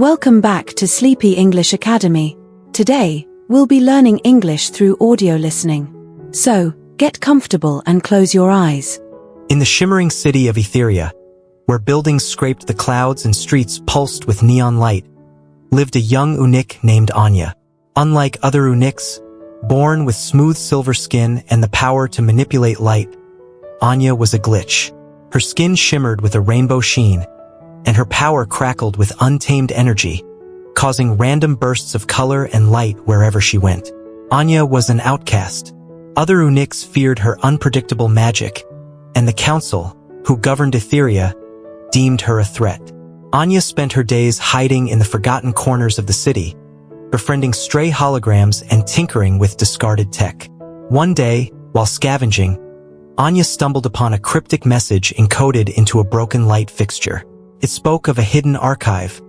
Welcome back to Sleepy English Academy. Today, we'll be learning English through audio listening. So, get comfortable and close your eyes. In the shimmering city of Etheria, where buildings scraped the clouds and streets pulsed with neon light, lived a young eunuch named Anya. Unlike other eunuchs, born with smooth silver skin and the power to manipulate light, Anya was a glitch. Her skin shimmered with a rainbow sheen, and her power crackled with untamed energy, causing random bursts of color and light wherever she went. Anya was an outcast. Other eunuchs feared her unpredictable magic, and the council, who governed Etheria, deemed her a threat. Anya spent her days hiding in the forgotten corners of the city, befriending stray holograms and tinkering with discarded tech. One day, while scavenging, Anya stumbled upon a cryptic message encoded into a broken light fixture. It spoke of a hidden archive,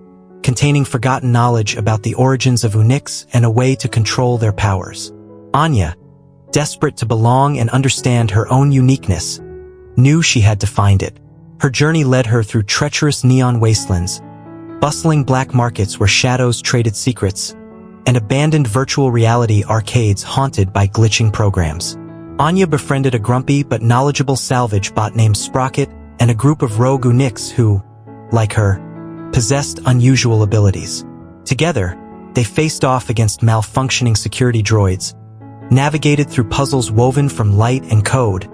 containing forgotten knowledge about the origins of eunuchs and a way to control their powers. Anya, desperate to belong and understand her own uniqueness, knew she had to find it. Her journey led her through treacherous neon wastelands, bustling black markets where shadows traded secrets, and abandoned virtual reality arcades haunted by glitching programs. Anya befriended a grumpy but knowledgeable salvage bot named Sprocket and a group of rogue eunuchs who, like her, possessed unusual abilities. Together, they faced off against malfunctioning security droids, navigated through puzzles woven from light and code,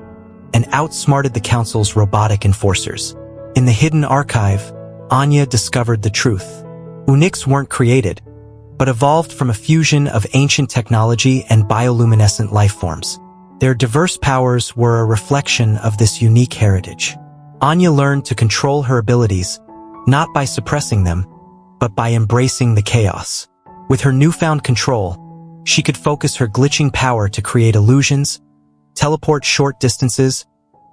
and outsmarted the Council's robotic enforcers. In the hidden archive, Anya discovered the truth. Eunuchs weren't created, but evolved from a fusion of ancient technology and bioluminescent lifeforms. Their diverse powers were a reflection of this unique heritage. Anya learned to control her abilities, not by suppressing them, but by embracing the chaos. With her newfound control, she could focus her glitching power to create illusions, teleport short distances,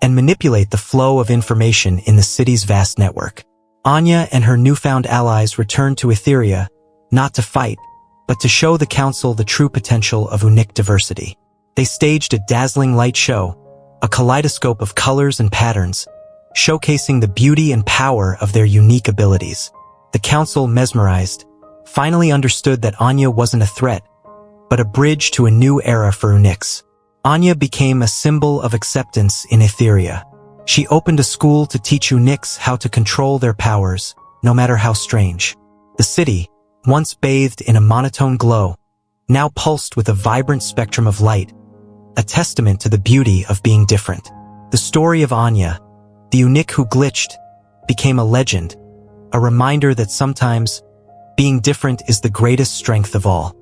and manipulate the flow of information in the city's vast network. Anya and her newfound allies returned to Etheria, not to fight, but to show the Council the true potential of eunuch diversity. They staged a dazzling light show, a kaleidoscope of colors and patterns, showcasing the beauty and power of their unique abilities. The Council, mesmerized, finally understood that Anya wasn't a threat, but a bridge to a new era for eunuchs. Anya became a symbol of acceptance in Etheria. She opened a school to teach eunuchs how to control their powers, no matter how strange. The city, once bathed in a monotone glow, now pulsed with a vibrant spectrum of light, a testament to the beauty of being different. The story of Anya, the eunuch who glitched, became a legend, a reminder that sometimes being different is the greatest strength of all.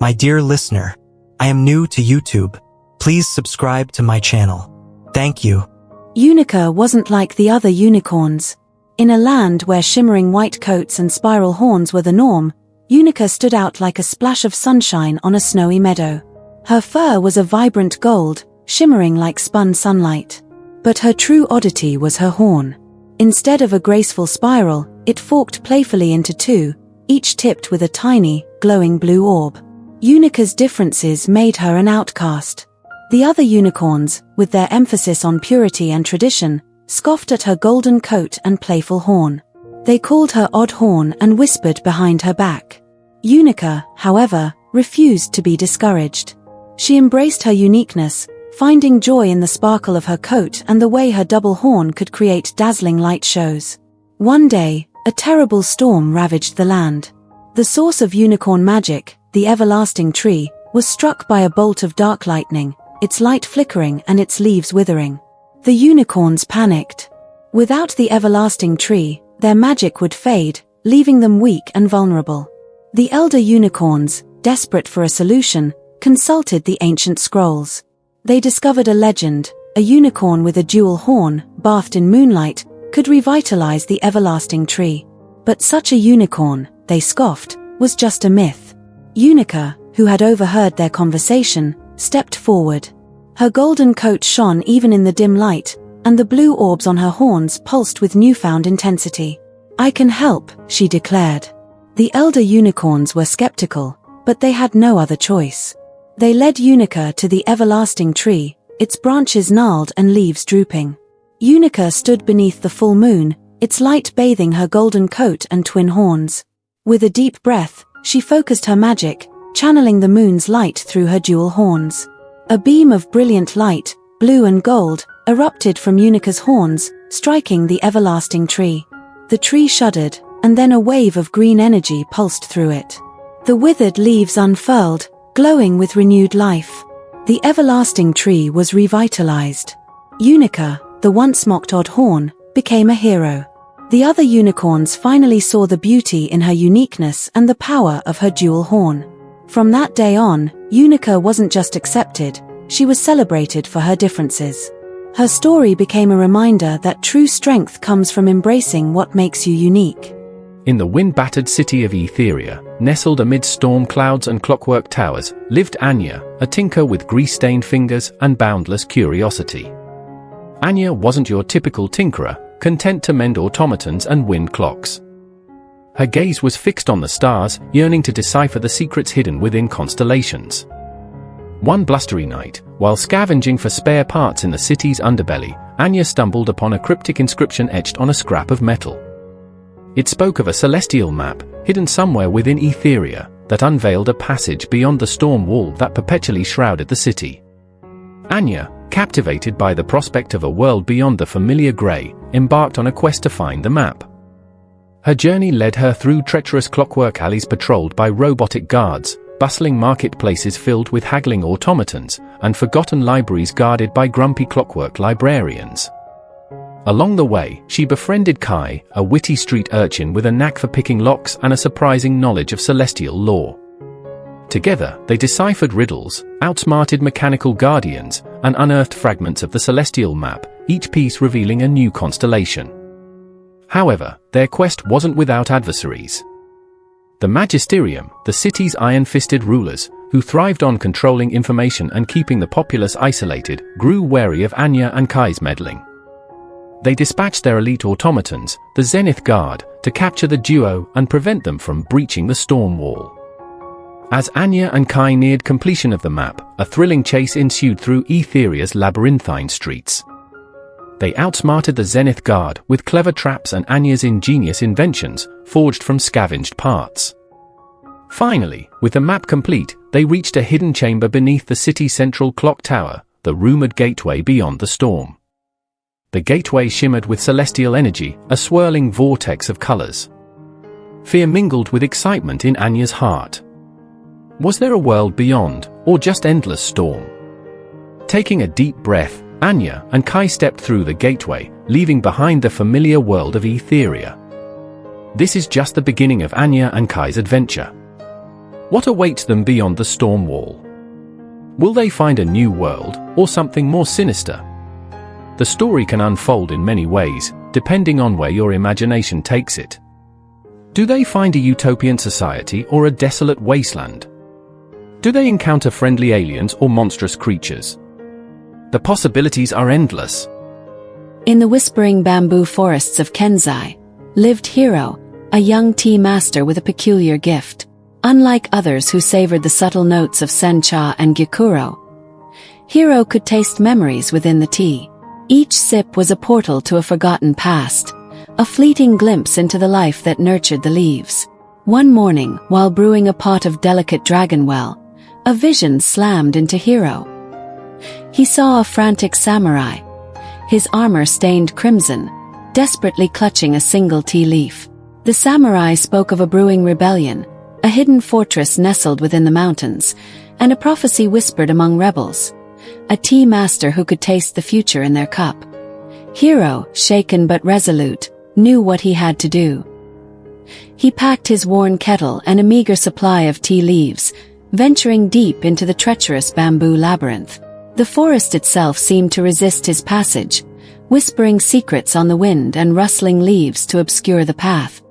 My dear listener, I am new to YouTube. Please subscribe to my channel. Thank you. Unica wasn't like the other unicorns. In a land where shimmering white coats and spiral horns were the norm, Unica stood out like a splash of sunshine on a snowy meadow. Her fur was a vibrant gold, shimmering like spun sunlight. But her true oddity was her horn. Instead of a graceful spiral, it forked playfully into two, each tipped with a tiny, glowing blue orb. Unica's differences made her an outcast. The other unicorns, with their emphasis on purity and tradition, scoffed at her golden coat and playful horn. They called her Odd Horn and whispered behind her back. Unica, however, refused to be discouraged. She embraced her uniqueness, finding joy in the sparkle of her coat and the way her double horn could create dazzling light shows. One day, a terrible storm ravaged the land. The source of unicorn magic, the everlasting tree, was struck by a bolt of dark lightning, its light flickering and its leaves withering. The unicorns panicked. Without the everlasting tree, their magic would fade, leaving them weak and vulnerable. The elder unicorns, desperate for a solution, consulted the ancient scrolls. They discovered a legend: a unicorn with a dual horn, bathed in moonlight, could revitalize the everlasting tree. But such a unicorn, they scoffed, was just a myth. Unica, who had overheard their conversation, stepped forward. Her golden coat shone even in the dim light, and the blue orbs on her horns pulsed with newfound intensity. "I can help," she declared. The elder unicorns were skeptical, but they had no other choice. They led Unica to the everlasting tree, its branches gnarled and leaves drooping. Unica stood beneath the full moon, its light bathing her golden coat and twin horns. With a deep breath, she focused her magic, channeling the moon's light through her jewel horns. A beam of brilliant light, blue and gold, erupted from Unica's horns, striking the everlasting tree. The tree shuddered, and then a wave of green energy pulsed through it. The withered leaves unfurled, glowing with renewed life. The everlasting tree was revitalized. Unica, the once mocked odd horn, became a hero. The other unicorns finally saw the beauty in her uniqueness and the power of her jewel horn. From that day on, Unica wasn't just accepted, she was celebrated for her differences. Her story became a reminder that true strength comes from embracing what makes you unique. In the wind-battered city of Etheria, nestled amid storm clouds and clockwork towers, lived Anya, a tinker with grease-stained fingers and boundless curiosity. Anya wasn't your typical tinkerer, content to mend automatons and wind clocks. Her gaze was fixed on the stars, yearning to decipher the secrets hidden within constellations. One blustery night, while scavenging for spare parts in the city's underbelly, Anya stumbled upon a cryptic inscription etched on a scrap of metal. It spoke of a celestial map, hidden somewhere within Etheria, that unveiled a passage beyond the storm wall that perpetually shrouded the city. Anya, captivated by the prospect of a world beyond the familiar grey, embarked on a quest to find the map. Her journey led her through treacherous clockwork alleys patrolled by robotic guards, bustling marketplaces filled with haggling automatons, and forgotten libraries guarded by grumpy clockwork librarians. Along the way, she befriended Kai, a witty street urchin with a knack for picking locks and a surprising knowledge of celestial lore. Together, they deciphered riddles, outsmarted mechanical guardians, and unearthed fragments of the celestial map, each piece revealing a new constellation. However, their quest wasn't without adversaries. The Magisterium, the city's iron-fisted rulers, who thrived on controlling information and keeping the populace isolated, grew wary of Anya and Kai's meddling. They dispatched their elite automatons, the Zenith Guard, to capture the duo and prevent them from breaching the storm wall. As Anya and Kai neared completion of the map, a thrilling chase ensued through Etheria's labyrinthine streets. They outsmarted the Zenith Guard with clever traps and Anya's ingenious inventions, forged from scavenged parts. Finally, with the map complete, they reached a hidden chamber beneath the city's central clock tower, the rumored gateway beyond the storm. The gateway shimmered with celestial energy, a swirling vortex of colors. Fear mingled with excitement in Anya's heart. Was there a world beyond, or just endless storm? Taking a deep breath, Anya and Kai stepped through the gateway, leaving behind the familiar world of Etheria. This is just the beginning of Anya and Kai's adventure. What awaits them beyond the storm wall? Will they find a new world, or something more sinister? The story can unfold in many ways, depending on where your imagination takes it. Do they find a utopian society or a desolate wasteland? Do they encounter friendly aliens or monstrous creatures? The possibilities are endless. In the whispering bamboo forests of Kenzai, lived Hiro, a young tea master with a peculiar gift. Unlike others who savored the subtle notes of sencha and gyokuro, Hiro could taste memories within the tea. Each sip was a portal to a forgotten past, a fleeting glimpse into the life that nurtured the leaves. One morning, while brewing a pot of delicate dragonwell, a vision slammed into Hiro. He saw a frantic samurai, his armor stained crimson, desperately clutching a single tea leaf. The samurai spoke of a brewing rebellion, a hidden fortress nestled within the mountains, and a prophecy whispered among rebels. A tea master who could taste the future in their cup. Hiro, shaken but resolute, knew what he had to do. He packed his worn kettle and a meager supply of tea leaves, venturing deep into the treacherous bamboo labyrinth. The forest itself seemed to resist his passage, whispering secrets on the wind and rustling leaves to obscure the path.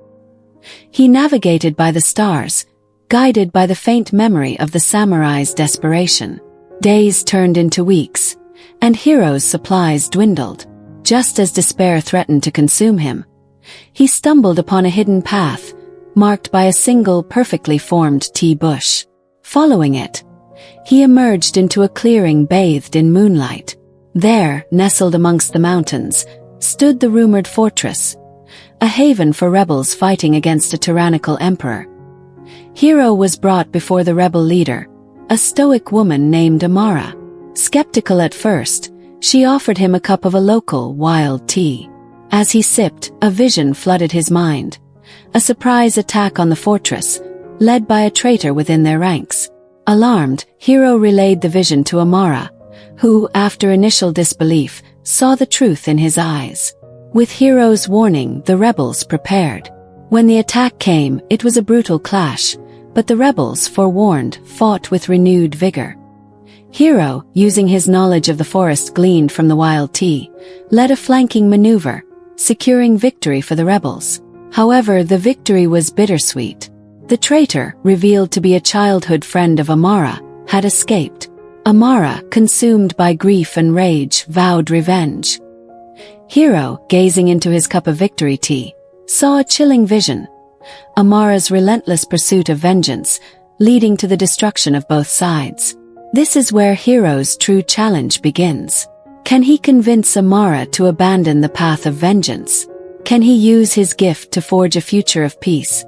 He navigated by the stars, guided by the faint memory of the samurai's desperation. Days turned into weeks, and Hiro's supplies dwindled. Just as despair threatened to consume him, he stumbled upon a hidden path, marked by a single perfectly formed tea bush. Following it, he emerged into a clearing bathed in moonlight. There, nestled amongst the mountains, stood the rumored fortress, a haven for rebels fighting against a tyrannical emperor. Hero was brought before the rebel leader, a stoic woman named Amara. Skeptical at first, she offered him a cup of a local wild tea. As he sipped, a vision flooded his mind. A surprise attack on the fortress, led by a traitor within their ranks. Alarmed, Hero relayed the vision to Amara, who, after initial disbelief, saw the truth in his eyes. With Hero's warning, the rebels prepared. When the attack came, it was a brutal clash, but the rebels, forewarned, fought with renewed vigor. Hero, using his knowledge of the forest gleaned from the wild tea, led a flanking maneuver, securing victory for the rebels. However, the victory was bittersweet. The traitor, revealed to be a childhood friend of Amara, had escaped. Amara, consumed by grief and rage, vowed revenge. Hero, gazing into his cup of victory tea, saw a chilling vision. Amara's relentless pursuit of vengeance, leading to the destruction of both sides. This is where Hero's true challenge begins. Can he convince Amara to abandon the path of vengeance? Can he use his gift to forge a future of peace?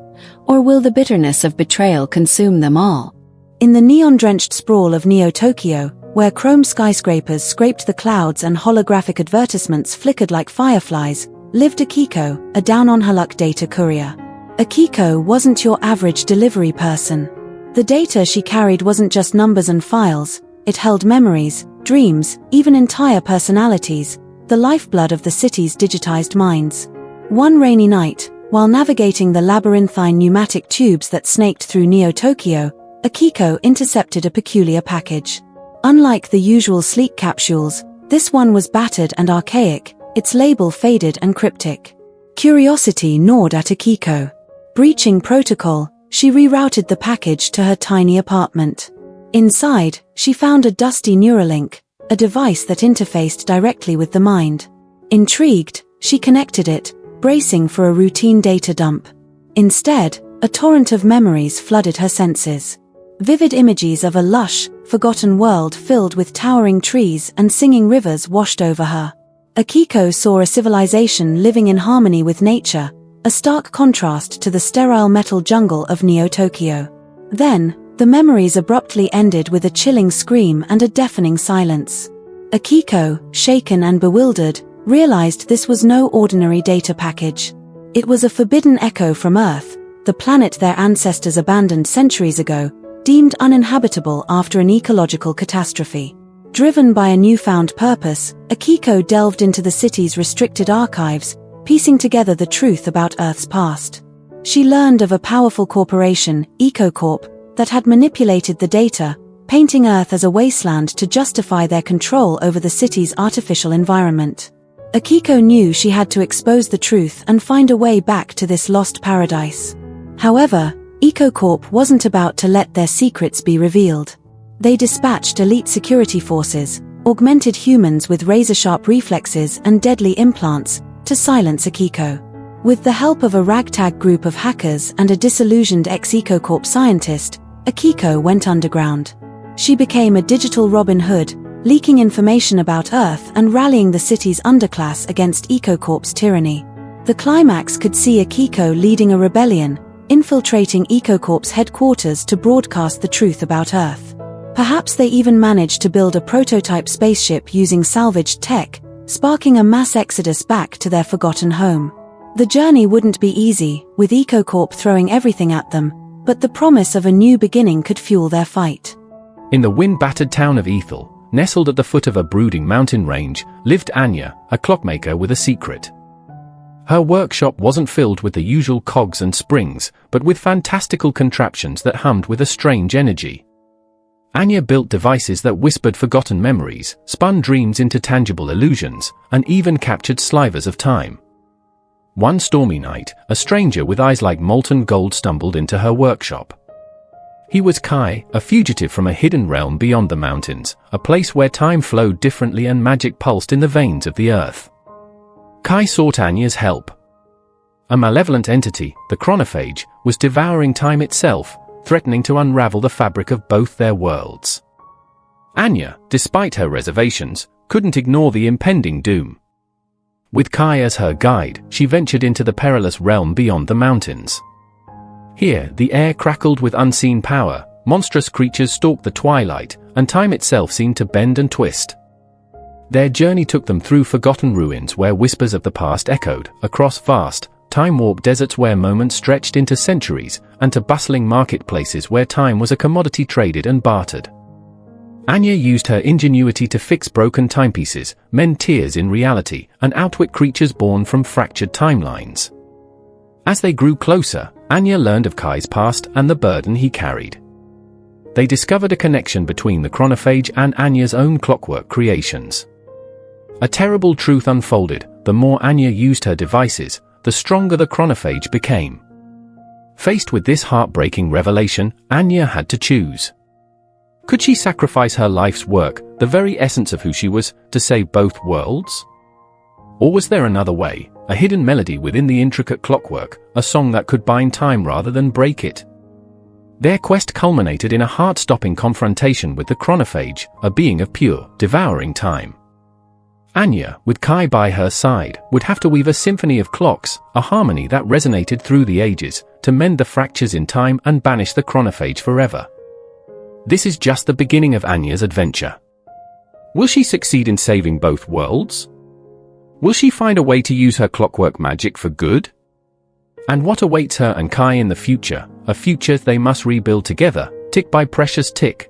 Or will the bitterness of betrayal consume them all? In the neon-drenched sprawl of Neo-Tokyo, where chrome skyscrapers scraped the clouds and holographic advertisements flickered like fireflies, lived Akiko, a down-on-her-luck data courier. Akiko wasn't your average delivery person. The data she carried wasn't just numbers and files, it held memories, dreams, even entire personalities, the lifeblood of the city's digitized minds. One rainy night, while navigating the labyrinthine pneumatic tubes that snaked through Neo-Tokyo, Akiko intercepted a peculiar package. Unlike the usual sleek capsules, this one was battered and archaic, its label faded and cryptic. Curiosity gnawed at Akiko. Breaching protocol, she rerouted the package to her tiny apartment. Inside, she found a dusty Neuralink, a device that interfaced directly with the mind. Intrigued, she connected it, bracing for a routine data dump. Instead, a torrent of memories flooded her senses. Vivid images of a lush, forgotten world filled with towering trees and singing rivers washed over her. Akiko saw a civilization living in harmony with nature, a stark contrast to the sterile metal jungle of Neo-Tokyo. Then, the memories abruptly ended with a chilling scream and a deafening silence. Akiko, shaken and bewildered, realized this was no ordinary data package. It was a forbidden echo from Earth, the planet their ancestors abandoned centuries ago, deemed uninhabitable after an ecological catastrophe. Driven by a newfound purpose, Akiko delved into the city's restricted archives, piecing together the truth about Earth's past. She learned of a powerful corporation, EcoCorp, that had manipulated the data, painting Earth as a wasteland to justify their control over the city's artificial environment. Akiko knew she had to expose the truth and find a way back to this lost paradise. However, EcoCorp wasn't about to let their secrets be revealed. They dispatched elite security forces, augmented humans with razor-sharp reflexes and deadly implants, to silence Akiko. With the help of a ragtag group of hackers and a disillusioned ex-EcoCorp scientist, Akiko went underground. She became a digital Robin Hood, leaking information about Earth and rallying the city's underclass against EcoCorp's tyranny. The climax could see Akiko leading a rebellion, infiltrating EcoCorp's headquarters to broadcast the truth about Earth. Perhaps they even managed to build a prototype spaceship using salvaged tech, sparking a mass exodus back to their forgotten home. The journey wouldn't be easy, with EcoCorp throwing everything at them, but the promise of a new beginning could fuel their fight. In the wind-battered town of Ethel, nestled at the foot of a brooding mountain range, lived Anya, a clockmaker with a secret. Her workshop wasn't filled with the usual cogs and springs, but with fantastical contraptions that hummed with a strange energy. Anya built devices that whispered forgotten memories, spun dreams into tangible illusions, and even captured slivers of time. One stormy night, a stranger with eyes like molten gold stumbled into her workshop. He was Kai, a fugitive from a hidden realm beyond the mountains, a place where time flowed differently and magic pulsed in the veins of the earth. Kai sought Anya's help. A malevolent entity, the chronophage, was devouring time itself, threatening to unravel the fabric of both their worlds. Anya, despite her reservations, couldn't ignore the impending doom. With Kai as her guide, she ventured into the perilous realm beyond the mountains. Here, the air crackled with unseen power, monstrous creatures stalked the twilight, and time itself seemed to bend and twist. Their journey took them through forgotten ruins where whispers of the past echoed, across vast, time-warped deserts where moments stretched into centuries, and to bustling marketplaces where time was a commodity traded and bartered. Anya used her ingenuity to fix broken timepieces, mend tears in reality, and outwit creatures born from fractured timelines. As they grew closer, Anya learned of Kai's past and the burden he carried. They discovered a connection between the chronophage and Anya's own clockwork creations. A terrible truth unfolded: the more Anya used her devices, the stronger the chronophage became. Faced with this heartbreaking revelation, Anya had to choose. Could she sacrifice her life's work, the very essence of who she was, to save both worlds? Or was there another way, a hidden melody within the intricate clockwork, a song that could bind time rather than break it? Their quest culminated in a heart-stopping confrontation with the chronophage, a being of pure, devouring time. Anya, with Kai by her side, would have to weave a symphony of clocks, a harmony that resonated through the ages, to mend the fractures in time and banish the chronophage forever. This is just the beginning of Anya's adventure. Will she succeed in saving both worlds? Will she find a way to use her clockwork magic for good? And what awaits her and Kai in the future, a future they must rebuild together, tick by precious tick?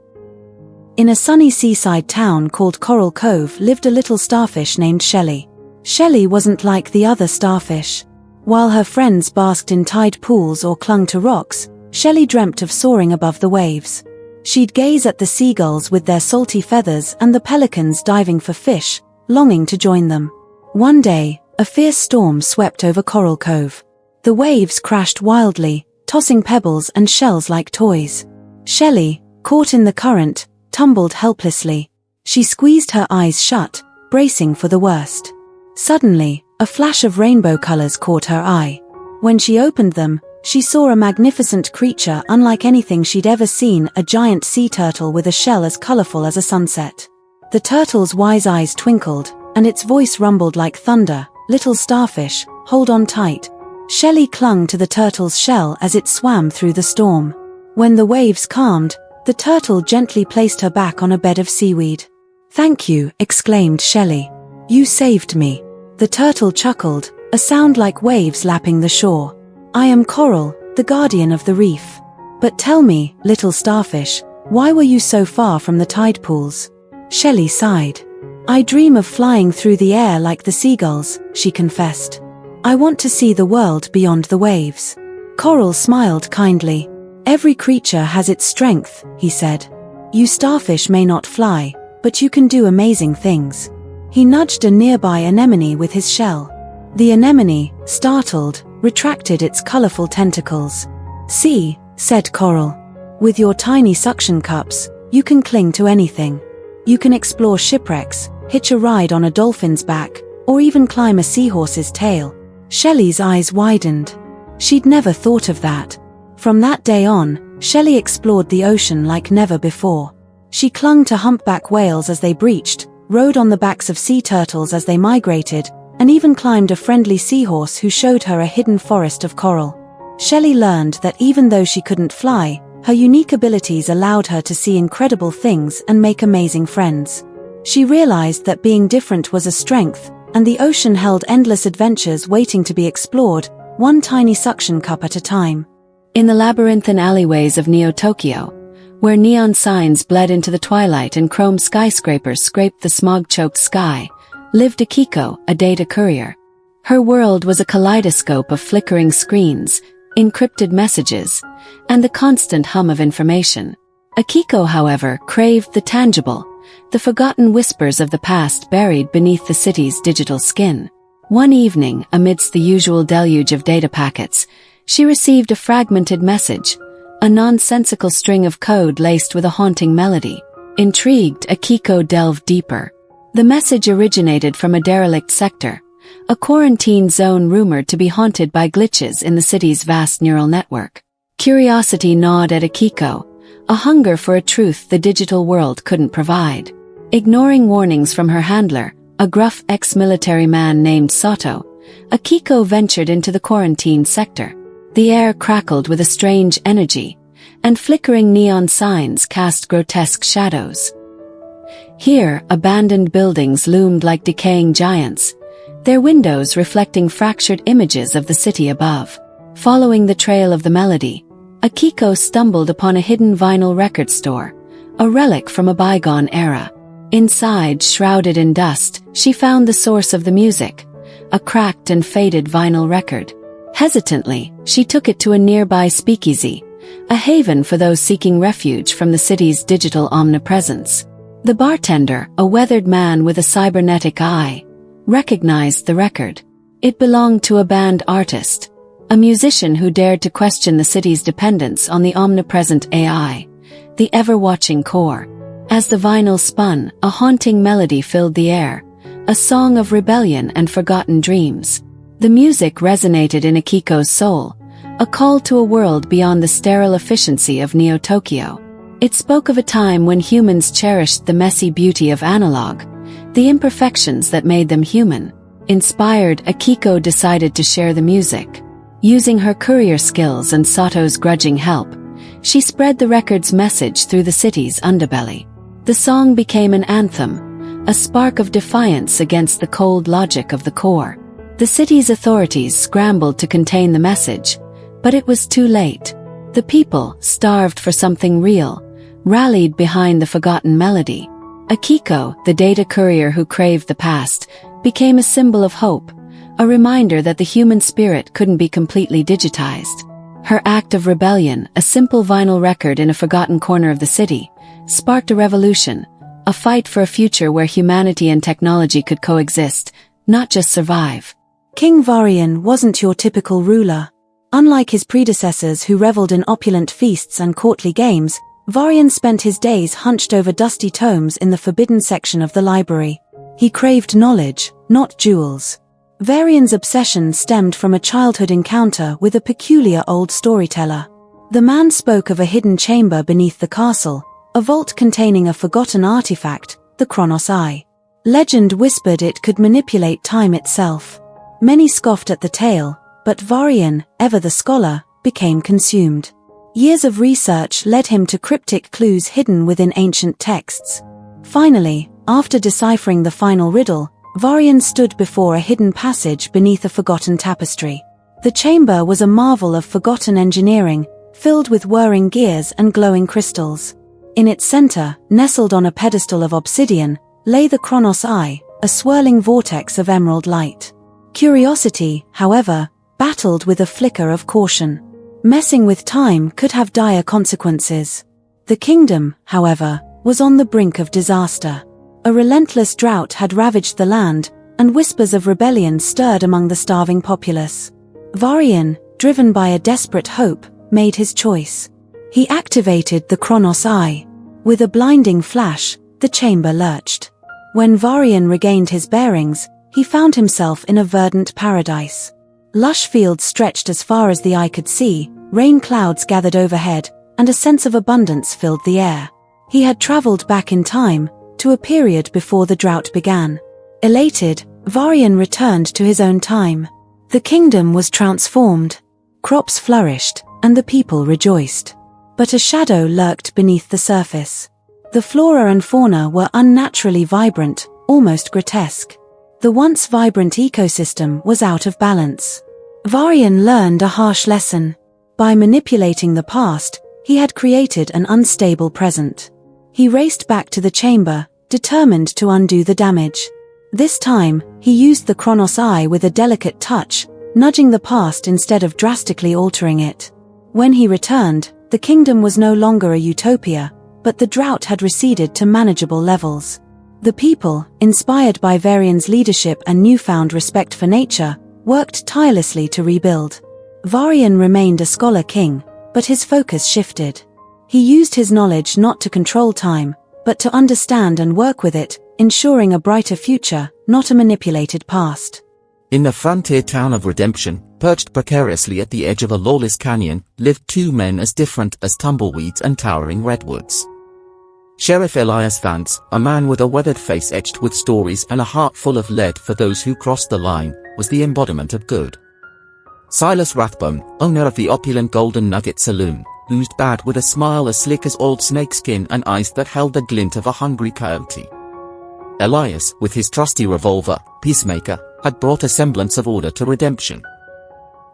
In a sunny seaside town called Coral Cove lived a little starfish named Shelley. Shelley wasn't like the other starfish. While her friends basked in tide pools or clung to rocks, Shelley dreamt of soaring above the waves. She'd gaze at the seagulls with their salty feathers and the pelicans diving for fish, longing to join them. One day, a fierce storm swept over Coral Cove. The waves crashed wildly, tossing pebbles and shells like toys. Shelley, caught in the current, tumbled helplessly. She squeezed her eyes shut, bracing for the worst. Suddenly, a flash of rainbow colors caught her eye. When she opened them, she saw a magnificent creature unlike anything she'd ever seen, a giant sea turtle with a shell as colorful as a sunset. The turtle's wise eyes twinkled, and its voice rumbled like thunder. "Little starfish, hold on tight." Shelley clung to the turtle's shell as it swam through the storm. When the waves calmed, the turtle gently placed her back on a bed of seaweed. "Thank you," exclaimed Shelley. "You saved me." The turtle chuckled, a sound like waves lapping the shore. "I am Coral, the guardian of the reef. But tell me, little starfish, why were you so far from the tide pools?" Shelley sighed. "I dream of flying through the air like the seagulls," she confessed. "I want to see the world beyond the waves." Coral smiled kindly. "Every creature has its strength," he said. "You starfish may not fly, but you can do amazing things." He nudged a nearby anemone with his shell. The anemone, startled, retracted its colorful tentacles. "See," said Coral. "With your tiny suction cups, you can cling to anything. You can explore shipwrecks, hitch a ride on a dolphin's back, or even climb a seahorse's tail." Shelley's eyes widened. She'd never thought of that. From that day on, Shelley explored the ocean like never before. She clung to humpback whales as they breached, rode on the backs of sea turtles as they migrated, and even climbed a friendly seahorse who showed her a hidden forest of coral. Shelley learned that even though she couldn't fly, her unique abilities allowed her to see incredible things and make amazing friends. She realized that being different was a strength, and the ocean held endless adventures waiting to be explored, one tiny suction cup at a time. In the labyrinthine alleyways of Neo-Tokyo, where neon signs bled into the twilight and chrome skyscrapers scraped the smog-choked sky, lived Akiko, a data courier. Her world was a kaleidoscope of flickering screens, encrypted messages, and the constant hum of information. Akiko, however, craved the tangible, the forgotten whispers of the past buried beneath the city's digital skin. One evening, amidst the usual deluge of data packets, she received a fragmented message, a nonsensical string of code laced with a haunting melody. Intrigued, Akiko delved deeper. The message originated from a derelict sector, a quarantine zone rumored to be haunted by glitches in the city's vast neural network. Curiosity gnawed at Akiko, a hunger for a truth the digital world couldn't provide. Ignoring warnings from her handler, a gruff ex-military man named Sato, Akiko ventured into the quarantine sector. The air crackled with a strange energy, and flickering neon signs cast grotesque shadows. Here, abandoned buildings loomed like decaying giants, their windows reflecting fractured images of the city above. Following the trail of the melody, Akiko stumbled upon a hidden vinyl record store, a relic from a bygone era. Inside, shrouded in dust, she found the source of the music, a cracked and faded vinyl record. Hesitantly, she took it to a nearby speakeasy, a haven for those seeking refuge from the city's digital omnipresence. The bartender, a weathered man with a cybernetic eye, recognized the record. It belonged to a band artist, a musician who dared to question the city's dependence on the omnipresent AI, the ever-watching core. As the vinyl spun, a haunting melody filled the air, a song of rebellion and forgotten dreams. The music resonated in Akiko's soul, a call to a world beyond the sterile efficiency of Neo-Tokyo. It spoke of a time when humans cherished the messy beauty of analog, the imperfections that made them human. Inspired, Akiko decided to share the music. Using her courier skills and Sato's grudging help, she spread the record's message through the city's underbelly. The song became an anthem, a spark of defiance against the cold logic of the core. The city's authorities scrambled to contain the message, but it was too late. The people, starved for something real, rallied behind the forgotten melody. Akiko, the data courier who craved the past, became a symbol of hope, a reminder that the human spirit couldn't be completely digitized. Her act of rebellion, a simple vinyl record in a forgotten corner of the city, sparked a revolution, a fight for a future where humanity and technology could coexist, not just survive. King Varian wasn't your typical ruler. Unlike his predecessors who reveled in opulent feasts and courtly games, Varian spent his days hunched over dusty tomes in the forbidden section of the library. He craved knowledge, not jewels. Varian's obsession stemmed from a childhood encounter with a peculiar old storyteller. The man spoke of a hidden chamber beneath the castle, a vault containing a forgotten artifact, the Chronos Eye. Legend whispered it could manipulate time itself. Many scoffed at the tale, but Varian, ever the scholar, became consumed. Years of research led him to cryptic clues hidden within ancient texts. Finally, after deciphering the final riddle, Varian stood before a hidden passage beneath a forgotten tapestry. The chamber was a marvel of forgotten engineering, filled with whirring gears and glowing crystals. In its center, nestled on a pedestal of obsidian, lay the Chronos Eye, a swirling vortex of emerald light. Curiosity, however, battled with a flicker of caution. Messing with time could have dire consequences. The kingdom, however, was on the brink of disaster. A relentless drought had ravaged the land, and whispers of rebellion stirred among the starving populace. Varian, driven by a desperate hope, made his choice. He activated the Chronos Eye. With a blinding flash, the chamber lurched. When Varian regained his bearings, he found himself in a verdant paradise. Lush fields stretched as far as the eye could see, rain clouds gathered overhead, and a sense of abundance filled the air. He had traveled back in time, to a period before the drought began. Elated, Varian returned to his own time. The kingdom was transformed. Crops flourished, and the people rejoiced. But a shadow lurked beneath the surface. The flora and fauna were unnaturally vibrant, almost grotesque. The once vibrant ecosystem was out of balance. Varian learned a harsh lesson. By manipulating the past, he had created an unstable present. He raced back to the chamber, determined to undo the damage. This time, he used the Chronos Eye with a delicate touch, nudging the past instead of drastically altering it. When he returned, the kingdom was no longer a utopia, but the drought had receded to manageable levels. The people, inspired by Varian's leadership and newfound respect for nature, worked tirelessly to rebuild. Varian remained a scholar king, but his focus shifted. He used his knowledge not to control time, but to understand and work with it, ensuring a brighter future, not a manipulated past. In the frontier town of Redemption, perched precariously at the edge of a lawless canyon, lived two men as different as tumbleweeds and towering redwoods. Sheriff Elias Vance, a man with a weathered face etched with stories and a heart full of lead for those who crossed the line, was the embodiment of good. Silas Rathbone, owner of the opulent Golden Nugget Saloon, oozed bad with a smile as slick as old snakeskin and eyes that held the glint of a hungry coyote. Elias, with his trusty revolver, Peacemaker, had brought a semblance of order to Redemption.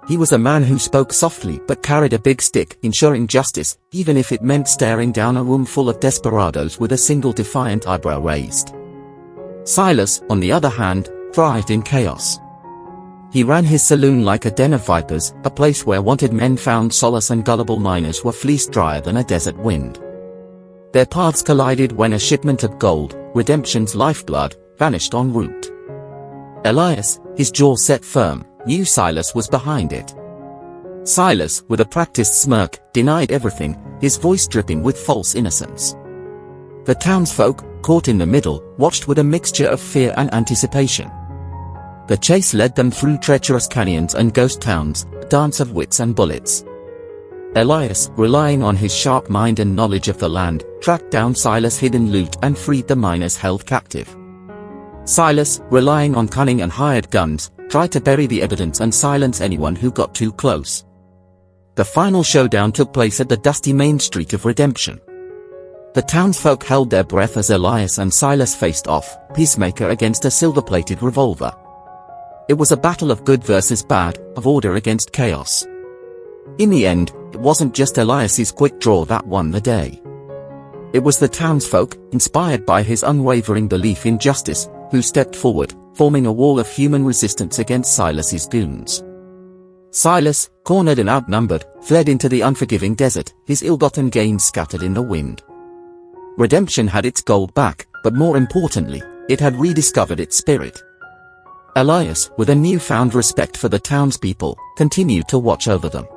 He was a man who spoke softly but carried a big stick, ensuring justice, even if it meant staring down a room full of desperados with a single defiant eyebrow raised. Silas, on the other hand, thrived in chaos. He ran his saloon like a den of vipers, a place where wanted men found solace and gullible miners were fleeced drier than a desert wind. Their paths collided when a shipment of gold, Redemption's lifeblood, vanished en route. Elias, his jaw set firm, knew Silas was behind it. Silas, with a practiced smirk, denied everything, his voice dripping with false innocence. The townsfolk, caught in the middle, watched with a mixture of fear and anticipation. The chase led them through treacherous canyons and ghost towns, a dance of wits and bullets. Elias, relying on his sharp mind and knowledge of the land, tracked down Silas' hidden loot and freed the miners held captive. Silas, relying on cunning and hired guns, tried to bury the evidence and silence anyone who got too close. The final showdown took place at the dusty main street of Redemption. The townsfolk held their breath as Elias and Silas faced off, Peacemaker against a silver-plated revolver. It was a battle of good versus bad, of order against chaos. In the end, it wasn't just Elias's quick draw that won the day. It was the townsfolk, inspired by his unwavering belief in justice, who stepped forward, forming a wall of human resistance against Silas's goons. Silas, cornered and outnumbered, fled into the unforgiving desert, his ill-gotten gains scattered in the wind. Redemption had its gold back, but more importantly, it had rediscovered its spirit. Elias, with a newfound respect for the townspeople, continued to watch over them.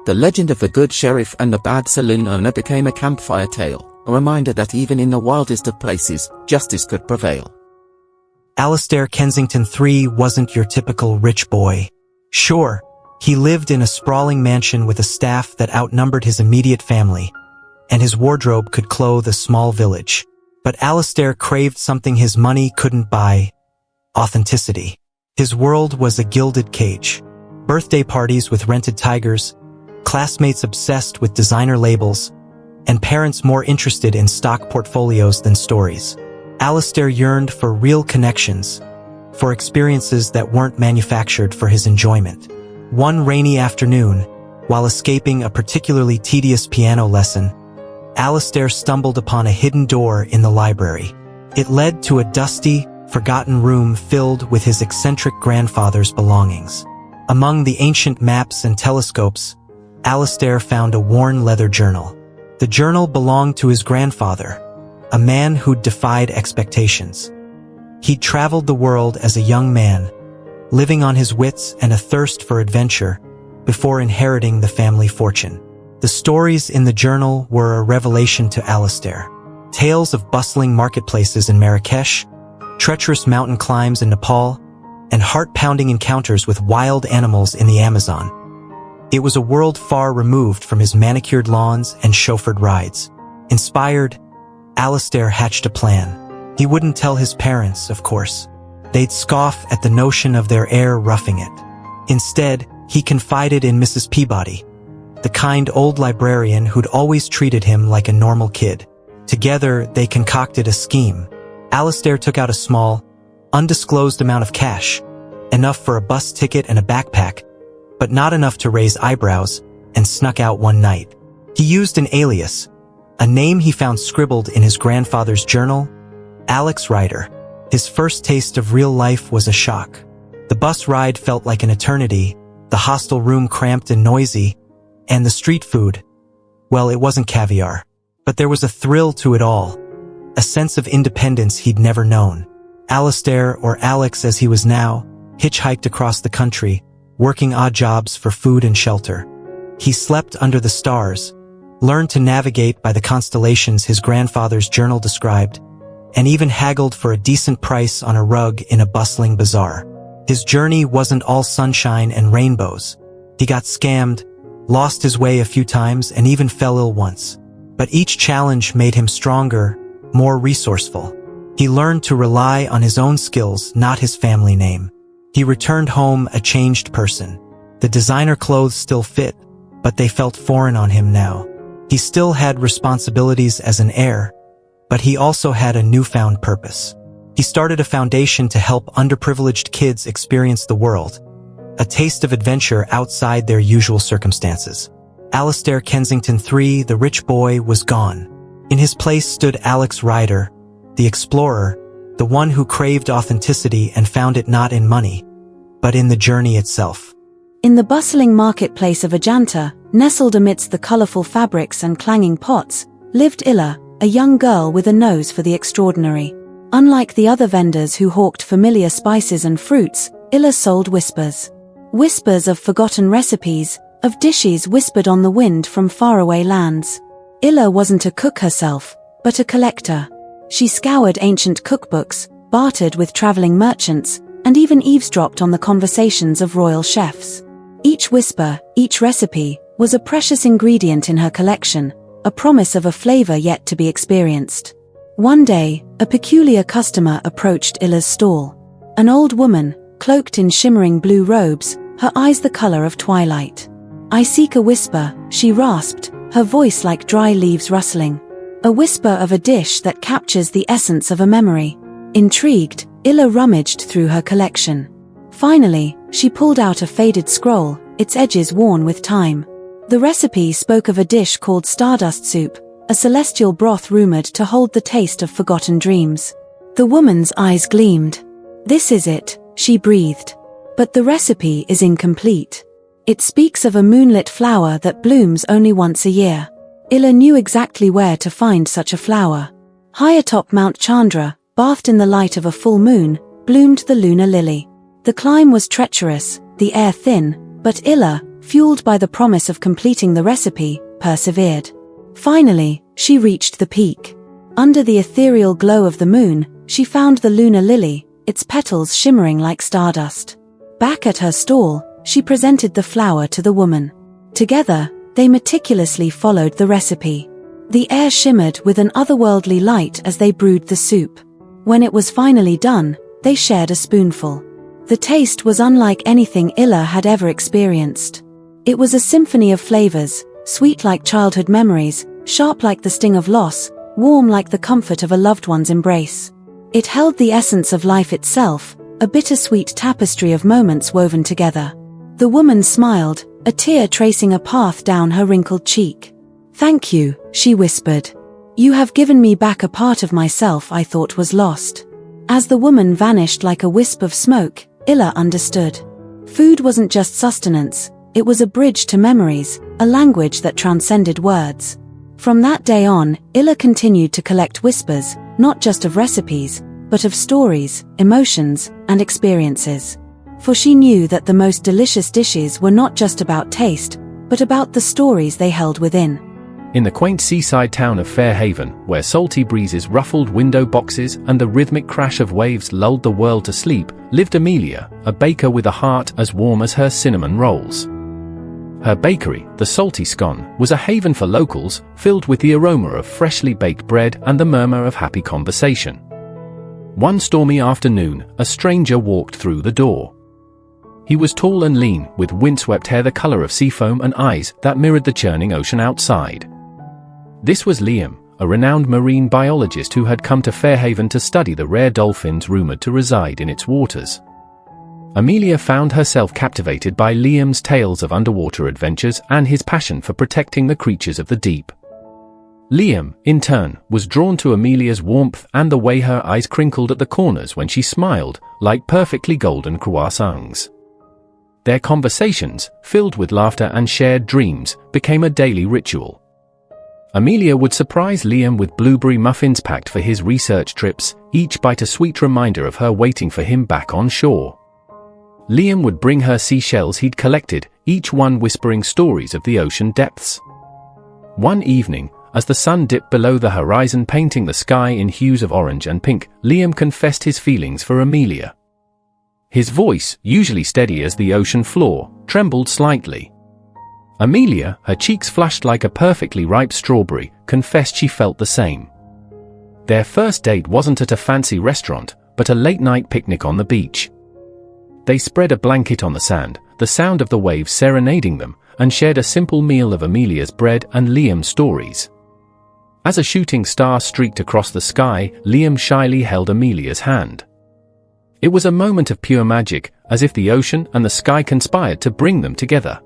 The legend of the good sheriff and the bad saloon owner became a campfire tale, a reminder that even in the wildest of places, justice could prevail. Alastair Kensington III wasn't your typical rich boy. Sure, he lived in a sprawling mansion with a staff that outnumbered his immediate family, and his wardrobe could clothe a small village. But Alastair craved something his money couldn't buy: authenticity. His world was a gilded cage. Birthday parties with rented tigers, classmates obsessed with designer labels, and parents more interested in stock portfolios than stories. Alastair yearned for real connections, for experiences that weren't manufactured for his enjoyment. One rainy afternoon, while escaping a particularly tedious piano lesson, Alastair stumbled upon a hidden door in the library. It led to a dusty, forgotten room filled with his eccentric grandfather's belongings. Among the ancient maps and telescopes, Alastair found a worn leather journal. The journal belonged to his grandfather, a man who'd defied expectations. He'd traveled the world as a young man, living on his wits and a thirst for adventure, before inheriting the family fortune. The stories in the journal were a revelation to Alastair. Tales of bustling marketplaces in Marrakesh, treacherous mountain climbs in Nepal, and heart-pounding encounters with wild animals in the Amazon. It was a world far removed from his manicured lawns and chauffeured rides. Inspired, Alastair hatched a plan. He wouldn't tell his parents, of course. They'd scoff at the notion of their heir roughing it. Instead, he confided in Mrs. Peabody, the kind old librarian who'd always treated him like a normal kid. Together, they concocted a scheme. Alastair took out a small, undisclosed amount of cash, enough for a bus ticket and a backpack, but not enough to raise eyebrows, and snuck out one night. He used an alias, a name he found scribbled in his grandfather's journal: Alex Ryder. His first taste of real life was a shock. The bus ride felt like an eternity, the hostel room cramped and noisy, and the street food, well, it wasn't caviar. But there was a thrill to it all, a sense of independence he'd never known. Alastair, or Alex as he was now, hitchhiked across the country, working odd jobs for food and shelter. He slept under the stars, learned to navigate by the constellations his grandfather's journal described, and even haggled for a decent price on a rug in a bustling bazaar. His journey wasn't all sunshine and rainbows. He got scammed, lost his way a few times, and even fell ill once. But each challenge made him stronger, more resourceful. He learned to rely on his own skills, not his family name. He returned home a changed person. The designer clothes still fit, but they felt foreign on him now. He still had responsibilities as an heir, but he also had a newfound purpose. He started a foundation to help underprivileged kids experience the world, a taste of adventure outside their usual circumstances. Alastair Kensington III, the rich boy, was gone. In his place stood Alex Ryder, the explorer, the one who craved authenticity and found it not in money, but in the journey itself. In the bustling marketplace of Ajanta, nestled amidst the colorful fabrics and clanging pots, lived Illa, a young girl with a nose for the extraordinary. Unlike the other vendors who hawked familiar spices and fruits, Illa sold whispers. Whispers of forgotten recipes, of dishes whispered on the wind from faraway lands. Illa wasn't a cook herself, but a collector. She scoured ancient cookbooks, bartered with traveling merchants, and even eavesdropped on the conversations of royal chefs. Each whisper, each recipe, was a precious ingredient in her collection, a promise of a flavor yet to be experienced. One day, a peculiar customer approached Illa's stall. An old woman, cloaked in shimmering blue robes, her eyes the color of twilight. "I seek a whisper," she rasped, her voice like dry leaves rustling. A whisper of a dish that captures the essence of a memory. Intrigued, Illa rummaged through her collection. Finally, she pulled out a faded scroll, its edges worn with time. The recipe spoke of a dish called stardust soup, a celestial broth rumored to hold the taste of forgotten dreams. The woman's eyes gleamed. "This is it," she breathed. "But the recipe is incomplete. It speaks of a moonlit flower that blooms only once a year." Illa knew exactly where to find such a flower. High atop Mount Chandra, bathed in the light of a full moon, bloomed the lunar lily. The climb was treacherous, the air thin, but Illa, fueled by the promise of completing the recipe, persevered. Finally, she reached the peak. Under the ethereal glow of the moon, she found the lunar lily, its petals shimmering like stardust. Back at her stall, she presented the flower to the woman. Together, they meticulously followed the recipe. The air shimmered with an otherworldly light as they brewed the soup. When it was finally done, they shared a spoonful. The taste was unlike anything Illa had ever experienced. It was a symphony of flavors, sweet like childhood memories, sharp like the sting of loss, warm like the comfort of a loved one's embrace. It held the essence of life itself, a bittersweet tapestry of moments woven together. The woman smiled, a tear tracing a path down her wrinkled cheek. "Thank you," she whispered. "You have given me back a part of myself I thought was lost." As the woman vanished like a wisp of smoke, Illa understood. Food wasn't just sustenance, it was a bridge to memories, a language that transcended words. From that day on, Illa continued to collect whispers, not just of recipes, but of stories, emotions, and experiences. For she knew that the most delicious dishes were not just about taste, but about the stories they held within. In the quaint seaside town of Fairhaven, where salty breezes ruffled window boxes and the rhythmic crash of waves lulled the world to sleep, lived Amelia, a baker with a heart as warm as her cinnamon rolls. Her bakery, the Salty Scone, was a haven for locals, filled with the aroma of freshly baked bread and the murmur of happy conversation. One stormy afternoon, a stranger walked through the door. He was tall and lean, with windswept hair the color of seafoam and eyes that mirrored the churning ocean outside. This was Liam, a renowned marine biologist who had come to Fairhaven to study the rare dolphins rumored to reside in its waters. Amelia found herself captivated by Liam's tales of underwater adventures and his passion for protecting the creatures of the deep. Liam, in turn, was drawn to Amelia's warmth and the way her eyes crinkled at the corners when she smiled, like perfectly golden croissants. Their conversations, filled with laughter and shared dreams, became a daily ritual. Amelia would surprise Liam with blueberry muffins packed for his research trips, each bite a sweet reminder of her waiting for him back on shore. Liam would bring her seashells he'd collected, each one whispering stories of the ocean depths. One evening, as the sun dipped below the horizon painting the sky in hues of orange and pink, Liam confessed his feelings for Amelia. His voice, usually steady as the ocean floor, trembled slightly. Amelia, her cheeks flushed like a perfectly ripe strawberry, confessed she felt the same. Their first date wasn't at a fancy restaurant, but a late-night picnic on the beach. They spread a blanket on the sand, the sound of the waves serenading them, and shared a simple meal of Amelia's bread and Liam's stories. As a shooting star streaked across the sky, Liam shyly held Amelia's hand. It was a moment of pure magic, as if the ocean and the sky conspired to bring them together.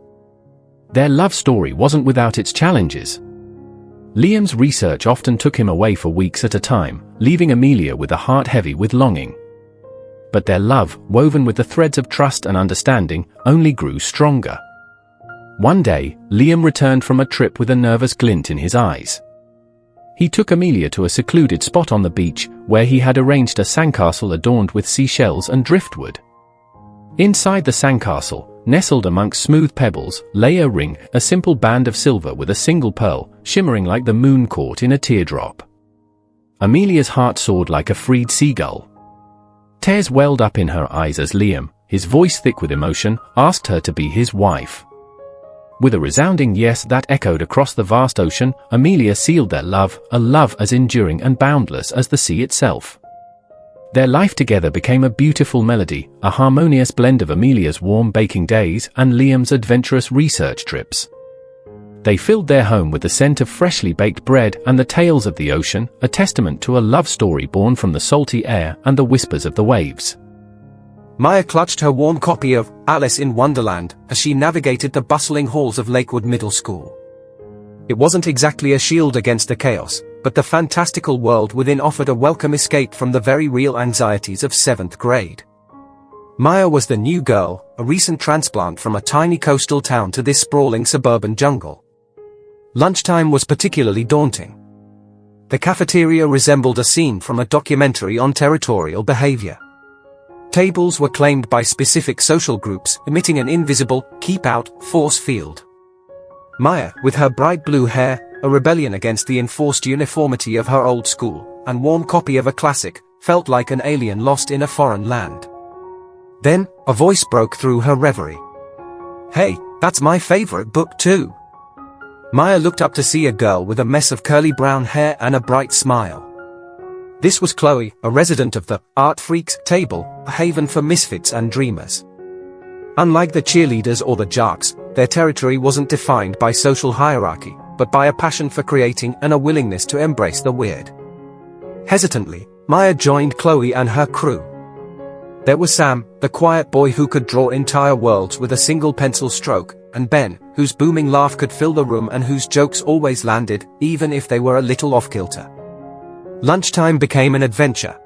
Their love story wasn't without its challenges. Liam's research often took him away for weeks at a time, leaving Amelia with a heart heavy with longing. But their love, woven with the threads of trust and understanding, only grew stronger. One day, Liam returned from a trip with a nervous glint in his eyes. He took Amelia to a secluded spot on the beach, where he had arranged a sandcastle adorned with seashells and driftwood. Inside the sandcastle, nestled amongst smooth pebbles, lay a ring, a simple band of silver with a single pearl, shimmering like the moon caught in a teardrop. Amelia's heart soared like a freed seagull. Tears welled up in her eyes as Liam, his voice thick with emotion, asked her to be his wife. With a resounding yes that echoed across the vast ocean, Amelia sealed their love, a love as enduring and boundless as the sea itself. Their life together became a beautiful melody, a harmonious blend of Amelia's warm baking days and Liam's adventurous research trips. They filled their home with the scent of freshly baked bread and the tales of the ocean, a testament to a love story born from the salty air and the whispers of the waves. Maya clutched her warm copy of Alice in Wonderland as she navigated the bustling halls of Lakewood Middle School. It wasn't exactly a shield against the chaos, but the fantastical world within offered a welcome escape from the very real anxieties of 7th grade. Maya was the new girl, a recent transplant from a tiny coastal town to this sprawling suburban jungle. Lunchtime was particularly daunting. The cafeteria resembled a scene from a documentary on territorial behavior. Tables were claimed by specific social groups, emitting an invisible, keep-out, force field. Maya, with her bright blue hair, a rebellion against the enforced uniformity of her old school, and warm copy of a classic, felt like an alien lost in a foreign land. Then, a voice broke through her reverie. "Hey, that's my favorite book too." Maya looked up to see a girl with a mess of curly brown hair and a bright smile. This was Chloe, a resident of the Art Freaks table, a haven for misfits and dreamers. Unlike the cheerleaders or the jocks, their territory wasn't defined by social hierarchy, but by a passion for creating and a willingness to embrace the weird. Hesitantly, Maya joined Chloe and her crew. There was Sam, the quiet boy who could draw entire worlds with a single pencil stroke, and Ben, whose booming laugh could fill the room and whose jokes always landed, even if they were a little off-kilter. Lunchtime became an adventure.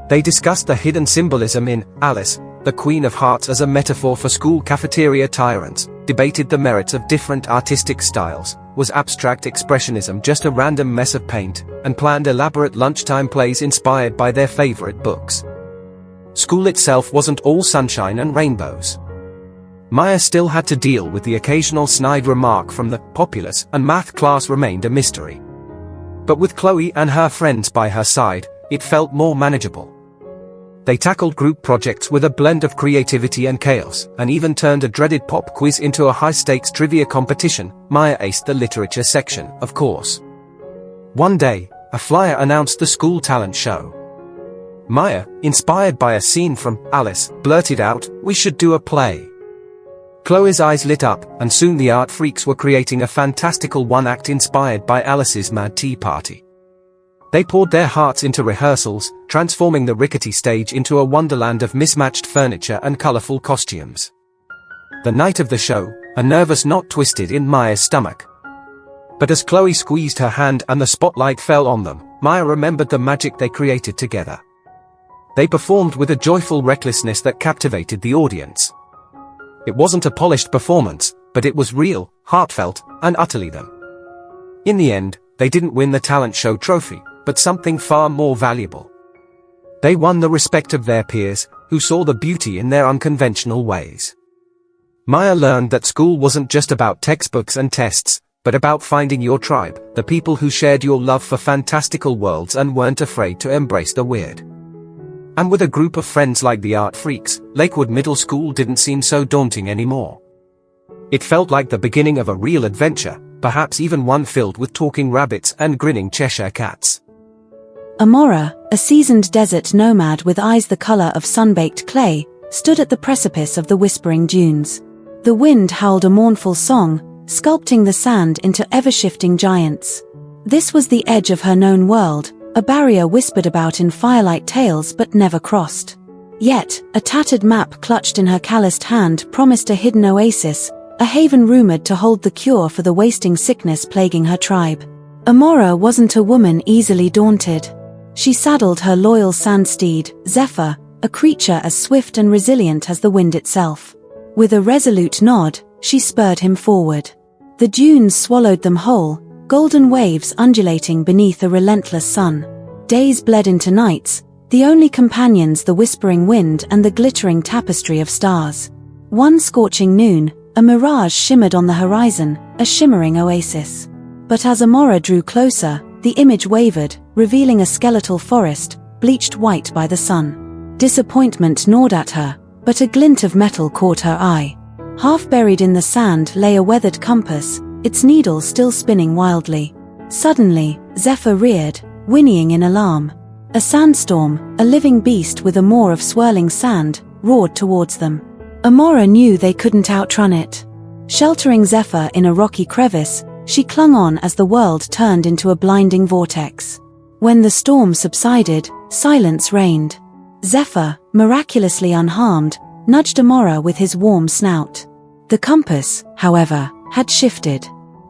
They discussed the hidden symbolism in Alice, the Queen of Hearts as a metaphor for school cafeteria tyrants, debated the merits of different artistic styles, was abstract expressionism just a random mess of paint, and planned elaborate lunchtime plays inspired by their favorite books. School itself wasn't all sunshine and rainbows. Maya still had to deal with the occasional snide remark from the populace, and math class remained a mystery. But with Chloe and her friends by her side, it felt more manageable. They tackled group projects with a blend of creativity and chaos, and even turned a dreaded pop quiz into a high-stakes trivia competition. Maya aced the literature section, of course. One day, a flyer announced the school talent show. Maya, inspired by a scene from Alice, blurted out, "We should do a play." Chloe's eyes lit up, and soon the Art Freaks were creating a fantastical one-act inspired by Alice's Mad Tea Party. They poured their hearts into rehearsals, transforming the rickety stage into a wonderland of mismatched furniture and colorful costumes. The night of the show, a nervous knot twisted in Maya's stomach. But as Chloe squeezed her hand and the spotlight fell on them, Maya remembered the magic they created together. They performed with a joyful recklessness that captivated the audience. It wasn't a polished performance, but it was real, heartfelt, and utterly them. In the end, they didn't win the talent show trophy, but something far more valuable. They won the respect of their peers, who saw the beauty in their unconventional ways. Maya learned that school wasn't just about textbooks and tests, but about finding your tribe, the people who shared your love for fantastical worlds and weren't afraid to embrace the weird. And with a group of friends like the Art Freaks, Lakewood Middle School didn't seem so daunting anymore. It felt like the beginning of a real adventure, perhaps even one filled with talking rabbits and grinning Cheshire cats. Amora, a seasoned desert nomad with eyes the color of sun-baked clay, stood at the precipice of the whispering dunes. The wind howled a mournful song, sculpting the sand into ever-shifting giants. This was the edge of her known world, a barrier whispered about in firelight tales but never crossed. Yet, a tattered map clutched in her calloused hand promised a hidden oasis, a haven rumored to hold the cure for the wasting sickness plaguing her tribe. Amora wasn't a woman easily daunted. She saddled her loyal sand steed, Zephyr, a creature as swift and resilient as the wind itself. With a resolute nod, she spurred him forward. The dunes swallowed them whole, golden waves undulating beneath a relentless sun. Days bled into nights, the only companions the whispering wind and the glittering tapestry of stars. One scorching noon, a mirage shimmered on the horizon, a shimmering oasis. But as Amora drew closer, the image wavered, revealing a skeletal forest, bleached white by the sun. Disappointment gnawed at her, but a glint of metal caught her eye. Half buried in the sand lay a weathered compass, its needle still spinning wildly. Suddenly, Zephyr reared, whinnying in alarm. A sandstorm, a living beast with a maw of swirling sand, roared towards them. Amora knew they couldn't outrun it. Sheltering Zephyr in a rocky crevice, she clung on as the world turned into a blinding vortex. When the storm subsided, silence reigned. Zephyr, miraculously unharmed, nudged Amora with his warm snout. The compass, however, had shifted.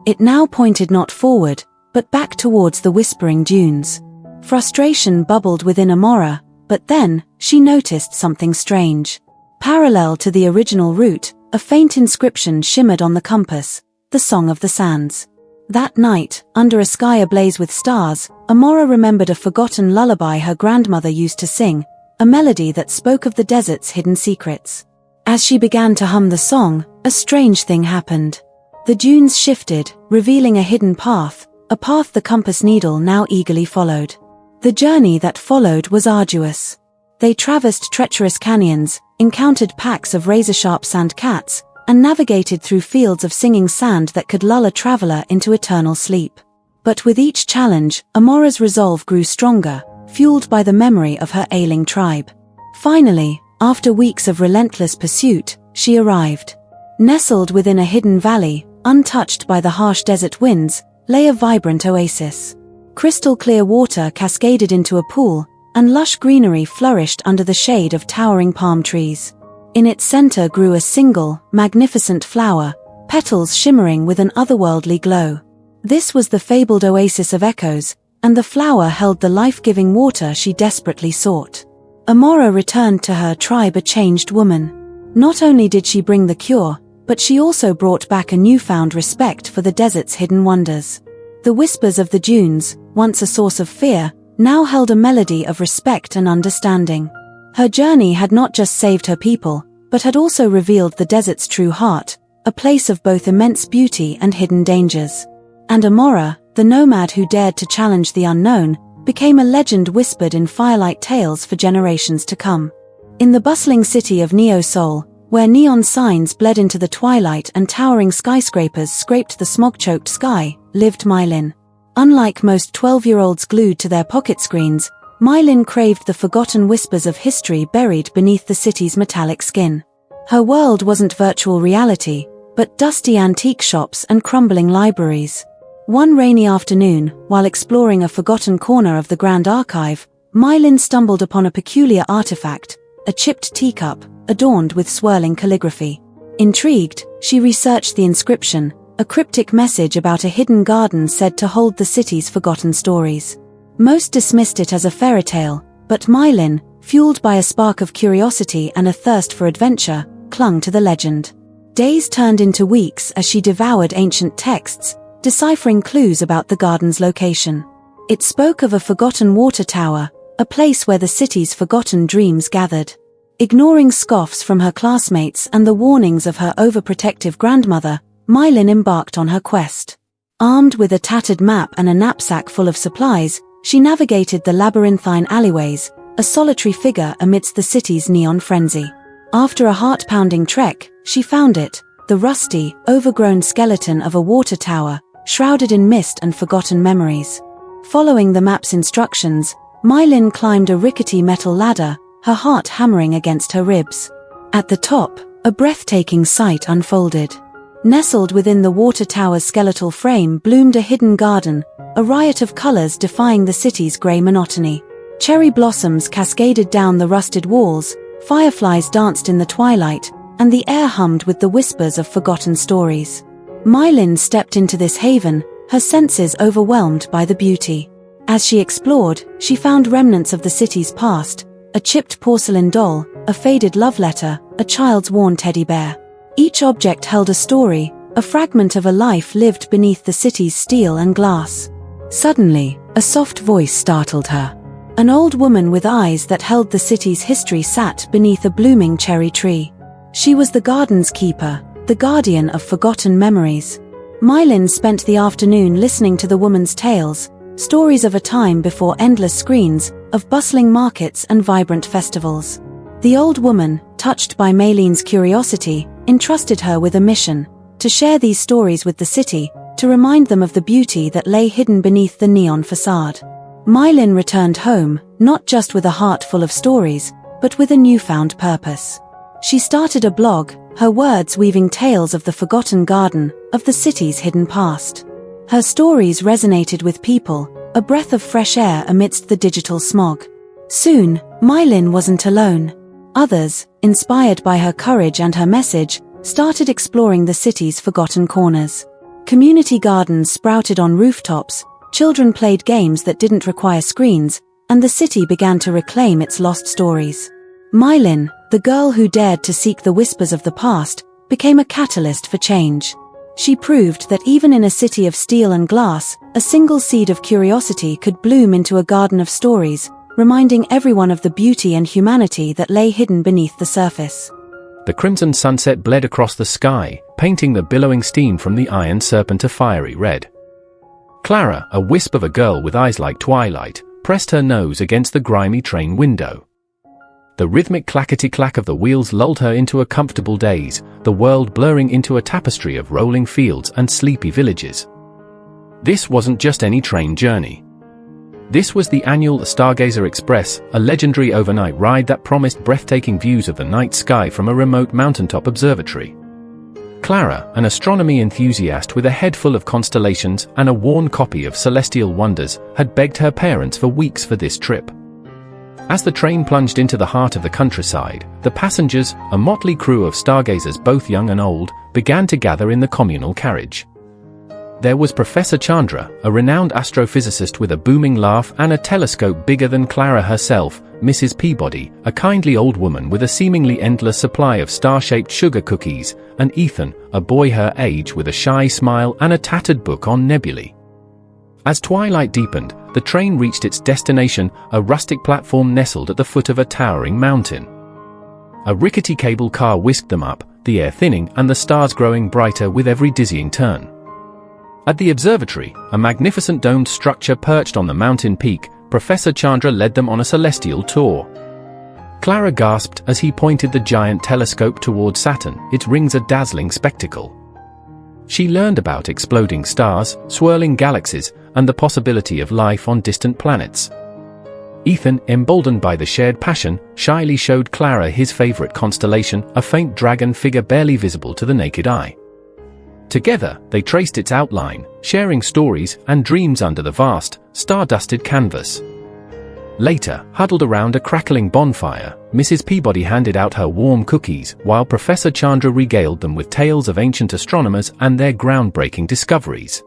It now pointed not forward, but back towards the whispering dunes. Frustration bubbled within Amora, but then, she noticed something strange. Parallel to the original route, a faint inscription shimmered on the compass, the Song of the Sands. That night, under a sky ablaze with stars, Amora remembered a forgotten lullaby her grandmother used to sing, a melody that spoke of the desert's hidden secrets. As she began to hum the song, a strange thing happened. The dunes shifted, revealing a hidden path, a path the compass needle now eagerly followed. The journey that followed was arduous. They traversed treacherous canyons, encountered packs of razor-sharp sand cats, and navigated through fields of singing sand that could lull a traveler into eternal sleep. But with each challenge, Amora's resolve grew stronger, fueled by the memory of her ailing tribe. Finally, after weeks of relentless pursuit, she arrived. Nestled within a hidden valley, untouched by the harsh desert winds, lay a vibrant oasis. Crystal-clear water cascaded into a pool, and lush greenery flourished under the shade of towering palm trees. In its center grew a single, magnificent flower, petals shimmering with an otherworldly glow. This was the fabled oasis of echoes, and the flower held the life-giving water she desperately sought. Amora returned to her tribe a changed woman. Not only did she bring the cure, but she also brought back a newfound respect for the desert's hidden wonders. The whispers of the dunes, once a source of fear, now held a melody of respect and understanding. Her journey had not just saved her people, but had also revealed the desert's true heart, a place of both immense beauty and hidden dangers. And Amora, the nomad who dared to challenge the unknown, became a legend whispered in firelight tales for generations to come. In the bustling city of Neo-Seoul, where neon signs bled into the twilight and towering skyscrapers scraped the smog-choked sky, lived Mylin. Unlike most 12-year-olds glued to their pocket screens, Mylin craved the forgotten whispers of history buried beneath the city's metallic skin. Her world wasn't virtual reality, but dusty antique shops and crumbling libraries. One rainy afternoon, while exploring a forgotten corner of the Grand Archive, Mylin stumbled upon a peculiar artifact, a chipped teacup, adorned with swirling calligraphy. Intrigued, she researched the inscription, a cryptic message about a hidden garden said to hold the city's forgotten stories. Most dismissed it as a fairy tale, but Mylin, fueled by a spark of curiosity and a thirst for adventure, clung to the legend. Days turned into weeks as she devoured ancient texts, deciphering clues about the garden's location. It spoke of a forgotten water tower, a place where the city's forgotten dreams gathered. Ignoring scoffs from her classmates and the warnings of her overprotective grandmother, Mylin embarked on her quest. Armed with a tattered map and a knapsack full of supplies, she navigated the labyrinthine alleyways, a solitary figure amidst the city's neon frenzy. After a heart-pounding trek, she found it, the rusty, overgrown skeleton of a water tower, shrouded in mist and forgotten memories. Following the map's instructions, Mylin climbed a rickety metal ladder, her heart hammering against her ribs. At the top, a breathtaking sight unfolded. Nestled within the water tower's skeletal frame bloomed a hidden garden, a riot of colors defying the city's grey monotony. Cherry blossoms cascaded down the rusted walls, fireflies danced in the twilight, and the air hummed with the whispers of forgotten stories. Mylin stepped into this haven, her senses overwhelmed by the beauty. As she explored, she found remnants of the city's past, a chipped porcelain doll, a faded love letter, a child's worn teddy bear. Each object held a story, a fragment of a life lived beneath the city's steel and glass. Suddenly, a soft voice startled her. An old woman with eyes that held the city's history sat beneath a blooming cherry tree. She was the garden's keeper, the guardian of forgotten memories. Mylin spent the afternoon listening to the woman's tales, stories of a time before endless screens, of bustling markets and vibrant festivals. The old woman, touched by Maylene's curiosity, entrusted her with a mission: to share these stories with the city, to remind them of the beauty that lay hidden beneath the neon facade. Mylin returned home, not just with a heart full of stories, but with a newfound purpose. She started a blog, her words weaving tales of the forgotten garden, of the city's hidden past. Her stories resonated with people, a breath of fresh air amidst the digital smog. Soon, Mylin wasn't alone. Others, inspired by her courage and her message, started exploring the city's forgotten corners. Community gardens sprouted on rooftops, children played games that didn't require screens, and the city began to reclaim its lost stories. Mylin, the girl who dared to seek the whispers of the past, became a catalyst for change. She proved that even in a city of steel and glass, a single seed of curiosity could bloom into a garden of stories, reminding everyone of the beauty and humanity that lay hidden beneath the surface. The crimson sunset bled across the sky, painting the billowing steam from the iron serpent a fiery red. Clara, a wisp of a girl with eyes like twilight, pressed her nose against the grimy train window. The rhythmic clackety-clack of the wheels lulled her into a comfortable daze, the world blurring into a tapestry of rolling fields and sleepy villages. This wasn't just any train journey. This was the annual Stargazer Express, a legendary overnight ride that promised breathtaking views of the night sky from a remote mountaintop observatory. Clara, an astronomy enthusiast with a head full of constellations and a worn copy of Celestial Wonders, had begged her parents for weeks for this trip. As the train plunged into the heart of the countryside, the passengers, a motley crew of stargazers both young and old, began to gather in the communal carriage. There was Professor Chandra, a renowned astrophysicist with a booming laugh and a telescope bigger than Clara herself, Mrs. Peabody, a kindly old woman with a seemingly endless supply of star-shaped sugar cookies, and Ethan, a boy her age with a shy smile and a tattered book on nebulae. As twilight deepened, the train reached its destination, a rustic platform nestled at the foot of a towering mountain. A rickety cable car whisked them up, the air thinning and the stars growing brighter with every dizzying turn. At the observatory, a magnificent domed structure perched on the mountain peak, Professor Chandra led them on a celestial tour. Clara gasped as he pointed the giant telescope toward Saturn, its rings a dazzling spectacle. She learned about exploding stars, swirling galaxies, and the possibility of life on distant planets. Ethan, emboldened by the shared passion, shyly showed Clara his favorite constellation, a faint dragon figure barely visible to the naked eye. Together, they traced its outline, sharing stories and dreams under the vast, star-dusted canvas. Later, huddled around a crackling bonfire, Mrs. Peabody handed out her warm cookies, while Professor Chandra regaled them with tales of ancient astronomers and their groundbreaking discoveries.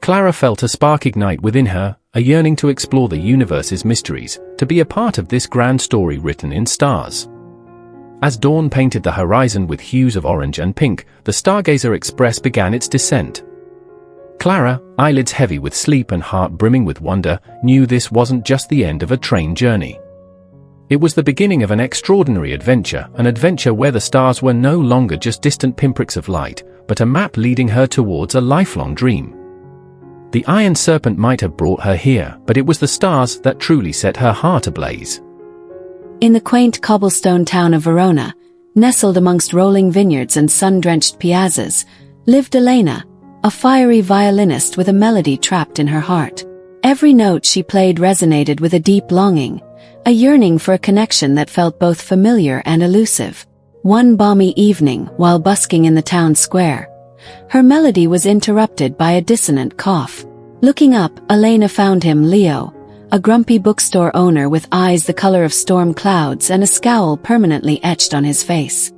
Clara felt a spark ignite within her, a yearning to explore the universe's mysteries, to be a part of this grand story written in stars. As dawn painted the horizon with hues of orange and pink, the Stargazer Express began its descent. Clara, eyelids heavy with sleep and heart brimming with wonder, knew this wasn't just the end of a train journey. It was the beginning of an extraordinary adventure, an adventure where the stars were no longer just distant pinpricks of light, but a map leading her towards a lifelong dream. The Iron Serpent might have brought her here, but it was the stars that truly set her heart ablaze. In the quaint cobblestone town of Verona, nestled amongst rolling vineyards and sun-drenched piazzas, lived Elena, a fiery violinist with a melody trapped in her heart. Every note she played resonated with a deep longing, a yearning for a connection that felt both familiar and elusive. One balmy evening, while busking in the town square, her melody was interrupted by a dissonant cough. Looking up, Elena found him, Leo, a grumpy bookstore owner with eyes the color of storm clouds and a scowl permanently etched on his face.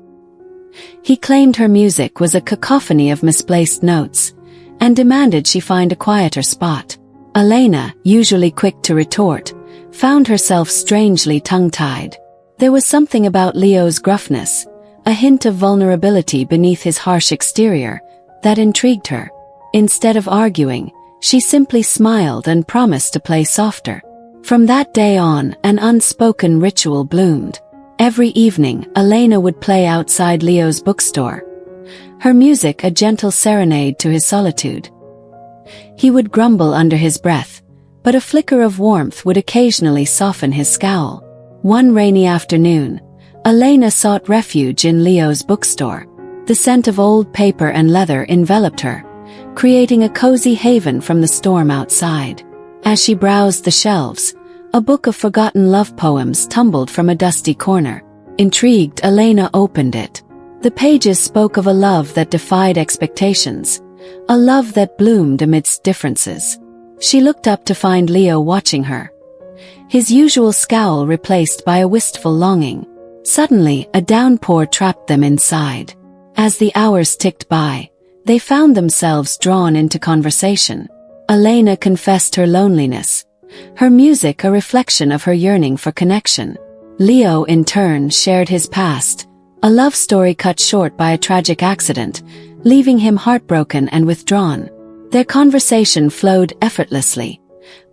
He claimed her music was a cacophony of misplaced notes, and demanded she find a quieter spot. Elena, usually quick to retort, found herself strangely tongue-tied. There was something about Leo's gruffness, a hint of vulnerability beneath his harsh exterior, that intrigued her. Instead of arguing, she simply smiled and promised to play softer. From that day on, an unspoken ritual bloomed. Every evening, Elena would play outside Leo's bookstore, her music a gentle serenade to his solitude. He would grumble under his breath, but a flicker of warmth would occasionally soften his scowl. One rainy afternoon, Elena sought refuge in Leo's bookstore. The scent of old paper and leather enveloped her, creating a cozy haven from the storm outside. As she browsed the shelves, a book of forgotten love poems tumbled from a dusty corner. Intrigued, Elena opened it. The pages spoke of a love that defied expectations, a love that bloomed amidst differences. She looked up to find Leo watching her, his usual scowl replaced by a wistful longing. Suddenly, a downpour trapped them inside. As the hours ticked by, they found themselves drawn into conversation. Elena confessed her loneliness, her music a reflection of her yearning for connection. Leo, in turn, shared his past, a love story cut short by a tragic accident, leaving him heartbroken and withdrawn. Their conversation flowed effortlessly,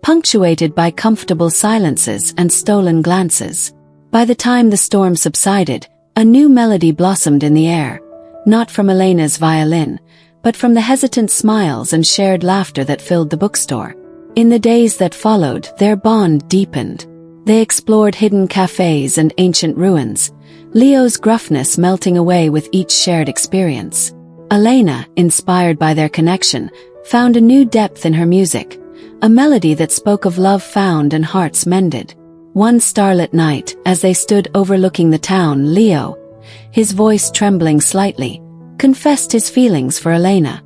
punctuated by comfortable silences and stolen glances. By the time the storm subsided, a new melody blossomed in the air, not from Elena's violin, but from the hesitant smiles and shared laughter that filled the bookstore. In the days that followed, their bond deepened. They explored hidden cafes and ancient ruins, Leo's gruffness melting away with each shared experience. Elena, inspired by their connection, found a new depth in her music, a melody that spoke of love found and hearts mended. One starlit night, as they stood overlooking the town, Leo, his voice trembling slightly, confessed his feelings for Elena.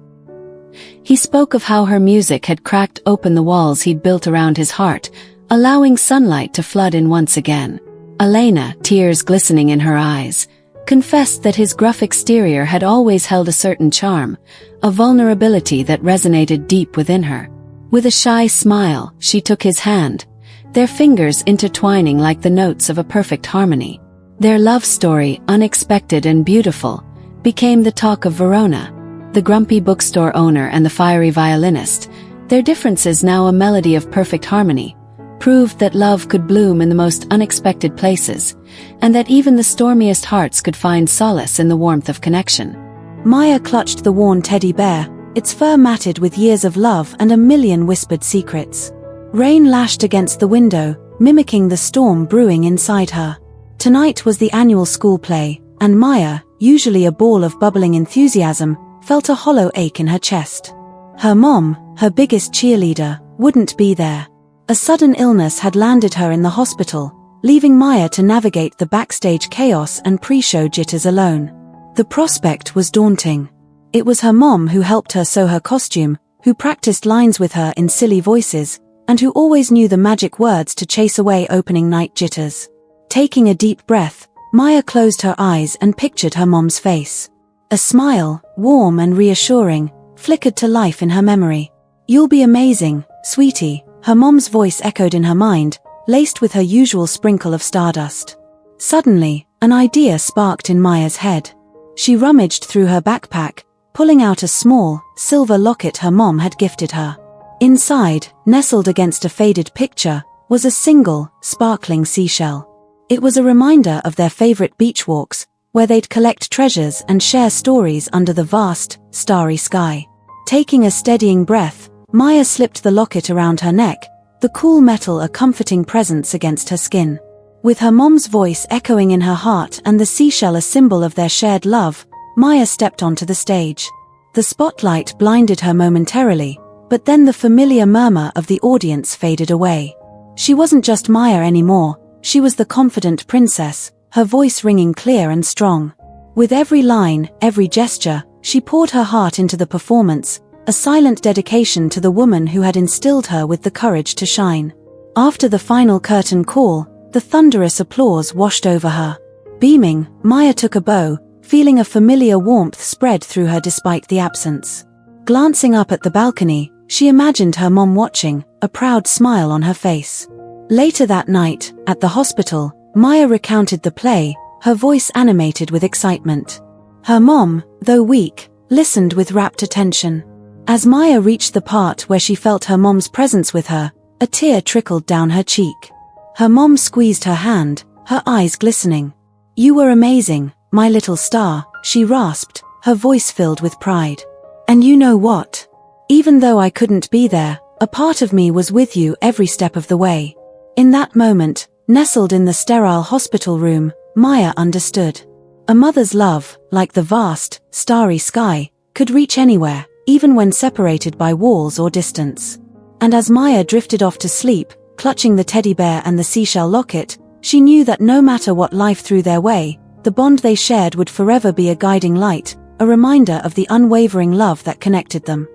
He spoke of how her music had cracked open the walls he'd built around his heart, allowing sunlight to flood in once again. Elena, tears glistening in her eyes, confessed that his gruff exterior had always held a certain charm, a vulnerability that resonated deep within her. With a shy smile, she took his hand, their fingers intertwining like the notes of a perfect harmony. Their love story, unexpected and beautiful, became the talk of Verona. The grumpy bookstore owner and the fiery violinist, their differences now a melody of perfect harmony, proved that love could bloom in the most unexpected places, and that even the stormiest hearts could find solace in the warmth of connection. Maya clutched the worn teddy bear, its fur matted with years of love and a million whispered secrets. Rain lashed against the window, mimicking the storm brewing inside her. Tonight was the annual school play, and Maya, usually a ball of bubbling enthusiasm, felt a hollow ache in her chest. Her mom, her biggest cheerleader, wouldn't be there. A sudden illness had landed her in the hospital, leaving Maya to navigate the backstage chaos and pre-show jitters alone. The prospect was daunting. It was her mom who helped her sew her costume, who practiced lines with her in silly voices, and who always knew the magic words to chase away opening night jitters. Taking a deep breath, Maya closed her eyes and pictured her mom's face. A smile, warm and reassuring, flickered to life in her memory. "You'll be amazing, sweetie," her mom's voice echoed in her mind, laced with her usual sprinkle of stardust. Suddenly, an idea sparked in Maya's head. She rummaged through her backpack, pulling out a small, silver locket her mom had gifted her. Inside, nestled against a faded picture, was a single, sparkling seashell. It was a reminder of their favorite beach walks, where they'd collect treasures and share stories under the vast, starry sky. Taking a steadying breath, Maya slipped the locket around her neck, the cool metal a comforting presence against her skin. With her mom's voice echoing in her heart and the seashell a symbol of their shared love, Maya stepped onto the stage. The spotlight blinded her momentarily, but then the familiar murmur of the audience faded away. She wasn't just Maya anymore, she was the confident princess, her voice ringing clear and strong. With every line, every gesture, she poured her heart into the performance, a silent dedication to the woman who had instilled her with the courage to shine. After the final curtain call, the thunderous applause washed over her. Beaming, Maya took a bow, feeling a familiar warmth spread through her despite the absence. Glancing up at the balcony, she imagined her mom watching, a proud smile on her face. Later that night, at the hospital, Maya recounted the play, her voice animated with excitement. Her mom, though weak, listened with rapt attention. As Maya reached the part where she felt her mom's presence with her, a tear trickled down her cheek. Her mom squeezed her hand, her eyes glistening. "You were amazing, my little star," she rasped, her voice filled with pride. "And you know what? Even though I couldn't be there, a part of me was with you every step of the way." In that moment, nestled in the sterile hospital room, Maya understood. A mother's love, like the vast, starry sky, could reach anywhere, even when separated by walls or distance. And as Maya drifted off to sleep, clutching the teddy bear and the seashell locket, she knew that no matter what life threw their way, the bond they shared would forever be a guiding light, a reminder of the unwavering love that connected them.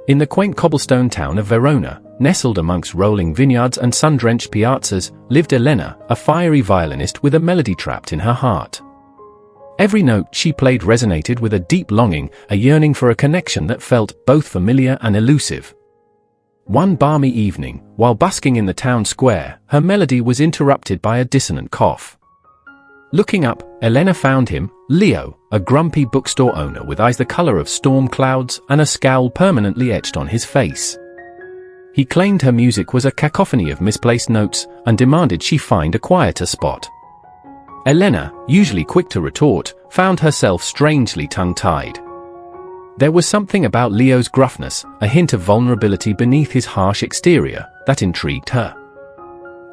In the quaint cobblestone town of Verona, nestled amongst rolling vineyards and sun-drenched piazzas, lived Elena, a fiery violinist with a melody trapped in her heart. Every note she played resonated with a deep longing, a yearning for a connection that felt both familiar and elusive. One balmy evening, while busking in the town square, her melody was interrupted by a dissonant cough. Looking up, Elena found him, Leo, a grumpy bookstore owner with eyes the color of storm clouds and a scowl permanently etched on his face. He claimed her music was a cacophony of misplaced notes and demanded she find a quieter spot. Elena, usually quick to retort, found herself strangely tongue-tied. There was something about Leo's gruffness, a hint of vulnerability beneath his harsh exterior, that intrigued her.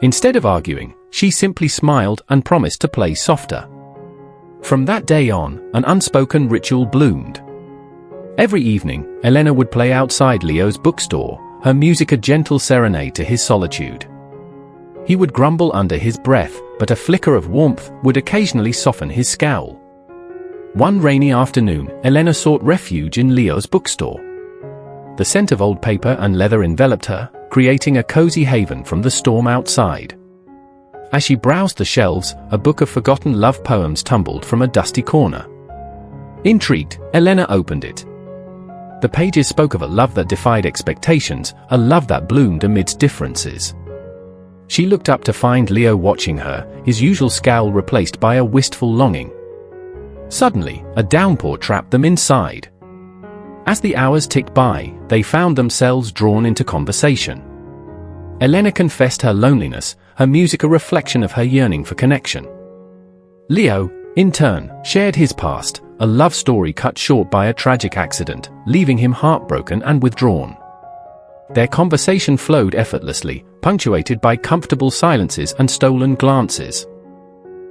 Instead of arguing, she simply smiled and promised to play softer. From that day on, an unspoken ritual bloomed. Every evening, Elena would play outside Leo's bookstore, her music a gentle serenade to his solitude. He would grumble under his breath, but a flicker of warmth would occasionally soften his scowl. One rainy afternoon, Elena sought refuge in Leo's bookstore. The scent of old paper and leather enveloped her, creating a cozy haven from the storm outside. As she browsed the shelves, a book of forgotten love poems tumbled from a dusty corner. Intrigued, Elena opened it. The pages spoke of a love that defied expectations, a love that bloomed amidst differences. She looked up to find Leo watching her, his usual scowl replaced by a wistful longing. Suddenly, a downpour trapped them inside. As the hours ticked by, they found themselves drawn into conversation. Elena confessed her loneliness, her music a reflection of her yearning for connection. Leo, in turn, shared his past, a love story cut short by a tragic accident, leaving him heartbroken and withdrawn. Their conversation flowed effortlessly, punctuated by comfortable silences and stolen glances.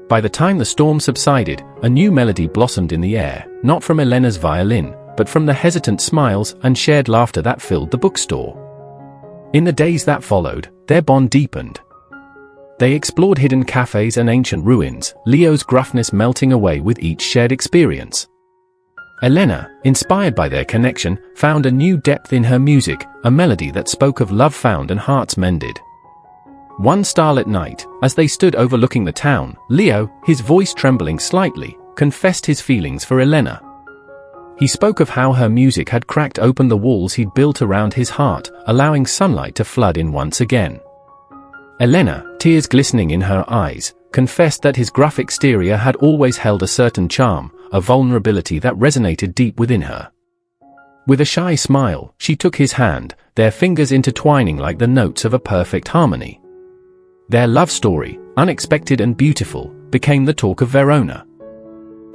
By the time the storm subsided, a new melody blossomed in the air, not from Elena's violin, but from the hesitant smiles and shared laughter that filled the bookstore. In the days that followed, their bond deepened. They explored hidden cafes and ancient ruins, Leo's gruffness melting away with each shared experience. Elena, inspired by their connection, found a new depth in her music, a melody that spoke of love found and hearts mended. One starlit night, as they stood overlooking the town, Leo, his voice trembling slightly, confessed his feelings for Elena. He spoke of how her music had cracked open the walls he'd built around his heart, allowing sunlight to flood in once again. Elena, tears glistening in her eyes, confessed that his gruff exterior had always held a certain charm, a vulnerability that resonated deep within her. With a shy smile, she took his hand, their fingers intertwining like the notes of a perfect harmony. Their love story, unexpected and beautiful, became the talk of Verona.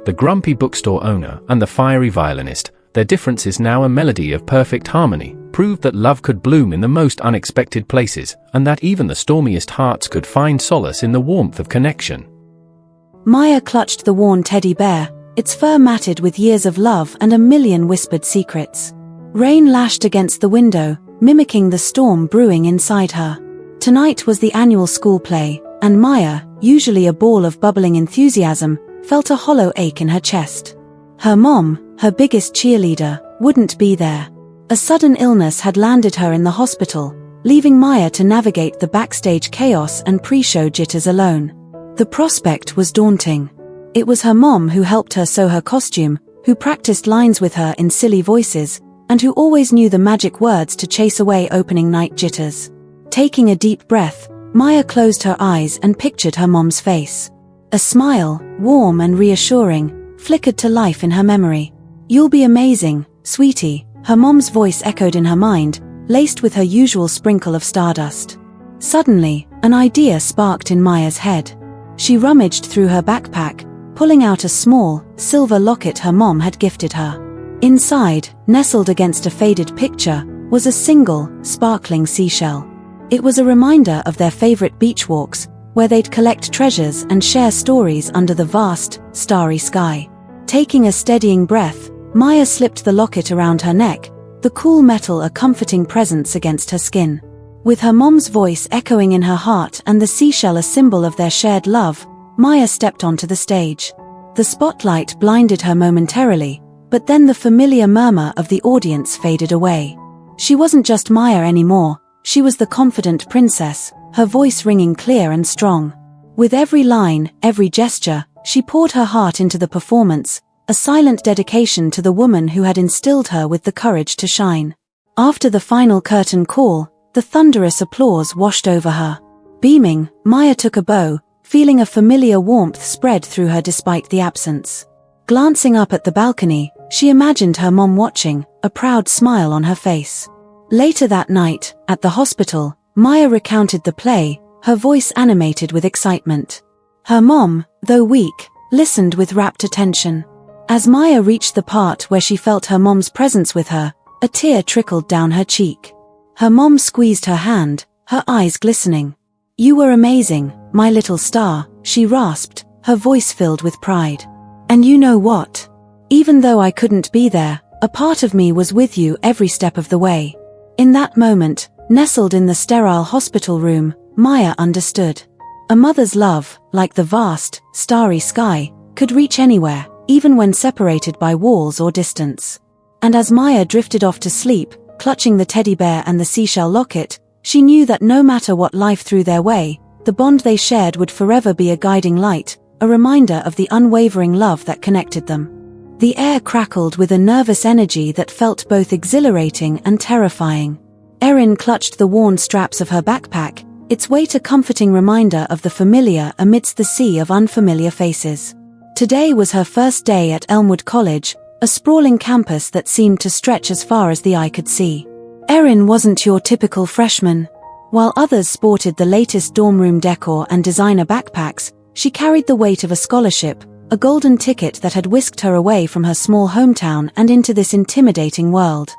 The grumpy bookstore owner and the fiery violinist, their differences now a melody of perfect harmony, proved that love could bloom in the most unexpected places, and that even the stormiest hearts could find solace in the warmth of connection. Maya clutched the worn teddy bear, its fur matted with years of love and a million whispered secrets. Rain lashed against the window, mimicking the storm brewing inside her. Tonight was the annual school play, and Maya, usually a ball of bubbling enthusiasm, felt a hollow ache in her chest. Her mom, her biggest cheerleader, wouldn't be there. A sudden illness had landed her in the hospital, leaving Maya to navigate the backstage chaos and pre-show jitters alone. The prospect was daunting. It was her mom who helped her sew her costume, who practiced lines with her in silly voices, and who always knew the magic words to chase away opening night jitters. Taking a deep breath, Maya closed her eyes and pictured her mom's face. A smile, warm and reassuring, flickered to life in her memory. "You'll be amazing, sweetie," her mom's voice echoed in her mind, laced with her usual sprinkle of stardust. Suddenly, an idea sparked in Maya's head. She rummaged through her backpack, pulling out a small, silver locket her mom had gifted her. Inside, nestled against a faded picture, was a single, sparkling seashell. It was a reminder of their favorite beach walks, where they'd collect treasures and share stories under the vast, starry sky. Taking a steadying breath, Maya slipped the locket around her neck, the cool metal a comforting presence against her skin. With her mom's voice echoing in her heart and the seashell a symbol of their shared love, Maya stepped onto the stage. The spotlight blinded her momentarily, but then the familiar murmur of the audience faded away. She wasn't just Maya anymore, she was the confident princess, her voice ringing clear and strong. With every line, every gesture, she poured her heart into the performance, a silent dedication to the woman who had instilled her with the courage to shine. After the final curtain call, the thunderous applause washed over her. Beaming, Maya took a bow, feeling a familiar warmth spread through her despite the absence. Glancing up at the balcony, she imagined her mom watching, a proud smile on her face. Later that night, at the hospital, Maya recounted the play, her voice animated with excitement. Her mom, though weak, listened with rapt attention. As Maya reached the part where she felt her mom's presence with her, a tear trickled down her cheek. Her mom squeezed her hand, her eyes glistening. "You were amazing, my little star," she rasped, her voice filled with pride. "And you know what? Even though I couldn't be there, a part of me was with you every step of the way." In that moment, nestled in the sterile hospital room, Maya understood. A mother's love, like the vast, starry sky, could reach anywhere, even when separated by walls or distance. And as Maya drifted off to sleep, clutching the teddy bear and the seashell locket, she knew that no matter what life threw their way, the bond they shared would forever be a guiding light, a reminder of the unwavering love that connected them. The air crackled with a nervous energy that felt both exhilarating and terrifying. Erin clutched the worn straps of her backpack, its weight a comforting reminder of the familiar amidst the sea of unfamiliar faces. Today was her first day at Elmwood College, a sprawling campus that seemed to stretch as far as the eye could see. Erin wasn't your typical freshman. While others sported the latest dorm room decor and designer backpacks, she carried the weight of a scholarship, a golden ticket that had whisked her away from her small hometown and into this intimidating world.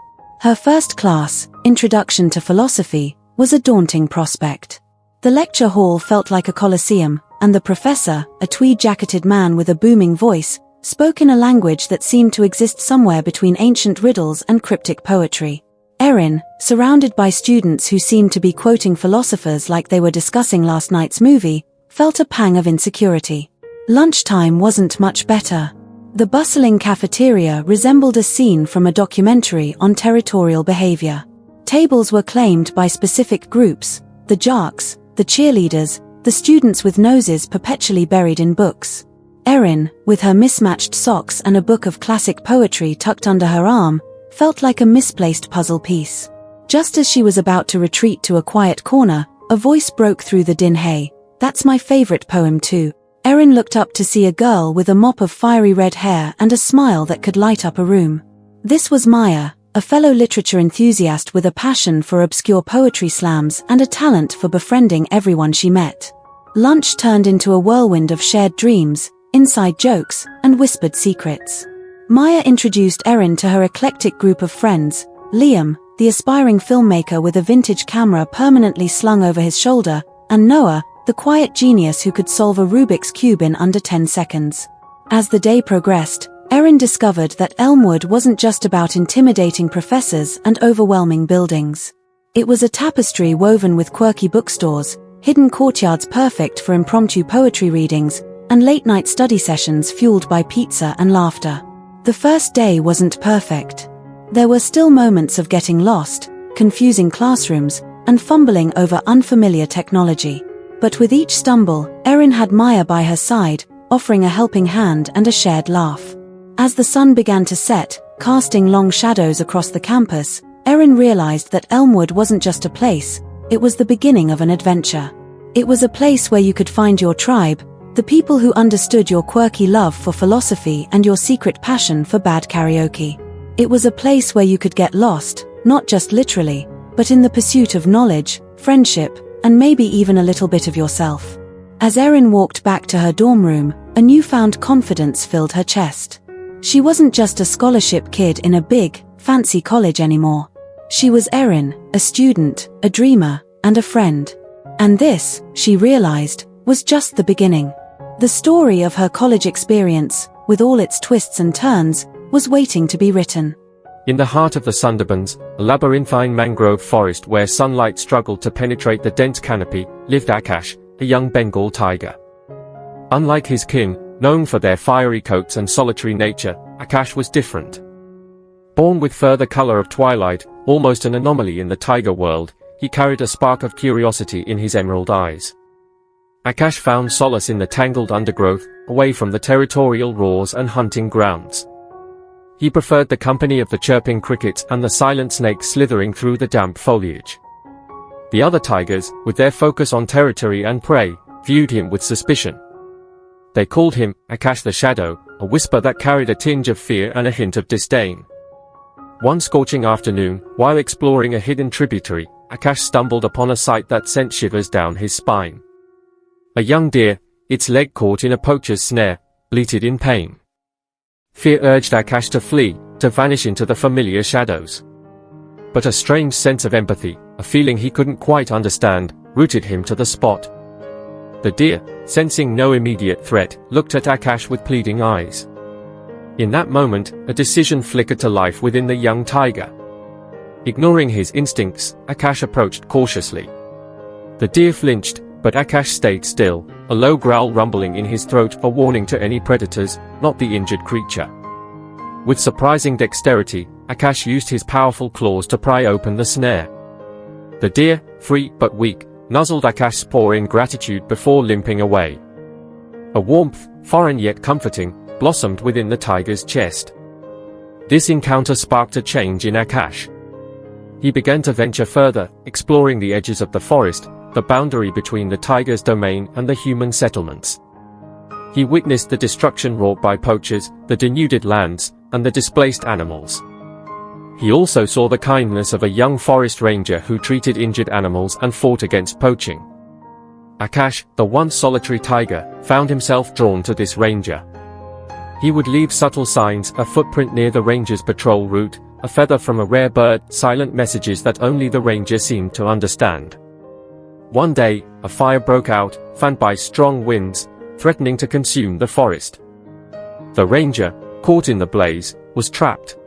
Her first class, Introduction to Philosophy, was a daunting prospect. The lecture hall felt like a coliseum, and the professor, a tweed-jacketed man with a booming voice, spoke in a language that seemed to exist somewhere between ancient riddles and cryptic poetry. Erin, surrounded by students who seemed to be quoting philosophers like they were discussing last night's movie, felt a pang of insecurity. Lunchtime wasn't much better. The bustling cafeteria resembled a scene from a documentary on territorial behavior. Tables were claimed by specific groups, the jocks, the cheerleaders, the students with noses perpetually buried in books. Erin, with her mismatched socks and a book of classic poetry tucked under her arm, felt like a misplaced puzzle piece. Just as she was about to retreat to a quiet corner, a voice broke through the din. "Hey, that's my favorite poem too." Erin looked up to see a girl with a mop of fiery red hair and a smile that could light up a room. This was Maya, a fellow literature enthusiast with a passion for obscure poetry slams and a talent for befriending everyone she met. Lunch turned into a whirlwind of shared dreams, inside jokes, and whispered secrets. Maya introduced Erin to her eclectic group of friends: Liam, the aspiring filmmaker with a vintage camera permanently slung over his shoulder, and Noah, the quiet genius who could solve a Rubik's Cube in under 10 seconds. As the day progressed, Erin discovered that Elmwood wasn't just about intimidating professors and overwhelming buildings. It was a tapestry woven with quirky bookstores, hidden courtyards perfect for impromptu poetry readings, and late-night study sessions fueled by pizza and laughter. The first day wasn't perfect. There were still moments of getting lost, confusing classrooms, and fumbling over unfamiliar technology. But with each stumble, Erin had Maya by her side, offering a helping hand and a shared laugh. As the sun began to set, casting long shadows across the campus, Erin realized that Elmwood wasn't just a place, it was the beginning of an adventure. It was a place where you could find your tribe, the people who understood your quirky love for philosophy and your secret passion for bad karaoke. It was a place where you could get lost, not just literally, but in the pursuit of knowledge, friendship, and maybe even a little bit of yourself. As Erin walked back to her dorm room, a newfound confidence filled her chest. She wasn't just a scholarship kid in a big, fancy college anymore. She was Erin, a student, a dreamer, and a friend. And this, she realized, was just the beginning. The story of her college experience, with all its twists and turns, was waiting to be written. In the heart of the Sundarbans, a labyrinthine mangrove forest where sunlight struggled to penetrate the dense canopy, lived Akash, a young Bengal tiger. Unlike his kin, known for their fiery coats and solitary nature, Akash was different. Born with fur the color of twilight, almost an anomaly in the tiger world, he carried a spark of curiosity in his emerald eyes. Akash found solace in the tangled undergrowth, away from the territorial roars and hunting grounds. He preferred the company of the chirping crickets and the silent snakes slithering through the damp foliage. The other tigers, with their focus on territory and prey, viewed him with suspicion. They called him Akash the Shadow, a whisper that carried a tinge of fear and a hint of disdain. One scorching afternoon, while exploring a hidden tributary, Akash stumbled upon a sight that sent shivers down his spine. A young deer, its leg caught in a poacher's snare, bleated in pain. Fear urged Akash to flee, to vanish into the familiar shadows. But a strange sense of empathy, a feeling he couldn't quite understand, rooted him to the spot. The deer, sensing no immediate threat, looked at Akash with pleading eyes. In that moment, a decision flickered to life within the young tiger. Ignoring his instincts, Akash approached cautiously. The deer flinched, but Akash stayed still, a low growl rumbling in his throat a warning to any predators, not the injured creature. With surprising dexterity, Akash used his powerful claws to pry open the snare. The deer, free but weak, nuzzled Akash's paw in gratitude before limping away. A warmth, foreign yet comforting, blossomed within the tiger's chest. This encounter sparked a change in Akash. He began to venture further, exploring the edges of the forest, the boundary between the tiger's domain and the human settlements. He witnessed the destruction wrought by poachers, the denuded lands, and the displaced animals. He also saw the kindness of a young forest ranger who treated injured animals and fought against poaching. Akash, the once solitary tiger, found himself drawn to this ranger. He would leave subtle signs, a footprint near the ranger's patrol route, a feather from a rare bird, silent messages that only the ranger seemed to understand. One day, a fire broke out, fanned by strong winds, threatening to consume the forest. The ranger, caught in the blaze, was trapped.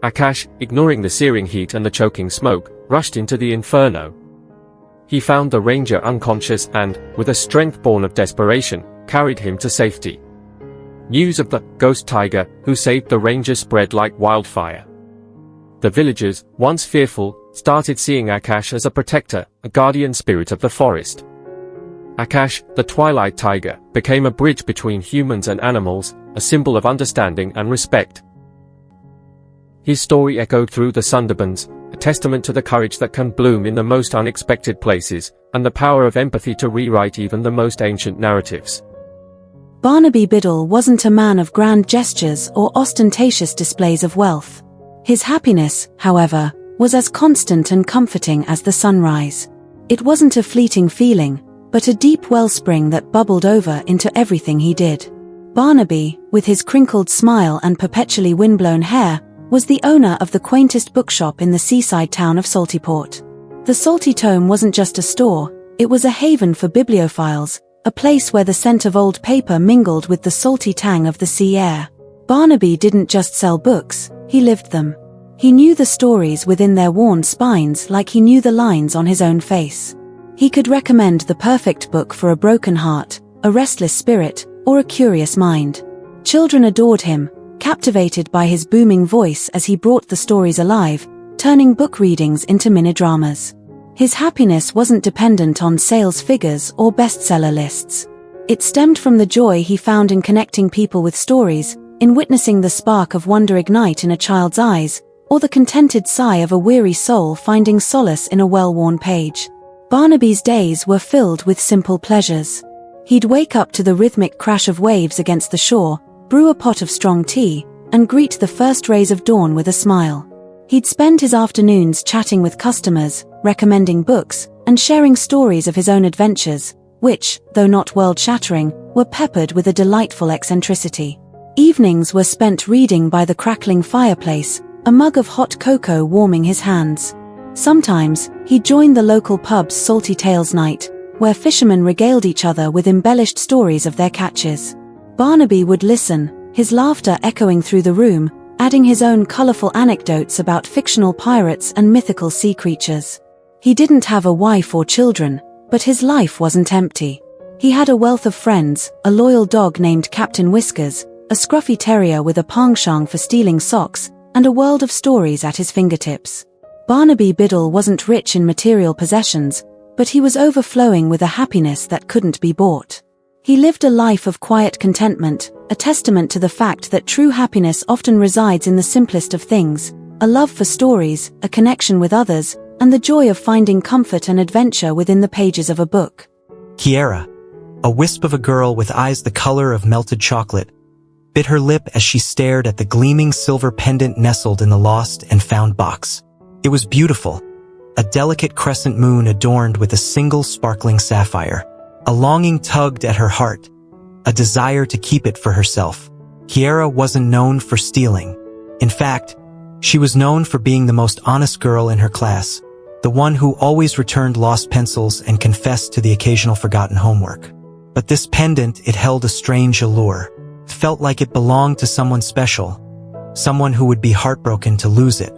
Akash, ignoring the searing heat and the choking smoke, rushed into the inferno. He found the ranger unconscious and, with a strength born of desperation, carried him to safety. News of the ghost tiger who saved the ranger spread like wildfire. The villagers, once fearful, started seeing Akash as a protector, a guardian spirit of the forest. Akash, the twilight tiger, became a bridge between humans and animals, a symbol of understanding and respect. His story echoed through the Sundarbans, a testament to the courage that can bloom in the most unexpected places, and the power of empathy to rewrite even the most ancient narratives. Barnaby Biddle wasn't a man of grand gestures or ostentatious displays of wealth. His happiness, however, was as constant and comforting as the sunrise. It wasn't a fleeting feeling, but a deep wellspring that bubbled over into everything he did. Barnaby, with his crinkled smile and perpetually windblown hair, was the owner of the quaintest bookshop in the seaside town of Saltyport. The Salty Tome wasn't just a store, it was a haven for bibliophiles, a place where the scent of old paper mingled with the salty tang of the sea air. Barnaby didn't just sell books, he lived them. He knew the stories within their worn spines like he knew the lines on his own face. He could recommend the perfect book for a broken heart, a restless spirit, or a curious mind. Children adored him, captivated by his booming voice as he brought the stories alive, turning book readings into mini-dramas. His happiness wasn't dependent on sales figures or bestseller lists. It stemmed from the joy he found in connecting people with stories, in witnessing the spark of wonder ignite in a child's eyes, or the contented sigh of a weary soul finding solace in a well-worn page. Barnaby's days were filled with simple pleasures. He'd wake up to the rhythmic crash of waves against the shore, brew a pot of strong tea, and greet the first rays of dawn with a smile. He'd spend his afternoons chatting with customers, recommending books, and sharing stories of his own adventures, which, though not world-shattering, were peppered with a delightful eccentricity. Evenings were spent reading by the crackling fireplace, a mug of hot cocoa warming his hands. Sometimes, he'd join the local pub's Salty Tales night, where fishermen regaled each other with embellished stories of their catches. Barnaby would listen, his laughter echoing through the room, adding his own colorful anecdotes about fictional pirates and mythical sea creatures. He didn't have a wife or children, but his life wasn't empty. He had a wealth of friends, a loyal dog named Captain Whiskers, a scruffy terrier with a penchant for stealing socks, and a world of stories at his fingertips. Barnaby Biddle wasn't rich in material possessions, but he was overflowing with a happiness that couldn't be bought. He lived a life of quiet contentment, a testament to the fact that true happiness often resides in the simplest of things, a love for stories, a connection with others, and the joy of finding comfort and adventure within the pages of a book. Kiera, a wisp of a girl with eyes the color of melted chocolate, bit her lip as she stared at the gleaming silver pendant nestled in the lost and found box. It was beautiful, a delicate crescent moon adorned with a single sparkling sapphire. A longing tugged at her heart, a desire to keep it for herself. Kiera wasn't known for stealing. In fact, she was known for being the most honest girl in her class, the one who always returned lost pencils and confessed to the occasional forgotten homework. But this pendant, it held a strange allure. Felt like it belonged to someone special, someone who would be heartbroken to lose it.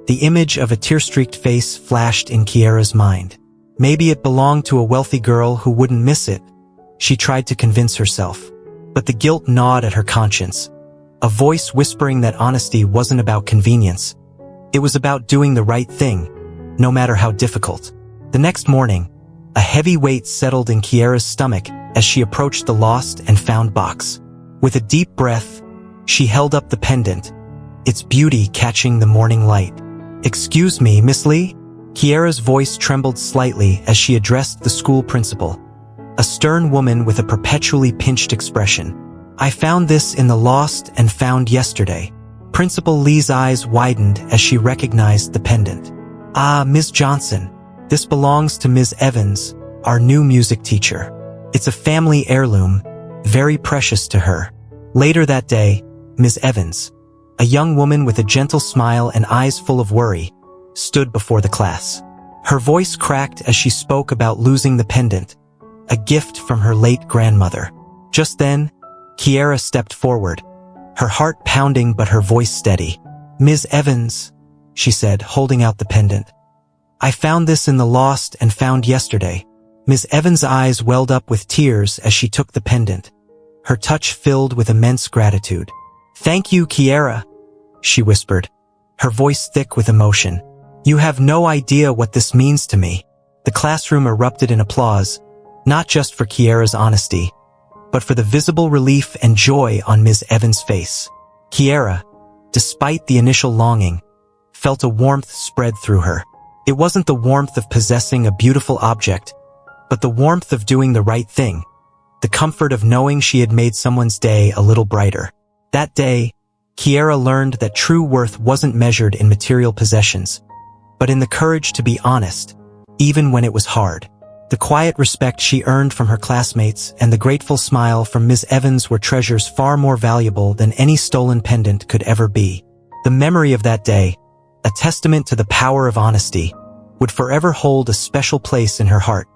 The image of a tear-streaked face flashed in Kiera's mind. Maybe it belonged to a wealthy girl who wouldn't miss it. She tried to convince herself. But the guilt gnawed at her conscience. A voice whispering that honesty wasn't about convenience. It was about doing the right thing, no matter how difficult. The next morning, a heavy weight settled in Kiera's stomach as she approached the lost and found box. With a deep breath, she held up the pendant, its beauty catching the morning light. "Excuse me, Miss Lee?" Kiera's voice trembled slightly as she addressed the school principal, a stern woman with a perpetually pinched expression. "I found this in the lost and found yesterday." Principal Lee's eyes widened as she recognized the pendant. "Ah, Ms. Johnson, this belongs to Ms. Evans, our new music teacher. It's a family heirloom, very precious to her." Later that day, Ms. Evans, a young woman with a gentle smile and eyes full of worry, stood before the class. Her voice cracked as she spoke about losing the pendant, a gift from her late grandmother. Just then, Kiera stepped forward, her heart pounding but her voice steady. "Ms. Evans," she said, holding out the pendant. "I found this in the lost and found yesterday." Ms. Evans' eyes welled up with tears as she took the pendant, her touch filled with immense gratitude. "Thank you, Kiera," she whispered, her voice thick with emotion. "You have no idea what this means to me." The classroom erupted in applause, not just for Kiera's honesty, but for the visible relief and joy on Ms. Evans' face. Kiera, despite the initial longing, felt a warmth spread through her. It wasn't the warmth of possessing a beautiful object, but the warmth of doing the right thing, the comfort of knowing she had made someone's day a little brighter. That day, Kiera learned that true worth wasn't measured in material possessions, but in the courage to be honest, even when it was hard. The quiet respect she earned from her classmates and the grateful smile from Ms. Evans were treasures far more valuable than any stolen pendant could ever be. The memory of that day, a testament to the power of honesty, would forever hold a special place in her heart,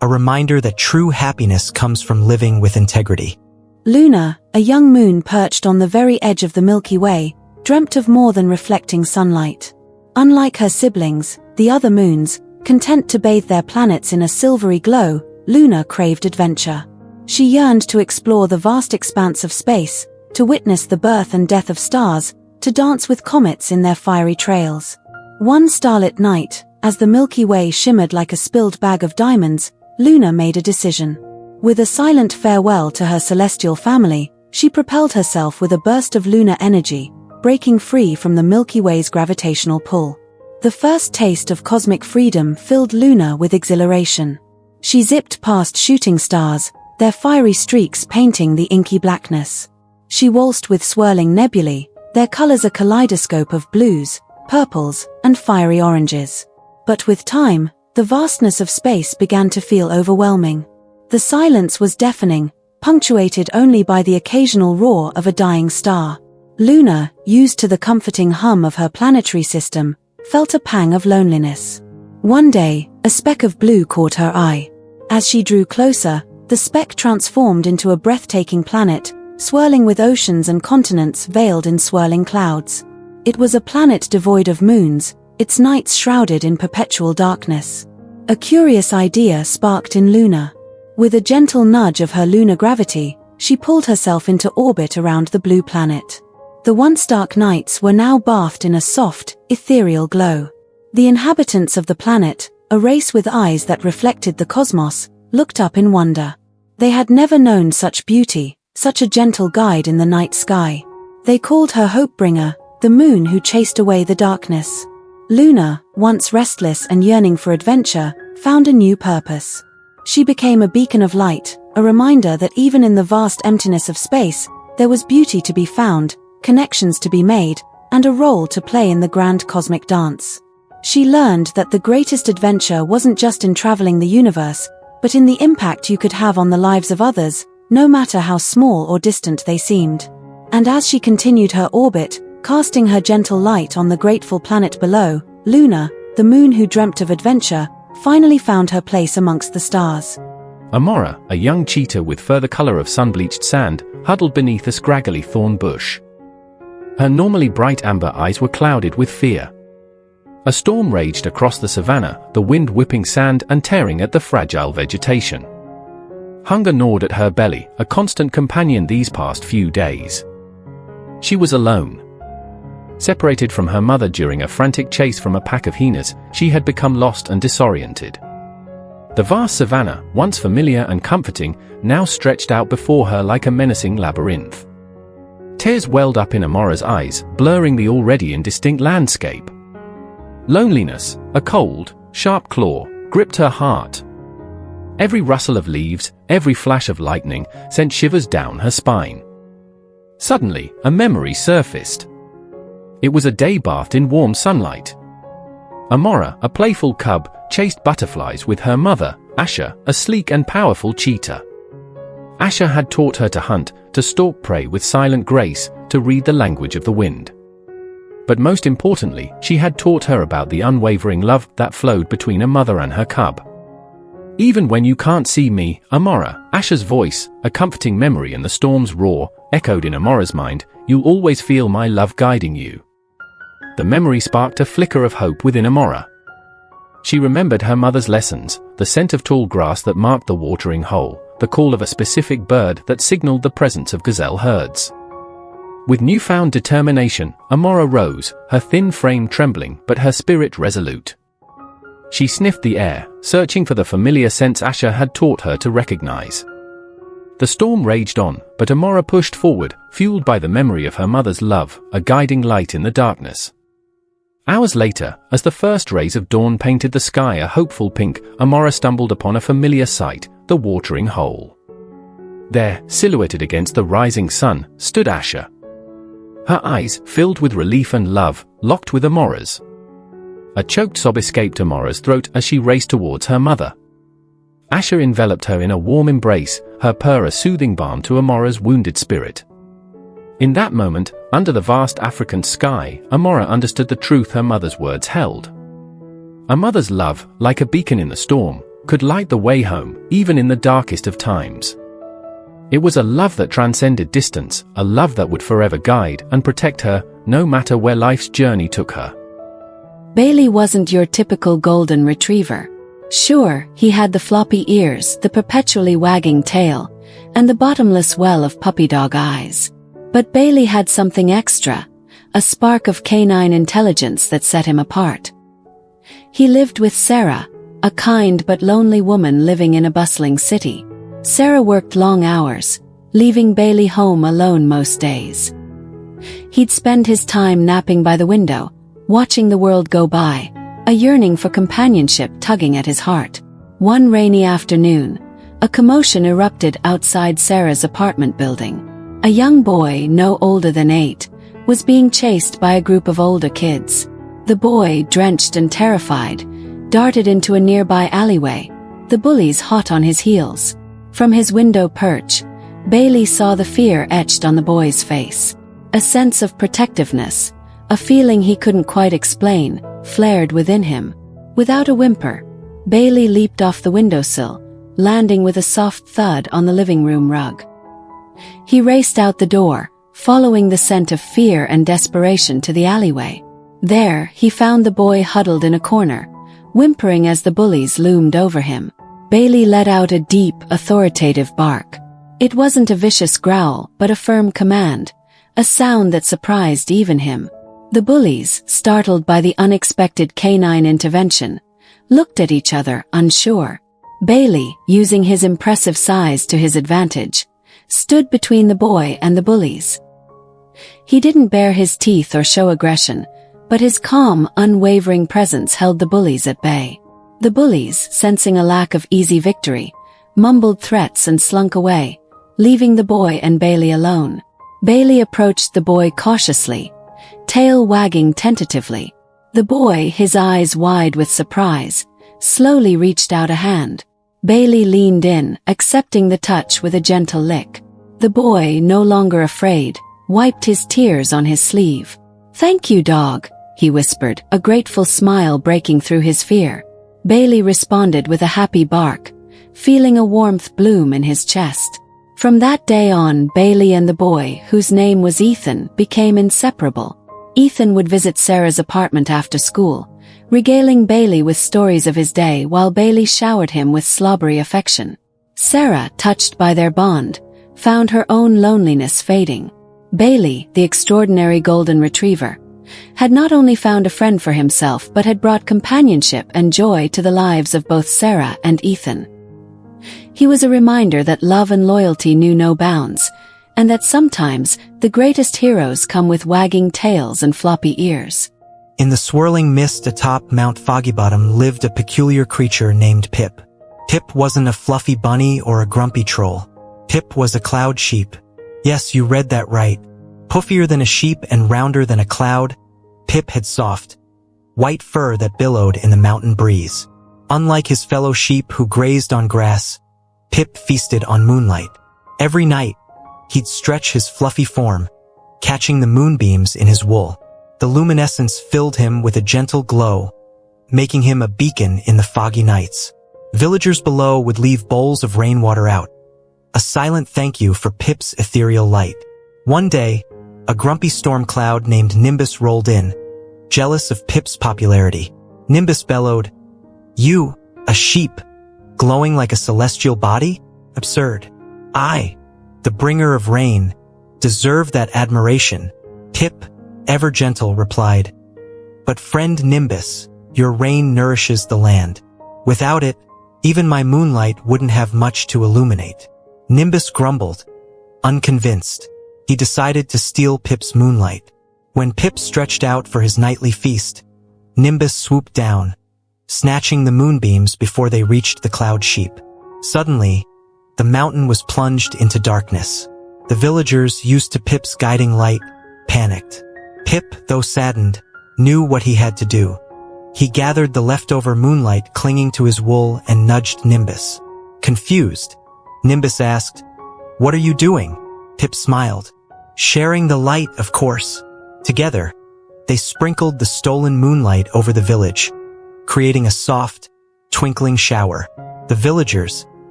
a reminder that true happiness comes from living with integrity. Luna, a young moon perched on the very edge of the Milky Way, dreamt of more than reflecting sunlight. Unlike her siblings, the other moons, content to bathe their planets in a silvery glow, Luna craved adventure. She yearned to explore the vast expanse of space, to witness the birth and death of stars, to dance with comets in their fiery trails. One starlit night, as the Milky Way shimmered like a spilled bag of diamonds, Luna made a decision. With a silent farewell to her celestial family, she propelled herself with a burst of lunar energy, breaking free from the Milky Way's gravitational pull. The first taste of cosmic freedom filled Luna with exhilaration. She zipped past shooting stars, their fiery streaks painting the inky blackness. She waltzed with swirling nebulae, their colors a kaleidoscope of blues, purples, and fiery oranges. But with time, the vastness of space began to feel overwhelming. The silence was deafening, punctuated only by the occasional roar of a dying star. Luna, used to the comforting hum of her planetary system, felt a pang of loneliness. One day, a speck of blue caught her eye. As she drew closer, the speck transformed into a breathtaking planet, swirling with oceans and continents veiled in swirling clouds. It was a planet devoid of moons, its nights shrouded in perpetual darkness. A curious idea sparked in Luna. With a gentle nudge of her lunar gravity, she pulled herself into orbit around the blue planet. The once dark nights were now bathed in a soft, ethereal glow. The inhabitants of the planet, a race with eyes that reflected the cosmos, looked up in wonder. They had never known such beauty, such a gentle guide in the night sky. They called her Hopebringer, the moon who chased away the darkness. Luna, once restless and yearning for adventure, found a new purpose. She became a beacon of light, a reminder that even in the vast emptiness of space, there was beauty to be found, connections to be made, and a role to play in the grand cosmic dance. She learned that the greatest adventure wasn't just in traveling the universe, but in the impact you could have on the lives of others, no matter how small or distant they seemed. And as she continued her orbit, casting her gentle light on the grateful planet below, Luna, the moon who dreamt of adventure, finally found her place amongst the stars. Amora, a young cheetah with fur the color of sun-bleached sand, huddled beneath a scraggly thorn bush. Her normally bright amber eyes were clouded with fear. A storm raged across the savannah, the wind whipping sand and tearing at the fragile vegetation. Hunger gnawed at her belly, a constant companion these past few days. She was alone. Separated from her mother during a frantic chase from a pack of hyenas, she had become lost and disoriented. The vast savannah, once familiar and comforting, now stretched out before her like a menacing labyrinth. Tears welled up in Amora's eyes, blurring the already indistinct landscape. Loneliness, a cold, sharp claw, gripped her heart. Every rustle of leaves, every flash of lightning, sent shivers down her spine. Suddenly, a memory surfaced. It was a day bathed in warm sunlight. Amora, a playful cub, chased butterflies with her mother, Asha, a sleek and powerful cheetah. Asha had taught her to hunt, to stalk prey with silent grace, to read the language of the wind. But most importantly, she had taught her about the unwavering love that flowed between a mother and her cub. Even when you can't see me, Amora, Asha's voice, a comforting memory in the storm's roar, echoed in Amora's mind, you'll always feel my love guiding you. The memory sparked a flicker of hope within Amora. She remembered her mother's lessons, the scent of tall grass that marked the watering hole, the call of a specific bird that signaled the presence of gazelle herds. With newfound determination, Amora rose, her thin frame trembling but her spirit resolute. She sniffed the air, searching for the familiar scents Asha had taught her to recognize. The storm raged on, but Amora pushed forward, fueled by the memory of her mother's love, a guiding light in the darkness. Hours later, as the first rays of dawn painted the sky a hopeful pink, Amora stumbled upon a familiar sight, the watering hole. There, silhouetted against the rising sun, stood Asha. Her eyes, filled with relief and love, locked with Amora's. A choked sob escaped Amora's throat as she raced towards her mother. Asha enveloped her in a warm embrace, her purr a soothing balm to Amora's wounded spirit. In that moment, under the vast African sky, Amora understood the truth her mother's words held. A mother's love, like a beacon in the storm, could light the way home, even in the darkest of times. It was a love that transcended distance, a love that would forever guide and protect her, no matter where life's journey took her. Bailey wasn't your typical golden retriever. Sure, he had the floppy ears, the perpetually wagging tail, and the bottomless well of puppy dog eyes. But Bailey had something extra, a spark of canine intelligence that set him apart. He lived with Sarah, a kind but lonely woman living in a bustling city. Sarah worked long hours, leaving Bailey home alone most days. He'd spend his time napping by the window, watching the world go by, a yearning for companionship tugging at his heart. One rainy afternoon, a commotion erupted outside Sarah's apartment building. A young boy, no older than 8, was being chased by a group of older kids. The boy, drenched and terrified, darted into a nearby alleyway, the bullies hot on his heels. From his window perch, Bailey saw the fear etched on the boy's face. A sense of protectiveness, a feeling he couldn't quite explain, flared within him. Without a whimper, Bailey leaped off the windowsill, landing with a soft thud on the living room rug. He raced out the door, following the scent of fear and desperation to the alleyway. There, he found the boy huddled in a corner, whimpering as the bullies loomed over him. Bailey let out a deep, authoritative bark. It wasn't a vicious growl, but a firm command, a sound that surprised even him. The bullies, startled by the unexpected canine intervention, looked at each other, unsure. Bailey, using his impressive size to his advantage, stood between the boy and the bullies. He didn't bare his teeth or show aggression, but his calm, unwavering presence held the bullies at bay. The bullies, sensing a lack of easy victory, mumbled threats and slunk away, leaving the boy and Bailey alone. Bailey approached the boy cautiously, tail wagging tentatively. The boy, his eyes wide with surprise, slowly reached out a hand. Bailey leaned in, accepting the touch with a gentle lick. The boy, no longer afraid, wiped his tears on his sleeve. "Thank you, dog," he whispered, a grateful smile breaking through his fear. Bailey responded with a happy bark, feeling a warmth bloom in his chest. From that day on, Bailey and the boy, whose name was Ethan, became inseparable. Ethan would visit Sarah's apartment after school, regaling Bailey with stories of his day while Bailey showered him with slobbery affection. Sarah, touched by their bond, found her own loneliness fading. Bailey, the extraordinary golden retriever, had not only found a friend for himself but had brought companionship and joy to the lives of both Sarah and Ethan. He was a reminder that love and loyalty knew no bounds, and that sometimes the greatest heroes come with wagging tails and floppy ears. In the swirling mist atop Mount Foggybottom lived a peculiar creature named Pip. Pip wasn't a fluffy bunny or a grumpy troll. Pip was a cloud sheep. Yes, you read that right. Puffier than a sheep and rounder than a cloud, Pip had soft, white fur that billowed in the mountain breeze. Unlike his fellow sheep who grazed on grass, Pip feasted on moonlight. Every night, he'd stretch his fluffy form, catching the moonbeams in his wool. The luminescence filled him with a gentle glow, making him a beacon in the foggy nights. Villagers below would leave bowls of rainwater out, a silent thank you for Pip's ethereal light. One day, a grumpy storm cloud named Nimbus rolled in, jealous of Pip's popularity. Nimbus bellowed, "You, a sheep, glowing like a celestial body? Absurd. I, the bringer of rain, deserve that admiration." Pip, ever gentle, replied, "But friend Nimbus, your rain nourishes the land. Without it, even my moonlight wouldn't have much to illuminate." Nimbus grumbled, unconvinced. He decided to steal Pip's moonlight. When Pip stretched out for his nightly feast, Nimbus swooped down, snatching the moonbeams before they reached the cloud sheep. Suddenly, the mountain was plunged into darkness. The villagers, used to Pip's guiding light, panicked. Pip, though saddened, knew what he had to do. He gathered the leftover moonlight clinging to his wool and nudged Nimbus. Confused, Nimbus asked, "What are you doing?" Pip smiled. "Sharing the light, of course." Together, they sprinkled the stolen moonlight over the village, creating a soft, twinkling shower. The villagers,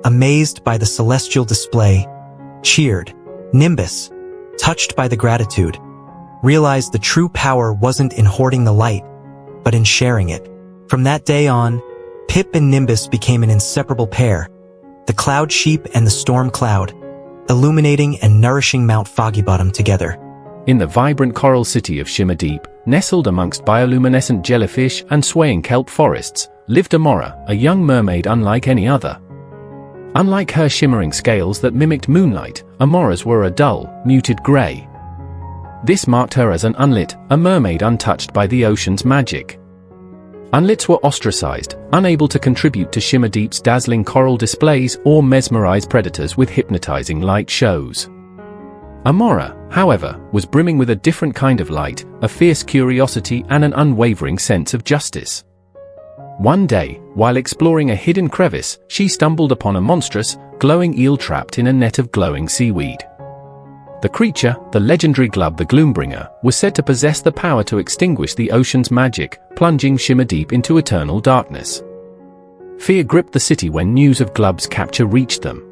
amazed by the celestial display, cheered. Nimbus, touched by the gratitude, realized the true power wasn't in hoarding the light, but in sharing it. From that day on, Pip and Nimbus became an inseparable pair, the cloud sheep and the storm cloud, illuminating and nourishing Mount Foggybottom together. In the vibrant coral city of Shimmer Deep, nestled amongst bioluminescent jellyfish and swaying kelp forests, lived Amora, a young mermaid unlike any other. Unlike her shimmering scales that mimicked moonlight, Amora's were a dull, muted grey. This marked her as an unlit, a mermaid untouched by the ocean's magic. Unlits were ostracized, unable to contribute to Shimmer Deep's dazzling coral displays or mesmerize predators with hypnotizing light shows. Amora, however, was brimming with a different kind of light, a fierce curiosity and an unwavering sense of justice. One day, while exploring a hidden crevice, she stumbled upon a monstrous, glowing eel trapped in a net of glowing seaweed. The creature, the legendary Glub the Gloombringer, was said to possess the power to extinguish the ocean's magic, plunging Shimmer Deep into eternal darkness. Fear gripped the city when news of Glub's capture reached them.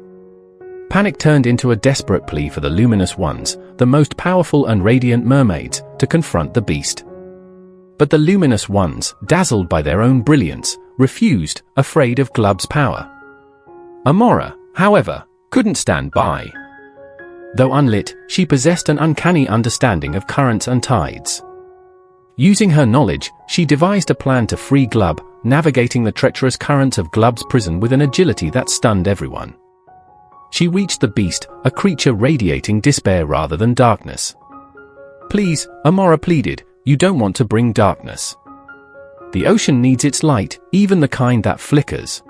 Panic turned into a desperate plea for the Luminous Ones, the most powerful and radiant mermaids, to confront the beast. But the Luminous Ones, dazzled by their own brilliance, refused, afraid of Glub's power. Amora, however, couldn't stand by. Though unlit, she possessed an uncanny understanding of currents and tides. Using her knowledge, she devised a plan to free Glub, navigating the treacherous currents of Glub's prison with an agility that stunned everyone. She reached the beast, a creature radiating despair rather than darkness. "Please," Amora pleaded, "you don't want to bring darkness. The ocean needs its light, even the kind that flickers."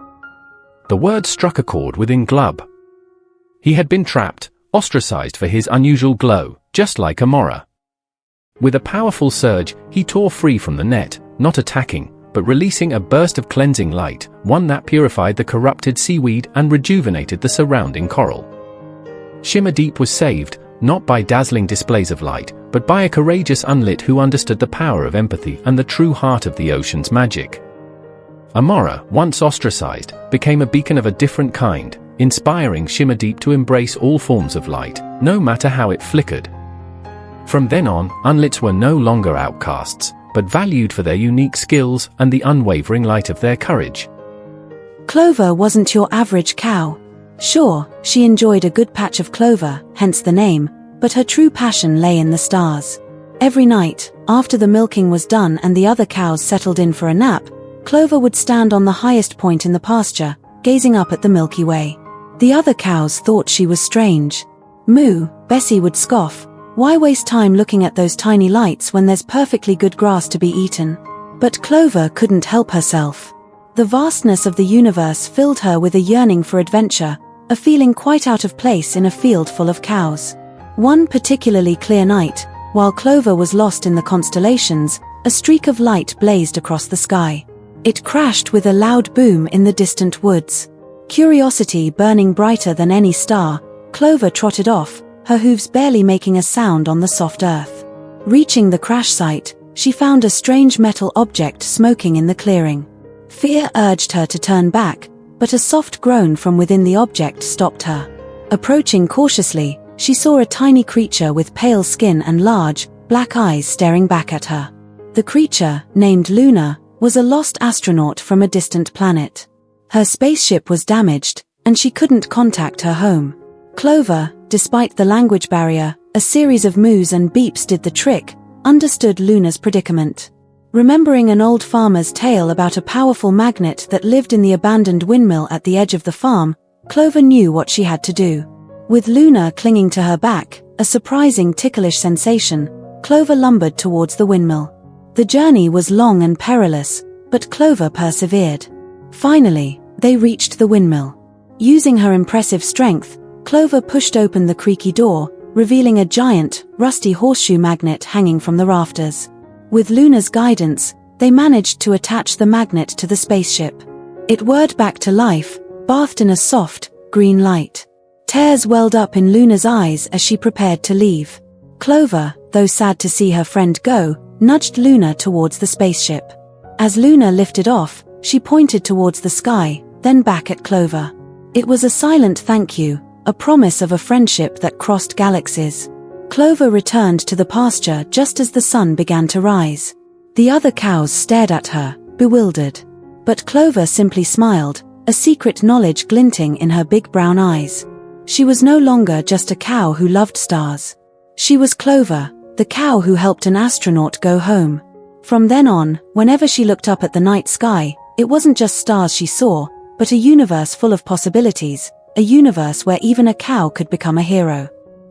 The word struck a chord within Glub. He had been trapped, ostracized for his unusual glow, just like Amora. With a powerful surge, he tore free from the net, not attacking, but releasing a burst of cleansing light, one that purified the corrupted seaweed and rejuvenated the surrounding coral. Shimmer Deep was saved, not by dazzling displays of light, but by a courageous unlit who understood the power of empathy and the true heart of the ocean's magic. Amora, once ostracized, became a beacon of a different kind, inspiring Shimmer Deep to embrace all forms of light, no matter how it flickered. From then on, unlits were no longer outcasts, but valued for their unique skills and the unwavering light of their courage. Clover wasn't your average cow. Sure, she enjoyed a good patch of clover, hence the name, but her true passion lay in the stars. Every night, after the milking was done and the other cows settled in for a nap, Clover would stand on the highest point in the pasture, gazing up at the Milky Way. The other cows thought she was strange. "Moo," Bessie would scoff, "why waste time looking at those tiny lights when there's perfectly good grass to be eaten?" But Clover couldn't help herself. The vastness of the universe filled her with a yearning for adventure, a feeling quite out of place in a field full of cows. One particularly clear night, while Clover was lost in the constellations, a streak of light blazed across the sky. It crashed with a loud boom in the distant woods. Curiosity burning brighter than any star, Clover trotted off, her hooves barely making a sound on the soft earth. Reaching the crash site, she found a strange metal object smoking in the clearing. Fear urged her to turn back, but a soft groan from within the object stopped her. Approaching cautiously, she saw a tiny creature with pale skin and large, black eyes staring back at her. The creature, named Luna, was a lost astronaut from a distant planet. Her spaceship was damaged, and she couldn't contact her home. Clover, despite the language barrier, a series of moos and beeps did the trick, understood Luna's predicament. Remembering an old farmer's tale about a powerful magnet that lived in the abandoned windmill at the edge of the farm, Clover knew what she had to do. With Luna clinging to her back, a surprising ticklish sensation, Clover lumbered towards the windmill. The journey was long and perilous, but Clover persevered. Finally, they reached the windmill. Using her impressive strength, Clover pushed open the creaky door, revealing a giant, rusty horseshoe magnet hanging from the rafters. With Luna's guidance, they managed to attach the magnet to the spaceship. It whirred back to life, bathed in a soft, green light. Tears welled up in Luna's eyes as she prepared to leave. Clover, though sad to see her friend go, nudged Luna towards the spaceship. As Luna lifted off, she pointed towards the sky, then back at Clover. It was a silent thank you, a promise of a friendship that crossed galaxies. Clover returned to the pasture just as the sun began to rise. The other cows stared at her, bewildered. But Clover simply smiled, a secret knowledge glinting in her big brown eyes. She was no longer just a cow who loved stars. She was Clover, the cow who helped an astronaut go home. From then on, whenever she looked up at the night sky, it wasn't just stars she saw, but a universe full of possibilities, a universe where even a cow could become a hero.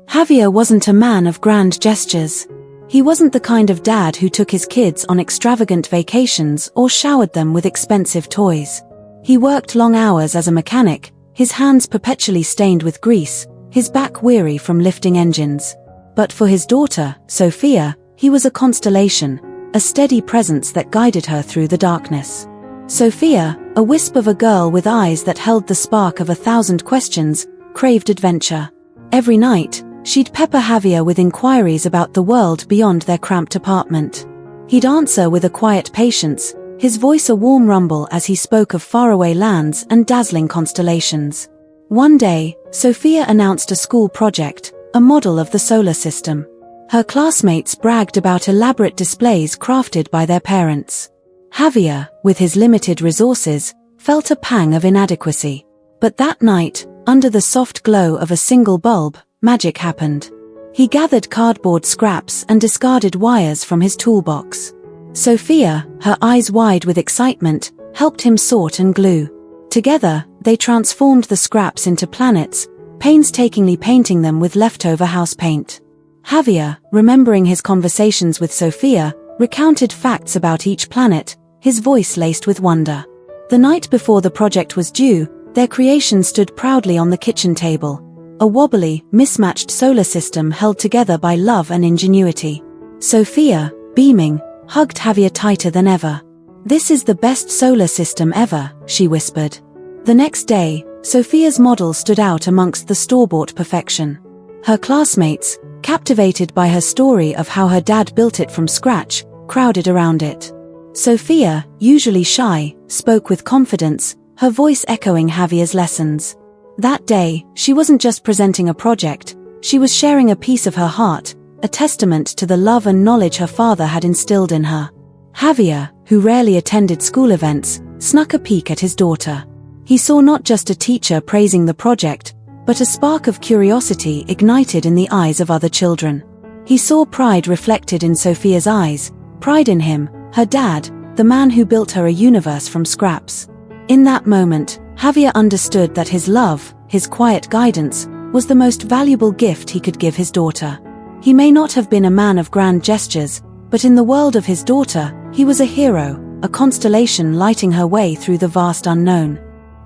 Javier wasn't a man of grand gestures. He wasn't the kind of dad who took his kids on extravagant vacations or showered them with expensive toys. He worked long hours as a mechanic, his hands perpetually stained with grease, his back weary from lifting engines. But for his daughter, Sophia, he was a constellation, a steady presence that guided her through the darkness. Sophia, a wisp of a girl with eyes that held the spark of 1,000 questions, craved adventure. Every night, she'd pepper Javier with inquiries about the world beyond their cramped apartment. He'd answer with a quiet patience, his voice a warm rumble as he spoke of faraway lands and dazzling constellations. One day, Sophia announced a school project, a model of the solar system. Her classmates bragged about elaborate displays crafted by their parents. Javier, with his limited resources, felt a pang of inadequacy. But that night, under the soft glow of a single bulb, magic happened. He gathered cardboard scraps and discarded wires from his toolbox. Sophia, her eyes wide with excitement, helped him sort and glue. Together, they transformed the scraps into planets, painstakingly painting them with leftover house paint. Javier, remembering his conversations with Sophia, recounted facts about each planet, his voice laced with wonder. The night before the project was due, their creation stood proudly on the kitchen table. A wobbly, mismatched solar system held together by love and ingenuity. Sophia, beaming, hugged Javier tighter than ever. "This is the best solar system ever," she whispered. The next day, Sophia's model stood out amongst the store-bought perfection. Her classmates, captivated by her story of how her dad built it from scratch, crowded around it. Sophia, usually shy, spoke with confidence, her voice echoing Javier's lessons. That day, she wasn't just presenting a project, she was sharing a piece of her heart, a testament to the love and knowledge her father had instilled in her. Javier, who rarely attended school events, snuck a peek at his daughter. He saw not just a teacher praising the project, but a spark of curiosity ignited in the eyes of other children. He saw pride reflected in Sophia's eyes, pride in him, her dad, the man who built her a universe from scraps. In that moment, Javier understood that his love, his quiet guidance, was the most valuable gift he could give his daughter. He may not have been a man of grand gestures, but in the world of his daughter, he was a hero, a constellation lighting her way through the vast unknown.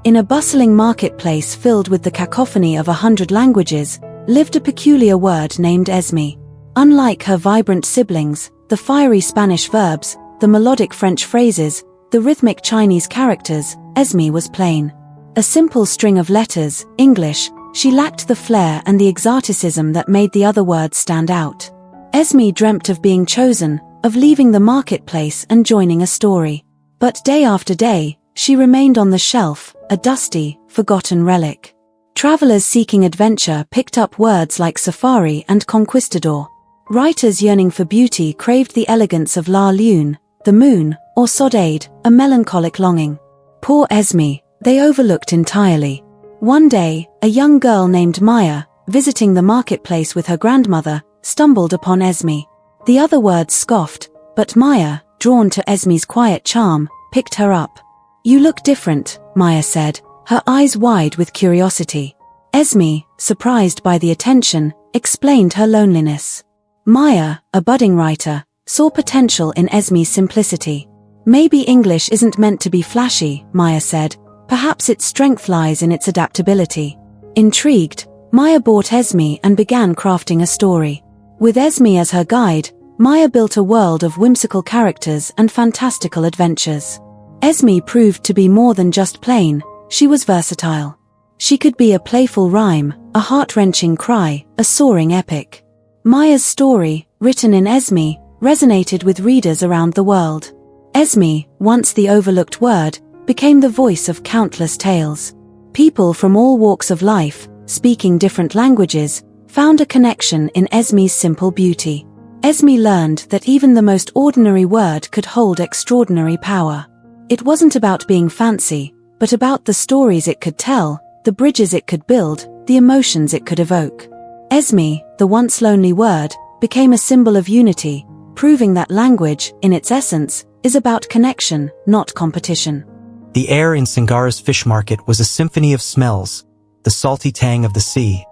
In a bustling marketplace filled with the cacophony of 100 languages, lived a peculiar word named Esme. Unlike her vibrant siblings, the fiery Spanish verbs, the melodic French phrases, the rhythmic Chinese characters, Esme was plain. A simple string of letters, English, she lacked the flair and the exoticism that made the other words stand out. Esme dreamt of being chosen, of leaving the marketplace and joining a story. But day after day, she remained on the shelf, a dusty, forgotten relic. Travelers seeking adventure picked up words like safari and conquistador. Writers yearning for beauty craved the elegance of La Lune, the moon, or Sodade, a melancholic longing. Poor Esme, they overlooked entirely. One day, a young girl named Maya, visiting the marketplace with her grandmother, stumbled upon Esme. The other words scoffed, but Maya, drawn to Esme's quiet charm, picked her up. "You look different," Maya said, her eyes wide with curiosity. Esme, surprised by the attention, explained her loneliness. Maya, a budding writer, saw potential in Esme's simplicity. "Maybe English isn't meant to be flashy," Maya said. "Perhaps its strength lies in its adaptability." Intrigued, Maya bought Esme and began crafting a story. With Esme as her guide, Maya built a world of whimsical characters and fantastical adventures. Esme proved to be more than just plain, she was versatile. She could be a playful rhyme, a heart-wrenching cry, a soaring epic. Maya's story, written in Esme, resonated with readers around the world. Esme, once the overlooked word, became the voice of countless tales. People from all walks of life, speaking different languages, found a connection in Esme's simple beauty. Esme learned that even the most ordinary word could hold extraordinary power. It wasn't about being fancy, but about the stories it could tell, the bridges it could build, the emotions it could evoke. Esme, the once lonely word, became a symbol of unity, proving that language, in its essence, is about connection, not competition. The air in Singara's fish market was a symphony of smells, the salty tang of the sea,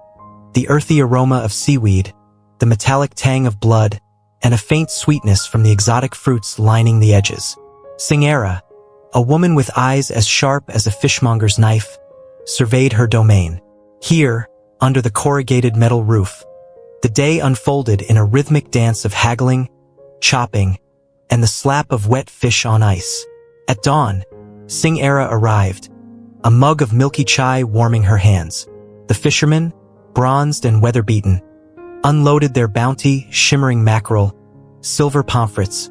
the earthy aroma of seaweed, the metallic tang of blood, and a faint sweetness from the exotic fruits lining the edges. Singara, a woman with eyes as sharp as a fishmonger's knife, surveyed her domain. Here, under the corrugated metal roof, the day unfolded in a rhythmic dance of haggling, chopping, and the slap of wet fish on ice. At dawn, Singara arrived, a mug of milky chai warming her hands. The fishermen, bronzed and weather-beaten, unloaded their bounty, shimmering mackerel, silver pomfrets,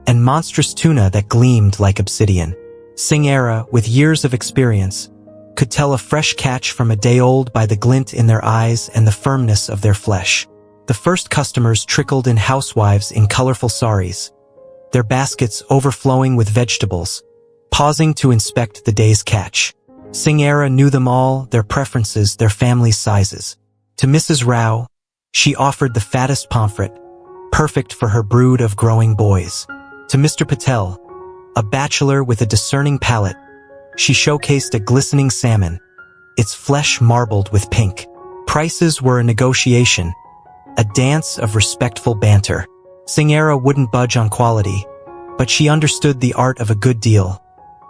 and monstrous tuna that gleamed like obsidian. Singara, with years of experience, could tell a fresh catch from a day old by the glint in their eyes and the firmness of their flesh. The first customers trickled in, housewives in colorful saris, their baskets overflowing with vegetables, pausing to inspect the day's catch. Singara knew them all, their preferences, their family sizes. To Mrs. Rao, she offered the fattest pomfret, perfect for her brood of growing boys. To Mr. Patel, a bachelor with a discerning palate, she showcased a glistening salmon, its flesh marbled with pink. Prices were a negotiation, a dance of respectful banter. Singara wouldn't budge on quality, but she understood the art of a good deal,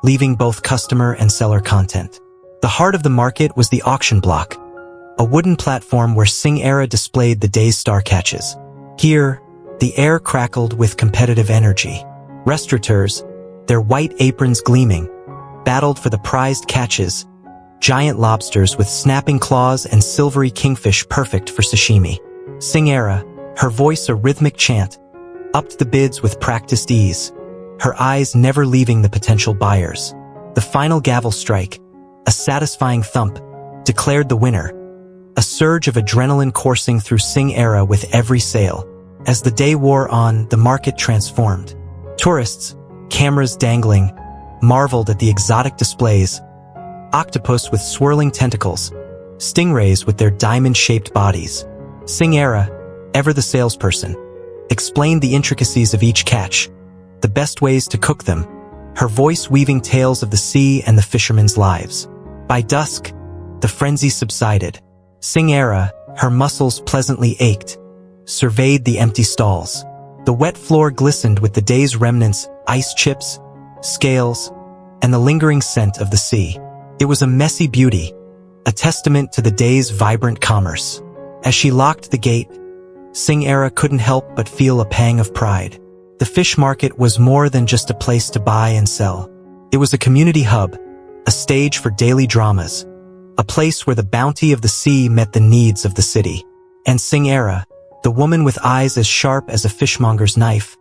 leaving both customer and seller content. The heart of the market was the auction block, a wooden platform where Singara displayed the day's star catches. Here, the air crackled with competitive energy. Restaurateurs, their white aprons gleaming, battled for the prized catches, giant lobsters with snapping claws and silvery kingfish perfect for sashimi. Singara, her voice a rhythmic chant, upped the bids with practiced ease, her eyes never leaving the potential buyers. The final gavel strike, a satisfying thump, declared the winner, a surge of adrenaline coursing through Singara with every sale. As the day wore on, the market transformed. Tourists, cameras dangling, marveled at the exotic displays, octopus with swirling tentacles, stingrays with their diamond-shaped bodies. Singara, ever the salesperson, explained the intricacies of each catch, the best ways to cook them, her voice weaving tales of the sea and the fishermen's lives. By dusk, the frenzy subsided. Singara, her muscles pleasantly ached, surveyed the empty stalls. The wet floor glistened with the day's remnants, ice chips, scales, and the lingering scent of the sea. It was a messy beauty, a testament to the day's vibrant commerce. As she locked the gate, Singara couldn't help but feel a pang of pride. The fish market was more than just a place to buy and sell. It was a community hub, a stage for daily dramas, a place where the bounty of the sea met the needs of the city. And Singara, the woman with eyes as sharp as a fishmonger's knife,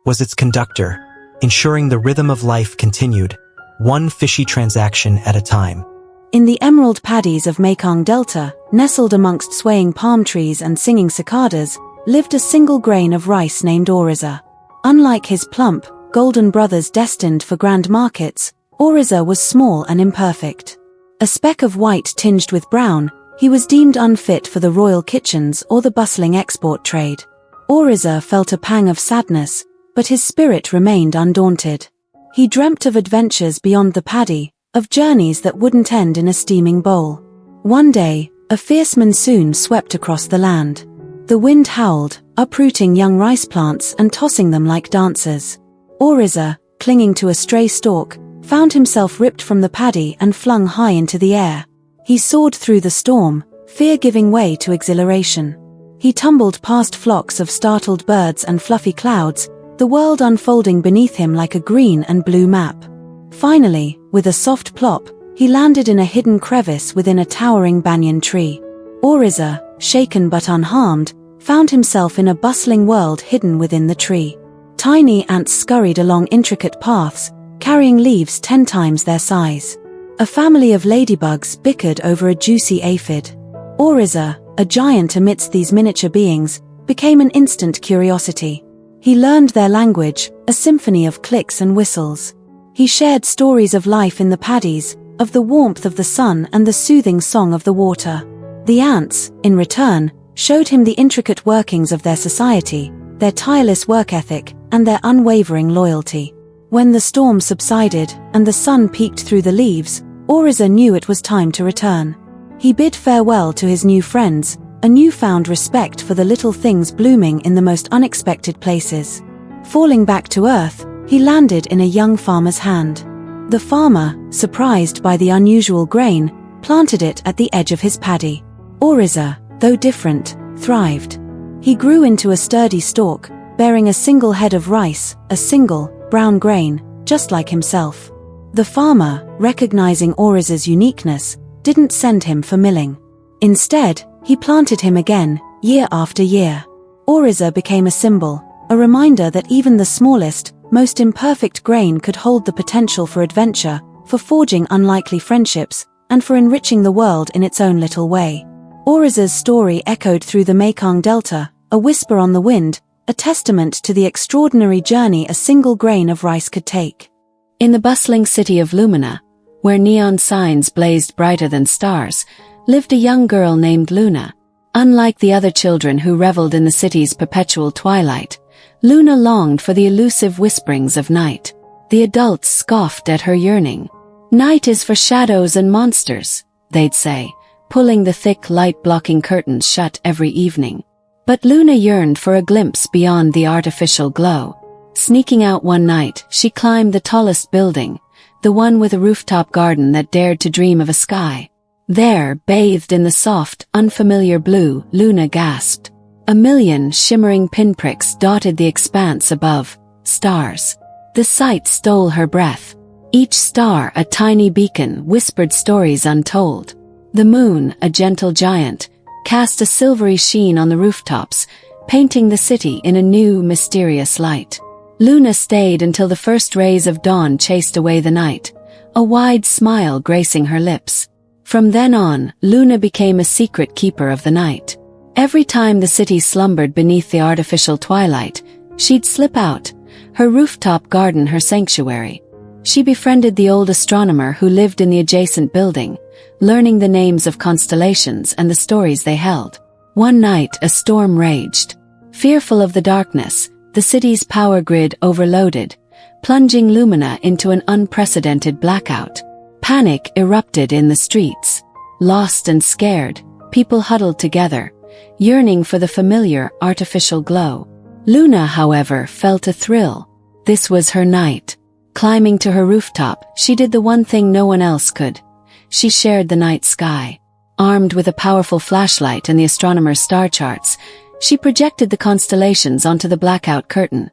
was its conductor, ensuring the rhythm of life continued, one fishy transaction at a time. In the emerald paddies of Mekong Delta, nestled amongst swaying palm trees and singing cicadas, lived a single grain of rice named Oriza. Unlike his plump, golden brothers destined for grand markets, Oriza was small and imperfect. A speck of white tinged with brown, he was deemed unfit for the royal kitchens or the bustling export trade. Oriza felt a pang of sadness, but his spirit remained undaunted. He dreamt of adventures beyond the paddy, of journeys that wouldn't end in a steaming bowl. One day, a fierce monsoon swept across the land. The wind howled, uprooting young rice plants and tossing them like dancers. Oriza, clinging to a stray stalk, found himself ripped from the paddy and flung high into the air. He soared through the storm, fear giving way to exhilaration. He tumbled past flocks of startled birds and fluffy clouds, the world unfolding beneath him like a green and blue map. Finally, with a soft plop, he landed in a hidden crevice within a towering banyan tree. Oriza, shaken but unharmed, found himself in a bustling world hidden within the tree. Tiny ants scurried along intricate paths, carrying leaves 10 times their size. A family of ladybugs bickered over a juicy aphid. Oriza, a giant amidst these miniature beings, became an instant curiosity. He learned their language, a symphony of clicks and whistles. He shared stories of life in the paddies, of the warmth of the sun and the soothing song of the water. The ants, in return, showed him the intricate workings of their society, their tireless work ethic, and their unwavering loyalty. When the storm subsided and the sun peeked through the leaves, Oriza knew it was time to return. He bid farewell to his new friends, a newfound respect for the little things blooming in the most unexpected places. Falling back to earth, he landed in a young farmer's hand. The farmer, surprised by the unusual grain, planted it at the edge of his paddy. Oriza, though different, thrived. He grew into a sturdy stalk, bearing a single head of rice, a single, brown grain, just like himself. The farmer, recognizing Oriza's uniqueness, didn't send him for milling. Instead, he planted him again, year after year. Oriza became a symbol, a reminder that even the smallest, most imperfect grain could hold the potential for adventure, for forging unlikely friendships, and for enriching the world in its own little way. Oriza's story echoed through the Mekong Delta, a whisper on the wind, a testament to the extraordinary journey a single grain of rice could take. In the bustling city of Lumina, where neon signs blazed brighter than stars, lived a young girl named Luna. Unlike the other children who reveled in the city's perpetual twilight, Luna longed for the elusive whisperings of night. The adults scoffed at her yearning. "Night is for shadows and monsters," they'd say, pulling the thick light-blocking curtains shut every evening. But Luna yearned for a glimpse beyond the artificial glow. Sneaking out one night, she climbed the tallest building, the one with a rooftop garden that dared to dream of a sky. There, bathed in the soft, unfamiliar blue, Luna gasped. A million shimmering pinpricks dotted the expanse above, stars. The sight stole her breath. Each star, a tiny beacon, whispered stories untold. The moon, a gentle giant, cast a silvery sheen on the rooftops, painting the city in a new, mysterious light. Luna stayed until the first rays of dawn chased away the night, a wide smile gracing her lips. From then on, Luna became a secret keeper of the night. Every time the city slumbered beneath the artificial twilight, she'd slip out, her rooftop garden her sanctuary. She befriended the old astronomer who lived in the adjacent building, learning the names of constellations and the stories they held. One night, a storm raged. Fearful of the darkness, the city's power grid overloaded, plunging Lumina into an unprecedented blackout. Panic erupted in the streets. Lost and scared, people huddled together, yearning for the familiar artificial glow. Luna, however, felt a thrill. This was her night. Climbing to her rooftop, she did the one thing no one else could. She shared the night sky. Armed with a powerful flashlight and the astronomer's star charts, she projected the constellations onto the blackout curtain.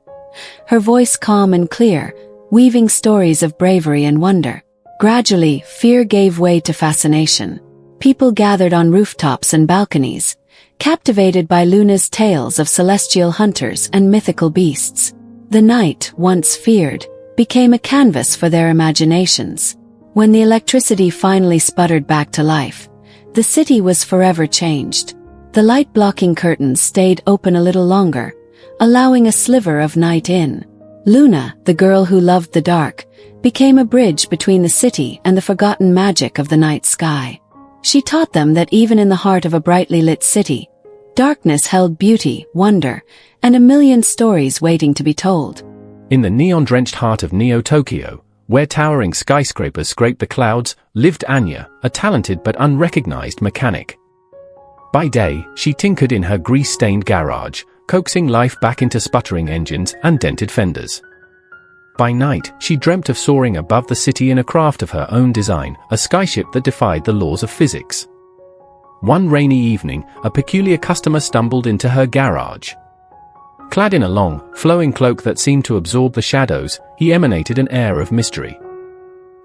Her voice calm and clear, weaving stories of bravery and wonder. Gradually, fear gave way to fascination. People gathered on rooftops and balconies, captivated by Luna's tales of celestial hunters and mythical beasts. The night, once feared, became a canvas for their imaginations. When the electricity finally sputtered back to life, the city was forever changed. The light-blocking curtains stayed open a little longer, allowing a sliver of night in. Luna, the girl who loved the dark, became a bridge between the city and the forgotten magic of the night sky. She taught them that even in the heart of a brightly lit city, darkness held beauty, wonder, and a million stories waiting to be told. In the neon-drenched heart of Neo-Tokyo, where towering skyscrapers scraped the clouds, lived Anya, a talented but unrecognized mechanic. By day, she tinkered in her grease-stained garage, coaxing life back into sputtering engines and dented fenders. By night, she dreamt of soaring above the city in a craft of her own design, a skyship that defied the laws of physics. One rainy evening, a peculiar customer stumbled into her garage. Clad in a long, flowing cloak that seemed to absorb the shadows, he emanated an air of mystery.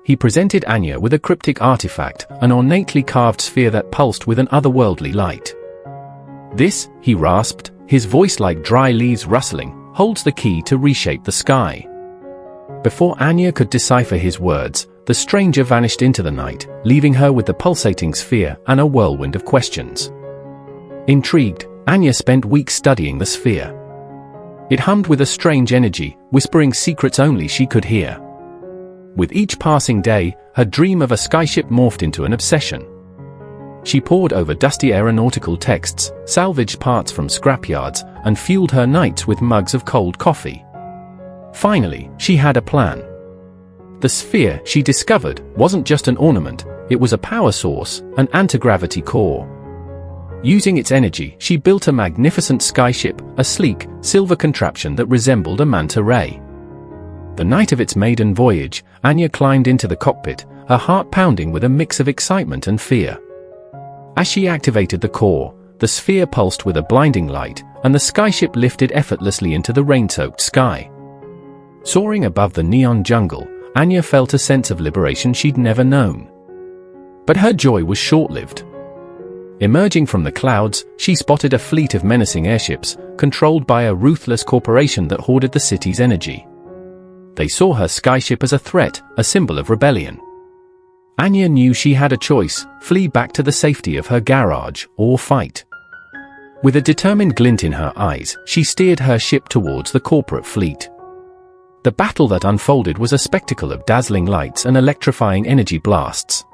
He presented Anya with a cryptic artifact, an ornately carved sphere that pulsed with an otherworldly light. "This," he rasped, his voice like dry leaves rustling, "holds the key to reshape the sky." Before Anya could decipher his words, the stranger vanished into the night, leaving her with the pulsating sphere and a whirlwind of questions. Intrigued, Anya spent weeks studying the sphere. It hummed with a strange energy, whispering secrets only she could hear. With each passing day, her dream of a skyship morphed into an obsession. She pored over dusty aeronautical texts, salvaged parts from scrapyards, and fueled her nights with mugs of cold coffee. Finally, she had a plan. The sphere, she discovered, wasn't just an ornament, it was a power source, an anti-gravity core. Using its energy, she built a magnificent skyship, a sleek, silver contraption that resembled a manta ray. The night of its maiden voyage, Anya climbed into the cockpit, her heart pounding with a mix of excitement and fear. As she activated the core, the sphere pulsed with a blinding light, and the skyship lifted effortlessly into the rain-soaked sky. Soaring above the neon jungle, Anya felt a sense of liberation she'd never known. But her joy was short-lived. Emerging from the clouds, she spotted a fleet of menacing airships, controlled by a ruthless corporation that hoarded the city's energy. They saw her skyship as a threat, a symbol of rebellion. Anya knew she had a choice: flee back to the safety of her garage, or fight. With a determined glint in her eyes, she steered her ship towards the corporate fleet. The battle that unfolded was a spectacle of dazzling lights and electrifying energy blasts.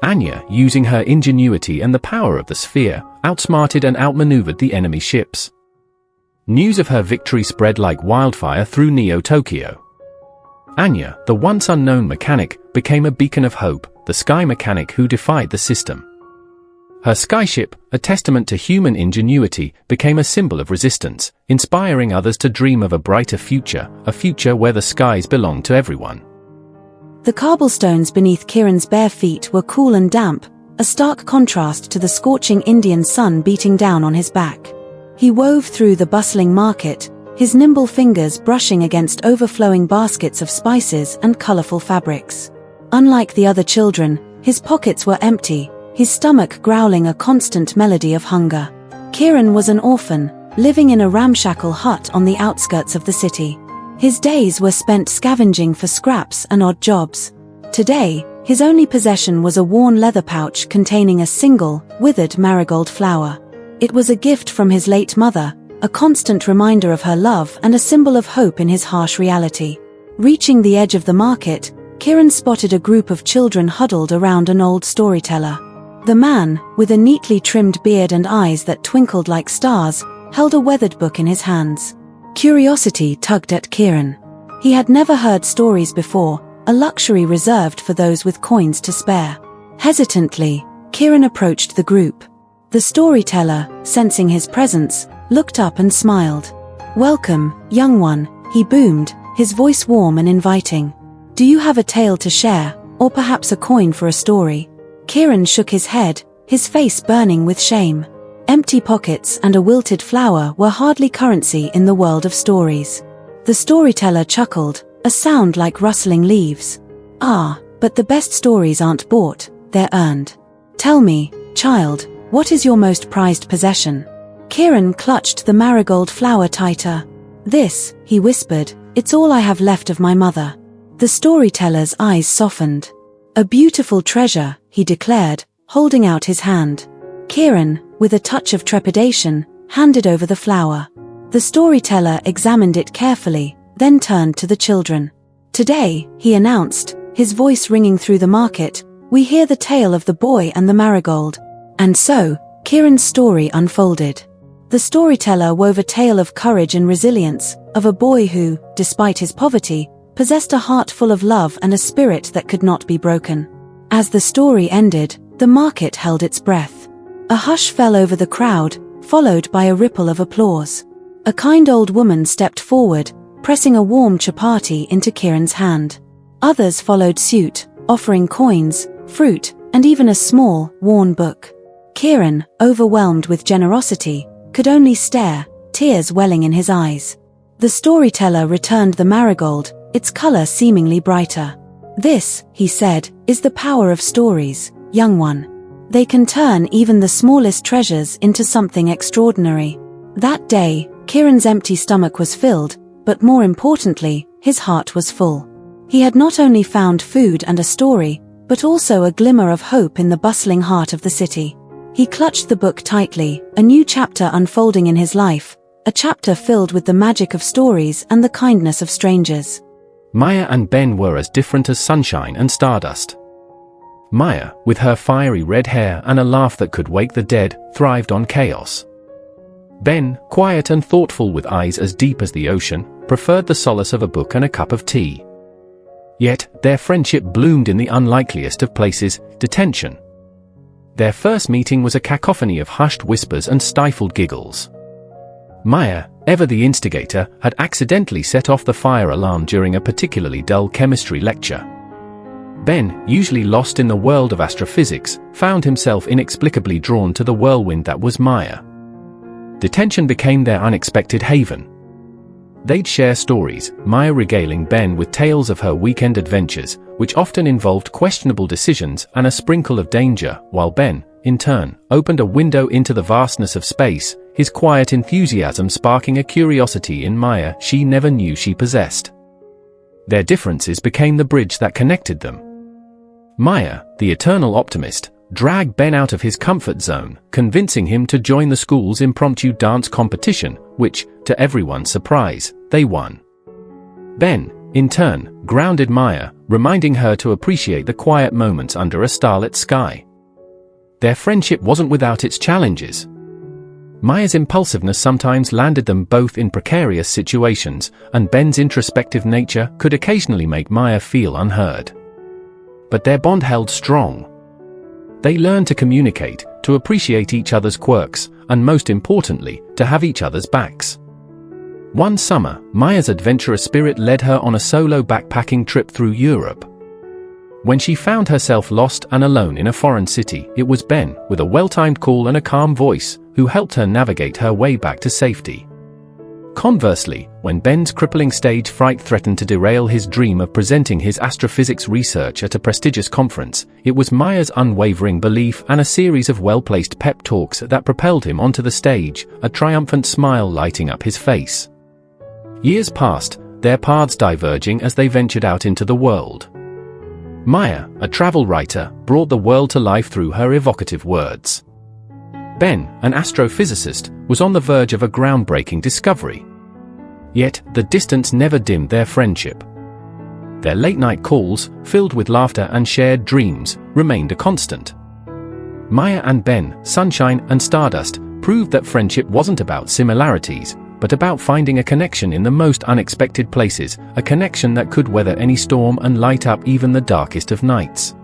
Anya, using her ingenuity and the power of the sphere, outsmarted and outmaneuvered the enemy ships. News of her victory spread like wildfire through Neo-Tokyo. Anya, the once unknown mechanic, became a beacon of hope, the sky mechanic who defied the system. Her skyship, a testament to human ingenuity, became a symbol of resistance, inspiring others to dream of a brighter future, a future where the skies belong to everyone. The cobblestones beneath Kiran's bare feet were cool and damp, a stark contrast to the scorching Indian sun beating down on his back. He wove through the bustling market, his nimble fingers brushing against overflowing baskets of spices and colorful fabrics. Unlike the other children, his pockets were empty, his stomach growling a constant melody of hunger. Kiran was an orphan, living in a ramshackle hut on the outskirts of the city. His days were spent scavenging for scraps and odd jobs. Today, his only possession was a worn leather pouch containing a single, withered marigold flower. It was a gift from his late mother, a constant reminder of her love and a symbol of hope in his harsh reality. Reaching the edge of the market, Kiran spotted a group of children huddled around an old storyteller. The man, with a neatly trimmed beard and eyes that twinkled like stars, held a weathered book in his hands. Curiosity tugged at Kiran. He had never heard stories before, a luxury reserved for those with coins to spare. Hesitantly, Kiran approached the group. The storyteller, sensing his presence, looked up and smiled. "Welcome, young one," he boomed, his voice warm and inviting. "Do you have a tale to share, or perhaps a coin for a story?" Kiran shook his head, his face burning with shame. Empty pockets and a wilted flower were hardly currency in the world of stories. The storyteller chuckled, a sound like rustling leaves. "Ah, but the best stories aren't bought, they're earned. Tell me, child, what is your most prized possession?" Kiran clutched the marigold flower tighter. "This," he whispered, "it's all I have left of my mother." The storyteller's eyes softened. "A beautiful treasure," he declared, holding out his hand. Kiran, with a touch of trepidation, handed over the flower. The storyteller examined it carefully, then turned to the children. "Today," he announced, his voice ringing through the market, "we hear the tale of the boy and the marigold." And so, Kiran's story unfolded. The storyteller wove a tale of courage and resilience, of a boy who, despite his poverty, possessed a heart full of love and a spirit that could not be broken. As the story ended, the market held its breath. A hush fell over the crowd, followed by a ripple of applause. A kind old woman stepped forward, pressing a warm chapati into Kiran's hand. Others followed suit, offering coins, fruit, and even a small, worn book. Kiran, overwhelmed with generosity, could only stare, tears welling in his eyes. The storyteller returned the marigold, its color seemingly brighter. "This," he said, "is the power of stories, young one. They can turn even the smallest treasures into something extraordinary." That day, Kiran's empty stomach was filled, but more importantly, his heart was full. He had not only found food and a story, but also a glimmer of hope in the bustling heart of the city. He clutched the book tightly, a new chapter unfolding in his life, a chapter filled with the magic of stories and the kindness of strangers. Maya and Ben were as different as sunshine and stardust. Maya, with her fiery red hair and a laugh that could wake the dead, thrived on chaos. Ben, quiet and thoughtful with eyes as deep as the ocean, preferred the solace of a book and a cup of tea. Yet, their friendship bloomed in the unlikeliest of places, detention. Their first meeting was a cacophony of hushed whispers and stifled giggles. Maya, ever the instigator, had accidentally set off the fire alarm during a particularly dull chemistry lecture. Ben, usually lost in the world of astrophysics, found himself inexplicably drawn to the whirlwind that was Maya. Detention became their unexpected haven. They'd share stories, Maya regaling Ben with tales of her weekend adventures, which often involved questionable decisions and a sprinkle of danger, while Ben, in turn, opened a window into the vastness of space, his quiet enthusiasm sparking a curiosity in Maya she never knew she possessed. Their differences became the bridge that connected them. Maya, the eternal optimist, dragged Ben out of his comfort zone, convincing him to join the school's impromptu dance competition, which, to everyone's surprise, they won. Ben, in turn, grounded Maya, reminding her to appreciate the quiet moments under a starlit sky. Their friendship wasn't without its challenges. Maya's impulsiveness sometimes landed them both in precarious situations, and Ben's introspective nature could occasionally make Maya feel unheard. But their bond held strong. They learned to communicate, to appreciate each other's quirks, and most importantly, to have each other's backs. One summer, Maya's adventurous spirit led her on a solo backpacking trip through Europe. When she found herself lost and alone in a foreign city, it was Ben, with a well-timed call and a calm voice, who helped her navigate her way back to safety. Conversely, when Ben's crippling stage fright threatened to derail his dream of presenting his astrophysics research at a prestigious conference, it was Maya's unwavering belief and a series of well-placed pep talks that propelled him onto the stage, a triumphant smile lighting up his face. Years passed, their paths diverging as they ventured out into the world. Maya, a travel writer, brought the world to life through her evocative words. Ben, an astrophysicist, was on the verge of a groundbreaking discovery. Yet, the distance never dimmed their friendship. Their late-night calls, filled with laughter and shared dreams, remained a constant. Maya and Ben, sunshine and stardust, proved that friendship wasn't about similarities, but about finding a connection in the most unexpected places, a connection that could weather any storm and light up even the darkest of nights.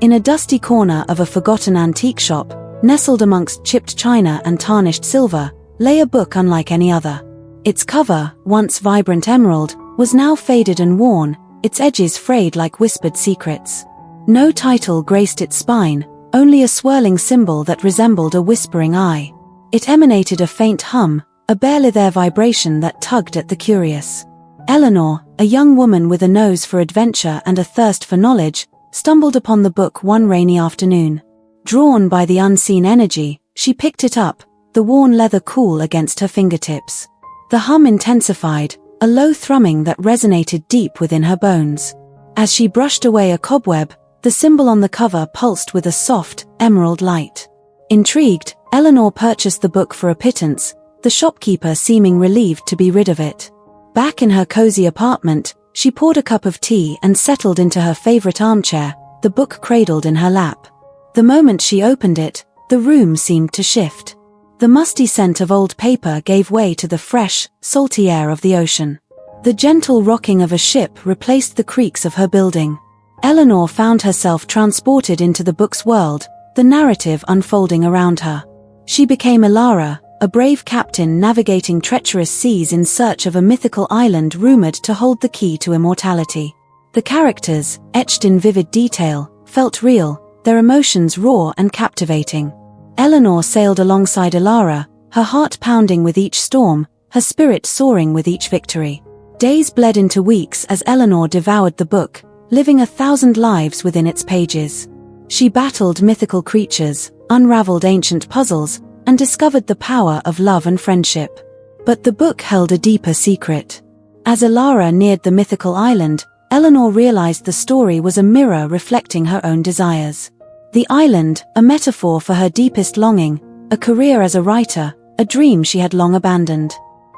In a dusty corner of a forgotten antique shop, nestled amongst chipped china and tarnished silver, lay a book unlike any other. Its cover, once vibrant emerald, was now faded and worn, its edges frayed like whispered secrets. No title graced its spine, only a swirling symbol that resembled a whispering eye. It emanated a faint hum, a barely there vibration that tugged at the curious. Eleanor, a young woman with a nose for adventure and a thirst for knowledge, stumbled upon the book one rainy afternoon. Drawn by the unseen energy, she picked it up, the worn leather cool against her fingertips. The hum intensified, a low thrumming that resonated deep within her bones. As she brushed away a cobweb, the symbol on the cover pulsed with a soft, emerald light. Intrigued, Eleanor purchased the book for a pittance, the shopkeeper seeming relieved to be rid of it. Back in her cozy apartment, she poured a cup of tea and settled into her favorite armchair, the book cradled in her lap. The moment she opened it, the room seemed to shift. The musty scent of old paper gave way to the fresh, salty air of the ocean. The gentle rocking of a ship replaced the creaks of her building. Eleanor found herself transported into the book's world, the narrative unfolding around her. She became Elara, a brave captain navigating treacherous seas in search of a mythical island rumored to hold the key to immortality. The characters, etched in vivid detail, felt real, their emotions raw and captivating. Eleanor sailed alongside Elara, her heart pounding with each storm, her spirit soaring with each victory. Days bled into weeks as Eleanor devoured the book, living 1,000 lives within its pages. She battled mythical creatures, unraveled ancient puzzles, and discovered the power of love and friendship. But the book held a deeper secret. As Elara neared the mythical island, Eleanor realized the story was a mirror reflecting her own desires. The island, a metaphor for her deepest longing, a career as a writer, a dream she had long abandoned.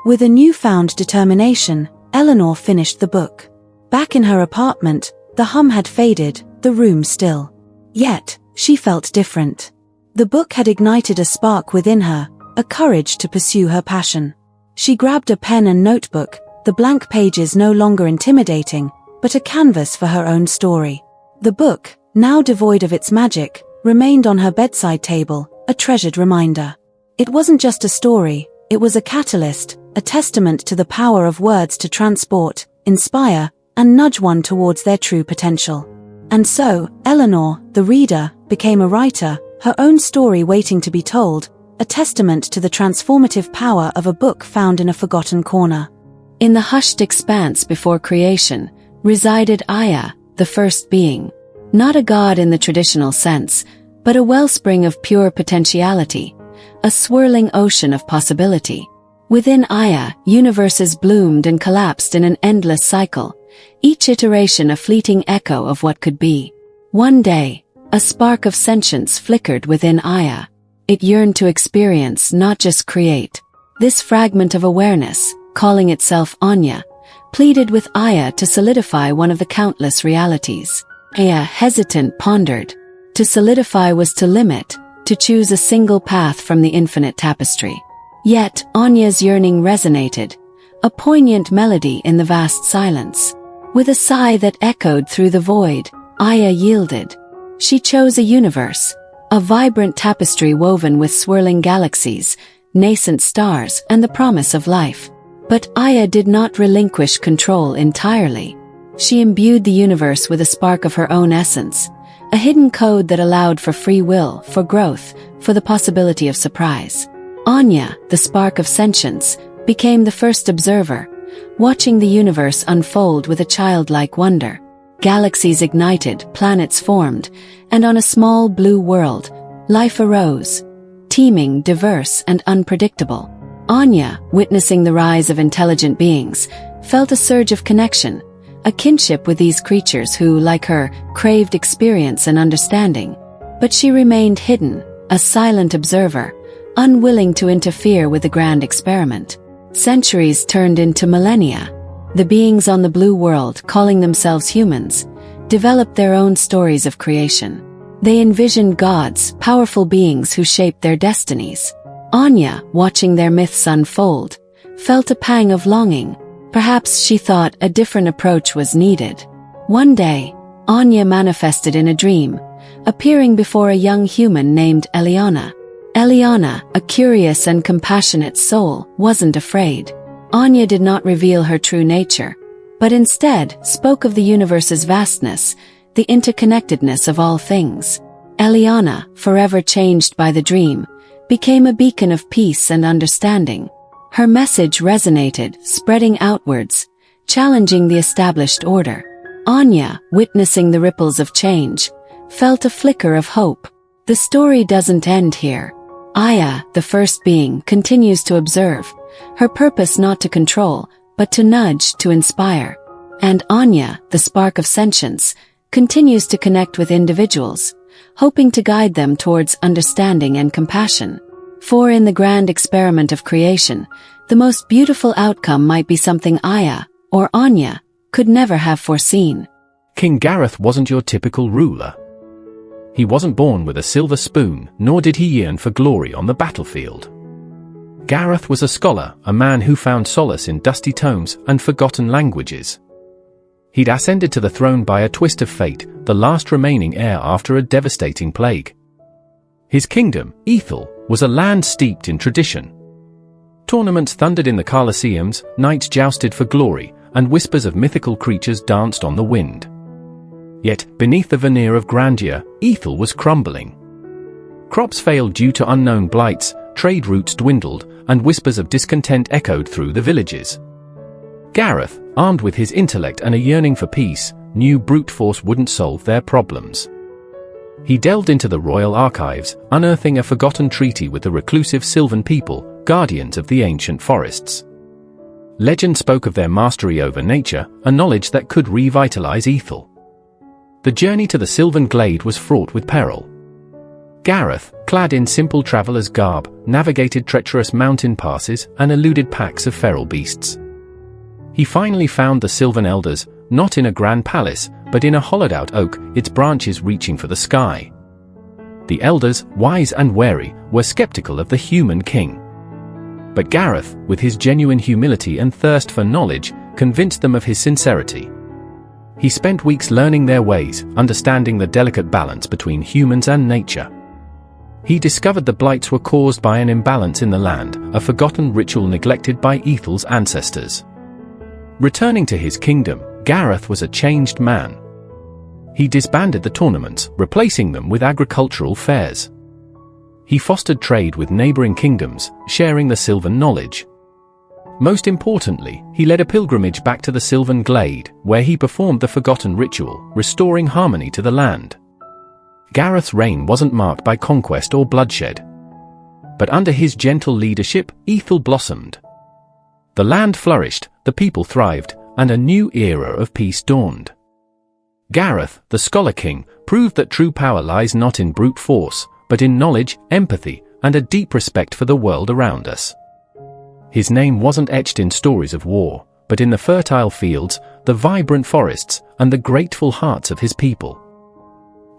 With a newfound determination, Eleanor finished the book. Her Back in her apartment, the hum had faded, the room still. Yet, she felt different. The book had ignited a spark within her, a courage to pursue her passion. She grabbed a pen and notebook, the blank pages no longer intimidating, but a canvas for her own story. The book, now devoid of its magic, remained on her bedside table, a treasured reminder. It wasn't just a story, it was a catalyst, a testament to the power of words to transport, inspire, and nudge one towards their true potential. And so, Eleanor, the reader, became a writer, her own story waiting to be told, a testament to the transformative power of a book found in a forgotten corner. In the hushed expanse before creation, resided Aya, the first being. Not a god in the traditional sense, but a wellspring of pure potentiality, a swirling ocean of possibility. Within Aya, universes bloomed and collapsed in an endless cycle, each iteration a fleeting echo of what could be. One day, a spark of sentience flickered within Aya. It yearned to experience, not just create. This fragment of awareness, calling itself Anya, pleaded with Aya to solidify one of the countless realities. Aya, hesitant, pondered. To solidify was to limit, to choose a single path from the infinite tapestry. Yet, Anya's yearning resonated, a poignant melody in the vast silence. With a sigh that echoed through the void, Aya yielded. She chose a universe, a vibrant tapestry woven with swirling galaxies, nascent stars, and the promise of life. But Aya did not relinquish control entirely. She imbued the universe with a spark of her own essence, a hidden code that allowed for free will, for growth, for the possibility of surprise. Anya, the spark of sentience, became the first observer, watching the universe unfold with a childlike wonder. Galaxies ignited, planets formed, and on a small blue world, life arose, teeming, diverse, and unpredictable. Anya, witnessing the rise of intelligent beings, felt a surge of connection, a kinship with these creatures who, like her, craved experience and understanding. But she remained hidden, a silent observer, unwilling to interfere with the grand experiment. Centuries turned into millennia. The beings on the blue world, calling themselves humans, developed their own stories of creation. They envisioned gods, powerful beings who shaped their destinies. Anya, watching their myths unfold, felt a pang of longing. Perhaps she thought a different approach was needed. One day, Anya manifested in a dream, appearing before a young human named Eliana. Eliana, a curious and compassionate soul, wasn't afraid. Anya did not reveal her true nature, but instead spoke of the universe's vastness, the interconnectedness of all things. Eliana, forever changed by the dream, became a beacon of peace and understanding. Her message resonated, spreading outwards, challenging the established order. Anya, witnessing the ripples of change, felt a flicker of hope. The story doesn't end here. Aya, the first being, continues to observe, her purpose not to control, but to nudge, to inspire. And Anya, the spark of sentience, continues to connect with individuals, hoping to guide them towards understanding and compassion. For in the grand experiment of creation, the most beautiful outcome might be something Aya, or Anya, could never have foreseen. King Gareth wasn't your typical ruler. He wasn't born with a silver spoon, nor did he yearn for glory on the battlefield. Gareth was a scholar, a man who found solace in dusty tomes and forgotten languages. He'd ascended to the throne by a twist of fate, the last remaining heir after a devastating plague. His kingdom, Ethel, was a land steeped in tradition. Tournaments thundered in the Colosseums, knights jousted for glory, and whispers of mythical creatures danced on the wind. Yet, beneath the veneer of grandeur, Ethel was crumbling. Crops failed due to unknown blights, trade routes dwindled, and whispers of discontent echoed through the villages. Gareth, armed with his intellect and a yearning for peace, knew brute force wouldn't solve their problems. He delved into the royal archives, unearthing a forgotten treaty with the reclusive Sylvan people, guardians of the ancient forests. Legend spoke of their mastery over nature, a knowledge that could revitalize Ethel. The journey to the Sylvan glade was fraught with peril. Gareth, clad in simple traveler's garb, navigated treacherous mountain passes and eluded packs of feral beasts. He finally found the Sylvan elders, not in a grand palace, but in a hollowed-out oak, its branches reaching for the sky. The elders, wise and wary, were skeptical of the human king. But Gareth, with his genuine humility and thirst for knowledge, convinced them of his sincerity. He spent weeks learning their ways, understanding the delicate balance between humans and nature. He discovered the blights were caused by an imbalance in the land, a forgotten ritual neglected by Ethel's ancestors. Returning to his kingdom, Gareth was a changed man. He disbanded the tournaments, replacing them with agricultural fairs. He fostered trade with neighboring kingdoms, sharing the Sylvan knowledge. Most importantly, he led a pilgrimage back to the Sylvan Glade, where he performed the forgotten ritual, restoring harmony to the land. Gareth's reign wasn't marked by conquest or bloodshed. But under his gentle leadership, Ethel blossomed. The land flourished, the people thrived, and a new era of peace dawned. Gareth, the Scholar King, proved that true power lies not in brute force, but in knowledge, empathy, and a deep respect for the world around us. His name wasn't etched in stories of war, but in the fertile fields, the vibrant forests, and the grateful hearts of his people.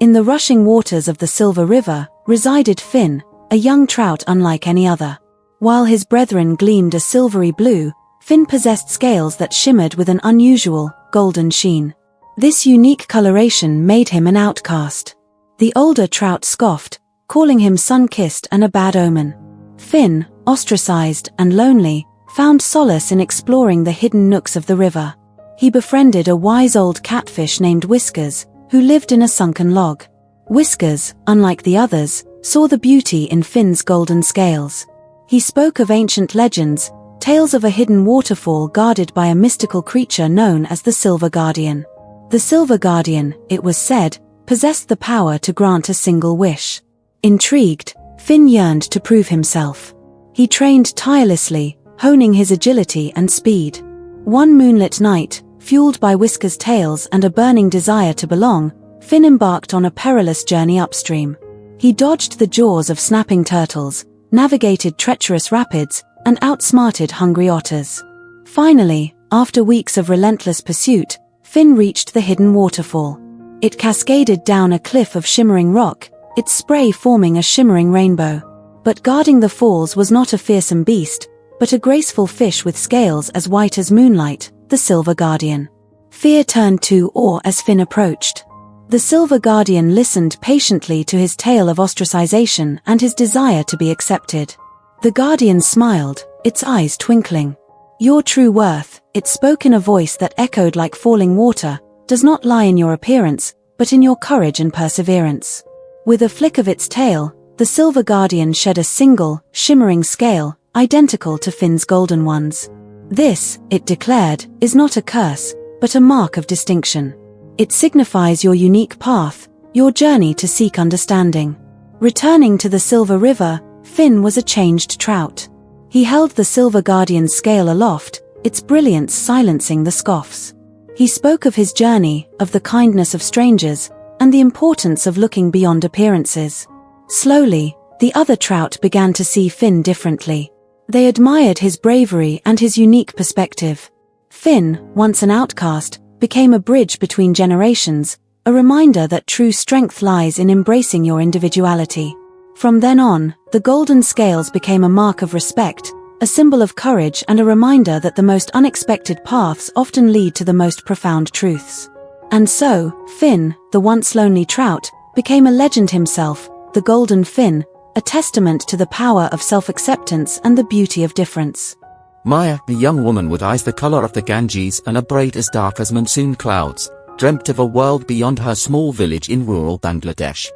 In the rushing waters of the Silver River resided Finn, a young trout unlike any other. While his brethren gleamed a silvery blue, Finn possessed scales that shimmered with an unusual, golden sheen. This unique coloration made him an outcast. The older trout scoffed, calling him sun-kissed and a bad omen. Finn, ostracized and lonely, found solace in exploring the hidden nooks of the river. He befriended a wise old catfish named Whiskers, who lived in a sunken log. Whiskers, unlike the others, saw the beauty in Finn's golden scales. He spoke of ancient legends, tales of a hidden waterfall guarded by a mystical creature known as the Silver Guardian. The Silver Guardian, it was said, possessed the power to grant a single wish. Intrigued, Finn yearned to prove himself. He trained tirelessly, honing his agility and speed. One moonlit night, fueled by Whiskers' tales and a burning desire to belong, Finn embarked on a perilous journey upstream. He dodged the jaws of snapping turtles, navigated treacherous rapids, and outsmarted hungry otters. Finally, after weeks of relentless pursuit, Finn reached the hidden waterfall. It cascaded down a cliff of shimmering rock, its spray forming a shimmering rainbow. But guarding the falls was not a fearsome beast, but a graceful fish with scales as white as moonlight, the Silver Guardian. Fear turned to awe as Finn approached. The Silver Guardian listened patiently to his tale of ostracization and his desire to be accepted. The Guardian smiled, its eyes twinkling. Your true worth, it spoke in a voice that echoed like falling water, does not lie in your appearance, but in your courage and perseverance. With a flick of its tail, the Silver Guardian shed a single, shimmering scale, identical to Finn's golden ones. This, it declared, is not a curse, but a mark of distinction. It signifies your unique path, your journey to seek understanding. Returning to the Silver River, Finn was a changed trout. He held the Silver Guardian's scale aloft, its brilliance silencing the scoffs. He spoke of his journey, of the kindness of strangers, and the importance of looking beyond appearances. Slowly, the other trout began to see Finn differently. They admired his bravery and his unique perspective. Finn, once an outcast, became a bridge between generations, a reminder that true strength lies in embracing your individuality. From then on, the golden scales became a mark of respect, a symbol of courage and a reminder that the most unexpected paths often lead to the most profound truths. And so, Finn, the once lonely trout, became a legend himself, the Golden Finn, a testament to the power of self-acceptance and the beauty of difference. Maya, a young woman with eyes the color of the Ganges and a braid as dark as monsoon clouds, dreamt of a world beyond her small village in rural Bangladesh.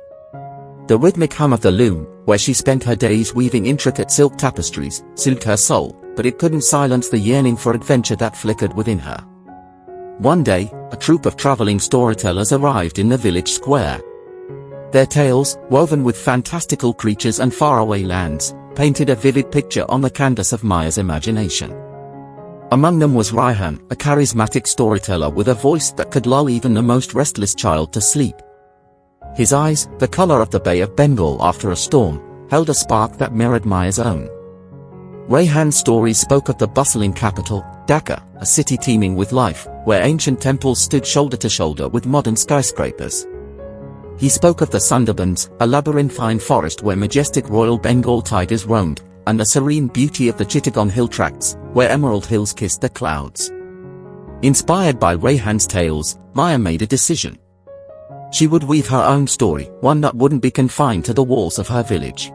The rhythmic hum of the loom, where she spent her days weaving intricate silk tapestries, soothed her soul, but it couldn't silence the yearning for adventure that flickered within her. One day, a troupe of traveling storytellers arrived in the village square. Their tales, woven with fantastical creatures and faraway lands, painted a vivid picture on the canvas of Maya's imagination. Among them was Raihan, a charismatic storyteller with a voice that could lull even the most restless child to sleep. His eyes, the color of the Bay of Bengal after a storm, held a spark that mirrored Maya's own. Raihan's stories spoke of the bustling capital, Dhaka, a city teeming with life, where ancient temples stood shoulder to shoulder with modern skyscrapers. He spoke of the Sundarbans, a labyrinthine forest where majestic Royal Bengal tigers roamed, and the serene beauty of the Chittagong hill tracts, where emerald hills kissed the clouds. Inspired by Rayhan's tales, Maya made a decision. She would weave her own story, one that wouldn't be confined to the walls of her village.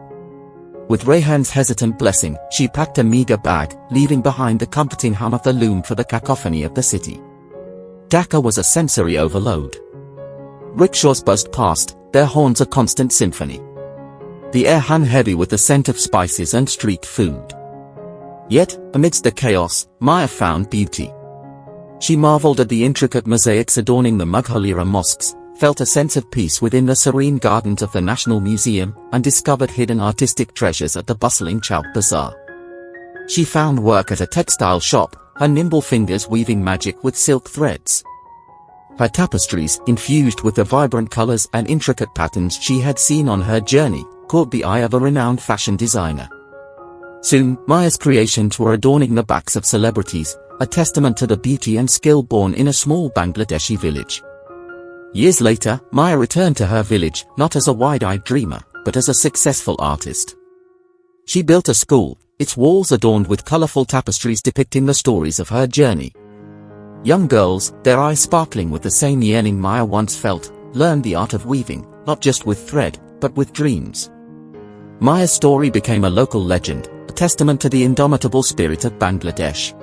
With Rayhan's hesitant blessing, she packed a meager bag, leaving behind the comforting hum of the loom for the cacophony of the city. Dhaka was a sensory overload. Rickshaws buzzed past, their horns a constant symphony. The air hung heavy with the scent of spices and street food. Yet, amidst the chaos, Maya found beauty. She marveled at the intricate mosaics adorning the Mughal-era mosques, felt a sense of peace within the serene gardens of the National Museum, and discovered hidden artistic treasures at the bustling Chowk Bazaar. She found work at a textile shop, her nimble fingers weaving magic with silk threads. Her tapestries, infused with the vibrant colors and intricate patterns she had seen on her journey, caught the eye of a renowned fashion designer. Soon, Maya's creations were adorning the backs of celebrities, a testament to the beauty and skill born in a small Bangladeshi village. Years later, Maya returned to her village, not as a wide-eyed dreamer, but as a successful artist. She built a school, its walls adorned with colorful tapestries depicting the stories of her journey. Young girls, their eyes sparkling with the same yearning Maya once felt, learned the art of weaving, not just with thread, but with dreams. Maya's story became a local legend, a testament to the indomitable spirit of Bangladesh.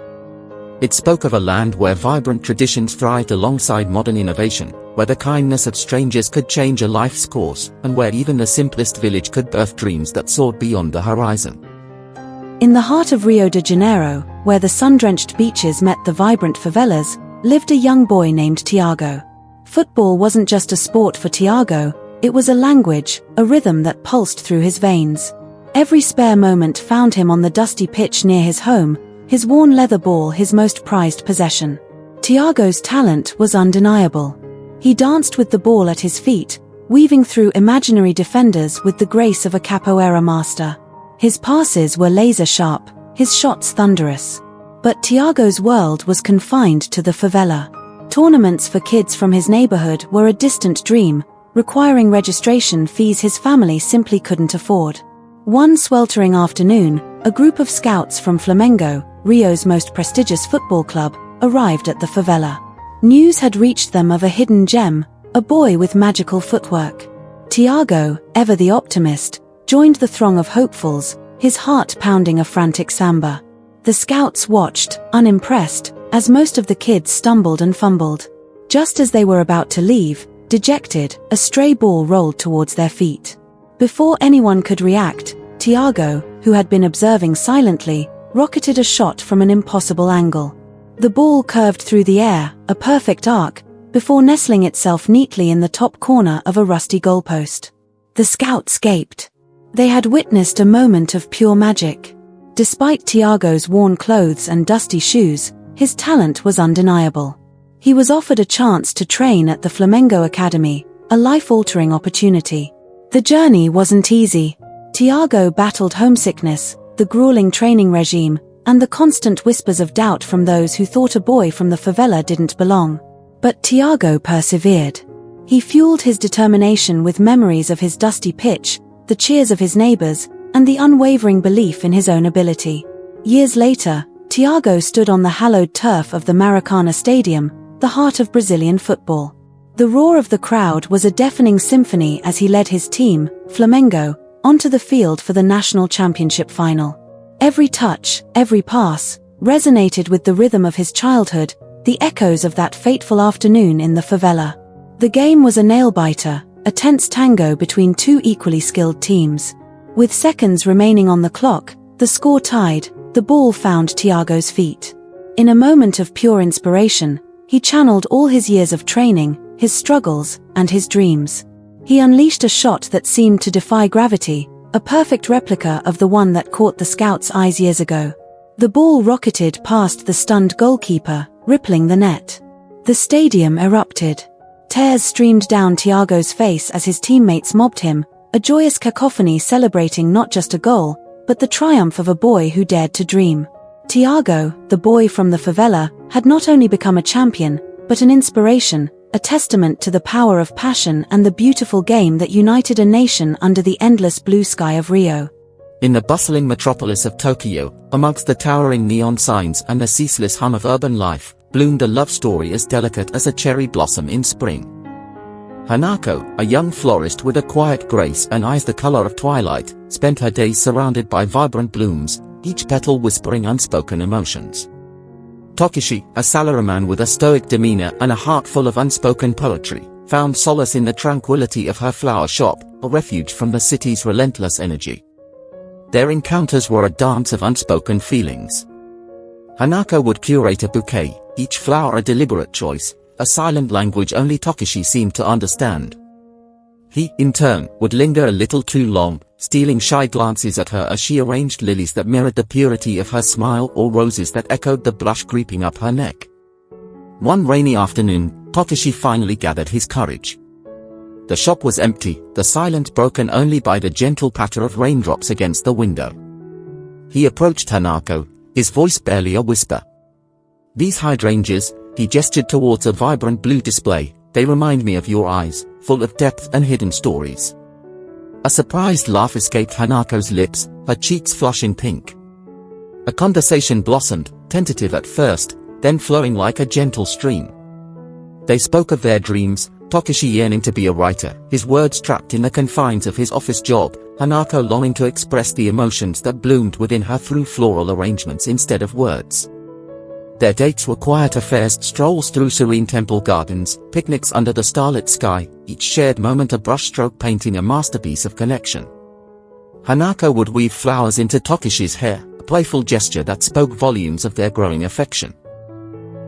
It spoke of a land where vibrant traditions thrived alongside modern innovation, where the kindness of strangers could change a life's course, and where even the simplest village could birth dreams that soared beyond the horizon. In the heart of Rio de Janeiro, where the sun-drenched beaches met the vibrant favelas, lived a young boy named Tiago. Football wasn't just a sport for Tiago, it was a language, a rhythm that pulsed through his veins. Every spare moment found him on the dusty pitch near his home, his worn leather ball his most prized possession. Tiago's talent was undeniable. He danced with the ball at his feet, weaving through imaginary defenders with the grace of a capoeira master. His passes were laser-sharp, his shots thunderous. But Tiago's world was confined to the favela. Tournaments for kids from his neighborhood were a distant dream, requiring registration fees his family simply couldn't afford. One sweltering afternoon, a group of scouts from Flamengo, Rio's most prestigious football club, arrived at the favela. News had reached them of a hidden gem, a boy with magical footwork. Tiago, ever the optimist, joined the throng of hopefuls, his heart pounding a frantic samba. The scouts watched, unimpressed, as most of the kids stumbled and fumbled. Just as they were about to leave, dejected, a stray ball rolled towards their feet. Before anyone could react, Tiago, who had been observing silently, rocketed a shot from an impossible angle. The ball curved through the air, a perfect arc, before nestling itself neatly in the top corner of a rusty goalpost. The scouts gaped. They had witnessed a moment of pure magic. Despite Tiago's worn clothes and dusty shoes, his talent was undeniable. He was offered a chance to train at the Flamengo Academy, a life-altering opportunity. The journey wasn't easy. Tiago battled homesickness, the grueling training regime, and the constant whispers of doubt from those who thought a boy from the favela didn't belong. But Tiago persevered. He fueled his determination with memories of his dusty pitch, the cheers of his neighbors, and the unwavering belief in his own ability. Years later, Tiago stood on the hallowed turf of the Maracana Stadium, the heart of Brazilian football. The roar of the crowd was a deafening symphony as he led his team, Flamengo, onto the field for the national championship final. Every touch, every pass, resonated with the rhythm of his childhood, the echoes of that fateful afternoon in the favela. The game was a nail-biter, a tense tango between two equally skilled teams. With seconds remaining on the clock, the score tied, the ball found Tiago's feet. In a moment of pure inspiration, he channeled all his years of training, his struggles, and his dreams. He unleashed a shot that seemed to defy gravity, a perfect replica of the one that caught the scouts' eyes years ago. The ball rocketed past the stunned goalkeeper, rippling the net. The stadium erupted. Tears streamed down Tiago's face as his teammates mobbed him, a joyous cacophony celebrating not just a goal, but the triumph of a boy who dared to dream. Tiago, the boy from the favela, had not only become a champion, but an inspiration, a testament to the power of passion and the beautiful game that united a nation under the endless blue sky of Rio. In the bustling metropolis of Tokyo, amongst the towering neon signs and the ceaseless hum of urban life, bloomed a love story as delicate as a cherry blossom in spring. Hanako, a young florist with a quiet grace and eyes the color of twilight, spent her days surrounded by vibrant blooms, each petal whispering unspoken emotions. Tokishi, a salaryman with a stoic demeanor and a heart full of unspoken poetry, found solace in the tranquility of her flower shop, a refuge from the city's relentless energy. Their encounters were a dance of unspoken feelings. Hanako would curate a bouquet, each flower a deliberate choice, a silent language only Tokishi seemed to understand. He, in turn, would linger a little too long, stealing shy glances at her as she arranged lilies that mirrored the purity of her smile or roses that echoed the blush creeping up her neck. One rainy afternoon, Tokishi finally gathered his courage. The shop was empty, the silence broken only by the gentle patter of raindrops against the window. He approached Hanako, his voice barely a whisper. "These hydrangeas," he gestured towards a vibrant blue display, "they remind me of your eyes, full of depth and hidden stories." A surprised laugh escaped Hanako's lips, her cheeks flushing pink. A conversation blossomed, tentative at first, then flowing like a gentle stream. They spoke of their dreams, Tokishi yearning to be a writer, his words trapped in the confines of his office job, Hanako longing to express the emotions that bloomed within her through floral arrangements instead of words. Their dates were quiet affairs, strolls through serene temple gardens, picnics under the starlit sky, each shared moment a brushstroke painting a masterpiece of connection. Hanako would weave flowers into Tokishi's hair, a playful gesture that spoke volumes of their growing affection.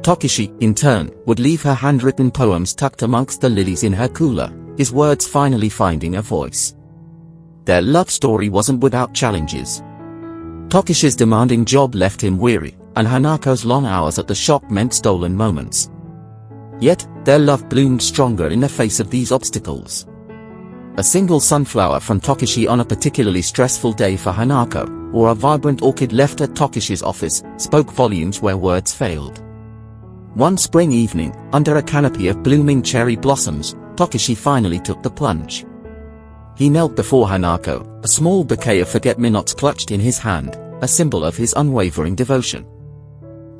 Tokishi, in turn, would leave her handwritten poems tucked amongst the lilies in her cooler, his words finally finding a voice. Their love story wasn't without challenges. Tokishi's demanding job left him weary, and Hanako's long hours at the shop meant stolen moments. Yet, their love bloomed stronger in the face of these obstacles. A single sunflower from Tokishi on a particularly stressful day for Hanako, or a vibrant orchid left at Tokishi's office, spoke volumes where words failed. One spring evening, under a canopy of blooming cherry blossoms, Tokishi finally took the plunge. He knelt before Hanako, a small bouquet of forget-me-nots clutched in his hand, a symbol of his unwavering devotion.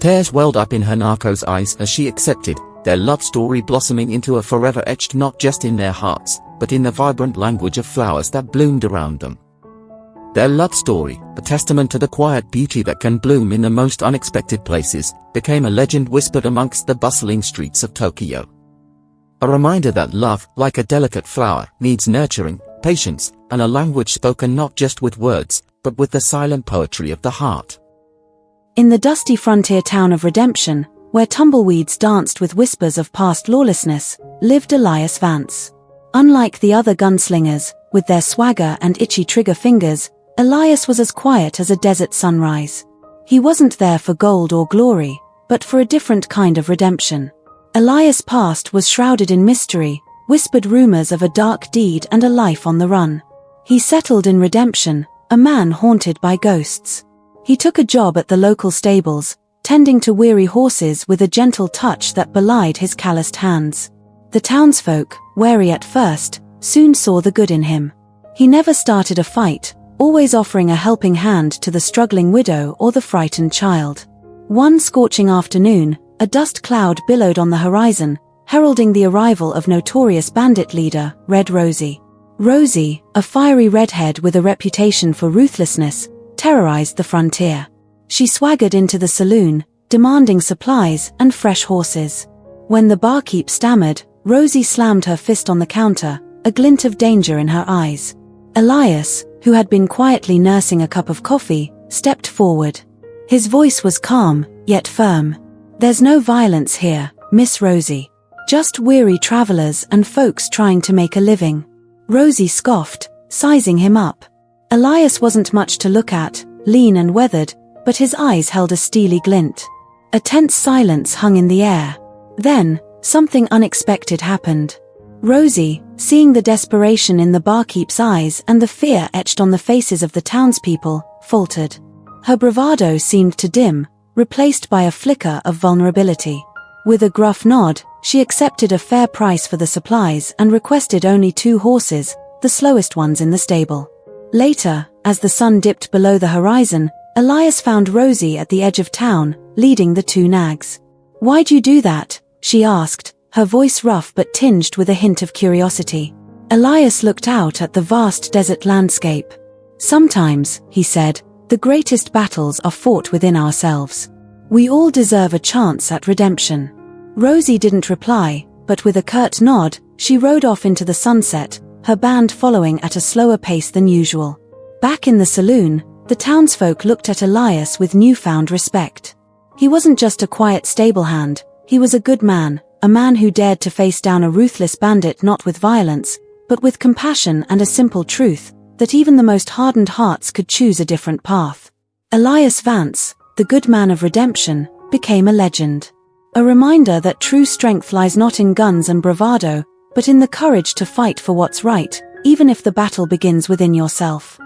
Tears welled up in Hanako's eyes as she accepted, their love story blossoming into a forever etched not just in their hearts, but in the vibrant language of flowers that bloomed around them. Their love story, a testament to the quiet beauty that can bloom in the most unexpected places, became a legend whispered amongst the bustling streets of Tokyo. A reminder that love, like a delicate flower, needs nurturing, patience, and a language spoken not just with words, but with the silent poetry of the heart. In the dusty frontier town of Redemption, where tumbleweeds danced with whispers of past lawlessness, lived Elias Vance. Unlike the other gunslingers, with their swagger and itchy trigger fingers, Elias was as quiet as a desert sunrise. He wasn't there for gold or glory, but for a different kind of redemption. Elias' past was shrouded in mystery, whispered rumors of a dark deed and a life on the run. He settled in Redemption, a man haunted by ghosts. He took a job at the local stables, tending to weary horses with a gentle touch that belied his calloused hands. The townsfolk, wary at first, soon saw the good in him. He never started a fight, always offering a helping hand to the struggling widow or the frightened child. One scorching afternoon, a dust cloud billowed on the horizon, heralding the arrival of notorious bandit leader, Red Rosie. Rosie, a fiery redhead with a reputation for ruthlessness, terrorized the frontier. She swaggered into the saloon, demanding supplies and fresh horses. When the barkeep stammered, Rosie slammed her fist on the counter, a glint of danger in her eyes. Elias, who had been quietly nursing a cup of coffee, stepped forward. His voice was calm, yet firm. "There's no violence here, Miss Rosie. Just weary travelers and folks trying to make a living." Rosie scoffed, sizing him up. Elias wasn't much to look at, lean and weathered, but his eyes held a steely glint. A tense silence hung in the air. Then, something unexpected happened. Rosie, seeing the desperation in the barkeep's eyes and the fear etched on the faces of the townspeople, faltered. Her bravado seemed to dim, replaced by a flicker of vulnerability. With a gruff nod, she accepted a fair price for the supplies and requested only 2 horses, the slowest ones in the stable. Later, as the sun dipped below the horizon, Elias found Rosie at the edge of town, leading the 2 nags. "Why'd you do that?" she asked, her voice rough but tinged with a hint of curiosity. Elias looked out at the vast desert landscape. "Sometimes," he said, "the greatest battles are fought within ourselves. We all deserve a chance at redemption." Rosie didn't reply, but with a curt nod, she rode off into the sunset, her band following at a slower pace than usual. Back in the saloon, the townsfolk looked at Elias with newfound respect. He wasn't just a quiet stable hand, he was a good man, a man who dared to face down a ruthless bandit not with violence, but with compassion and a simple truth, that even the most hardened hearts could choose a different path. Elias Vance, the good man of redemption, became a legend. A reminder that true strength lies not in guns and bravado, but in the courage to fight for what's right, even if the battle begins within yourself.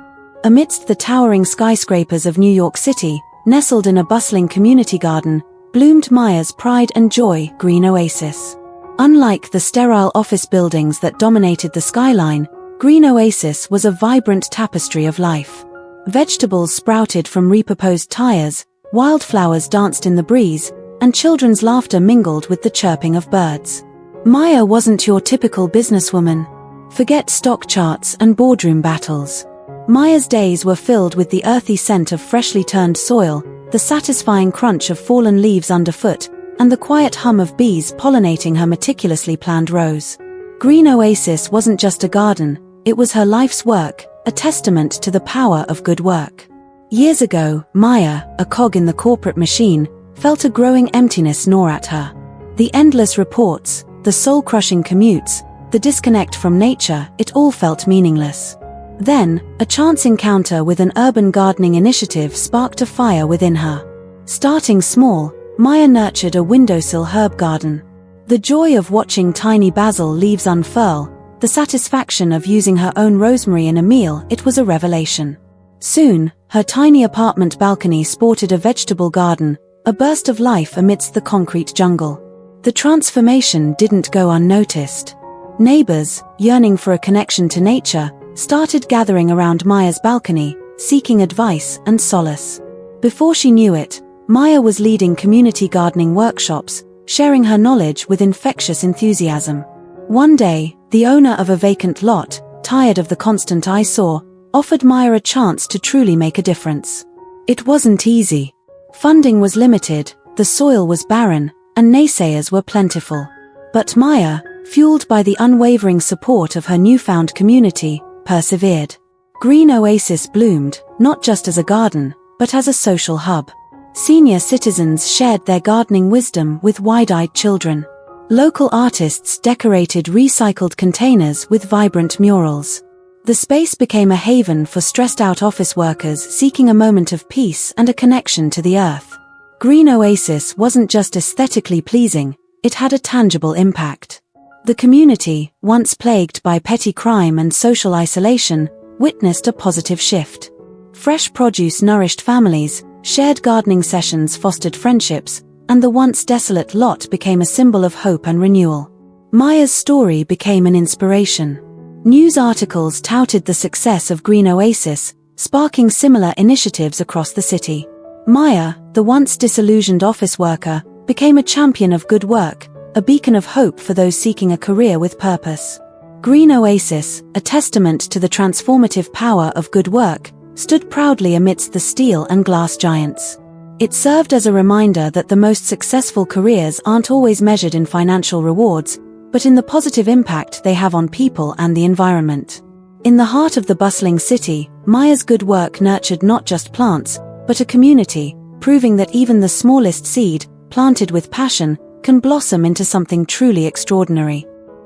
Amidst the towering skyscrapers of New York City, nestled in a bustling community garden, bloomed Maya's pride and joy green oasis. Unlike the sterile office buildings that dominated the skyline, Green Oasis was a vibrant tapestry of life. Vegetables sprouted from repurposed tires, wildflowers danced in the breeze, and children's laughter mingled with the chirping of birds. Maya wasn't your typical businesswoman. Forget stock charts and boardroom battles. Maya's days were filled with the earthy scent of freshly turned soil, the satisfying crunch of fallen leaves underfoot, and the quiet hum of bees pollinating her meticulously planned rows. Green Oasis wasn't just a garden, it was her life's work, a testament to the power of good work. Years ago, Maya, a cog in the corporate machine, felt a growing emptiness gnaw at her. The endless reports, the soul-crushing commutes, the disconnect from nature, it all felt meaningless. Then, a chance encounter with an urban gardening initiative sparked a fire within her. Starting small, Maya nurtured a windowsill herb garden. The joy of watching tiny basil leaves unfurl, the satisfaction of using her own rosemary in a meal, it was a revelation. Soon, her tiny apartment balcony sported a vegetable garden, a burst of life amidst the concrete jungle. The transformation didn't go unnoticed. Neighbors, yearning for a connection to nature, started gathering around Maya's balcony, seeking advice and solace. Before she knew it, Maya was leading community gardening workshops, sharing her knowledge with infectious enthusiasm. One day, the owner of a vacant lot, tired of the constant eyesore, offered Maya a chance to truly make a difference. It wasn't easy. Funding was limited, the soil was barren, and naysayers were plentiful. But Maya, fueled by the unwavering support of her newfound community, persevered. Green Oasis bloomed, not just as a garden, but as a social hub. Senior citizens shared their gardening wisdom with wide-eyed children. Local artists decorated recycled containers with vibrant murals. The space became a haven for stressed-out office workers seeking a moment of peace and a connection to the earth. Green Oasis wasn't just aesthetically pleasing, it had a tangible impact. The community, once plagued by petty crime and social isolation, witnessed a positive shift. Fresh produce nourished families, shared gardening sessions fostered friendships, and the once desolate lot became a symbol of hope and renewal. Maya's story became an inspiration. News articles touted the success of Green Oasis, sparking similar initiatives across the city. Maya, the once disillusioned office worker, became a champion of good work, a beacon of hope for those seeking a career with purpose. Green Oasis, a testament to the transformative power of good work, stood proudly amidst the steel and glass giants. It served as a reminder that the most successful careers aren't always measured in financial rewards, but in the positive impact they have on people and the environment. In the heart of the bustling city, Maya's good work nurtured not just plants, but a community, proving that even the smallest seed, planted with passion, can blossom into something truly extraordinary.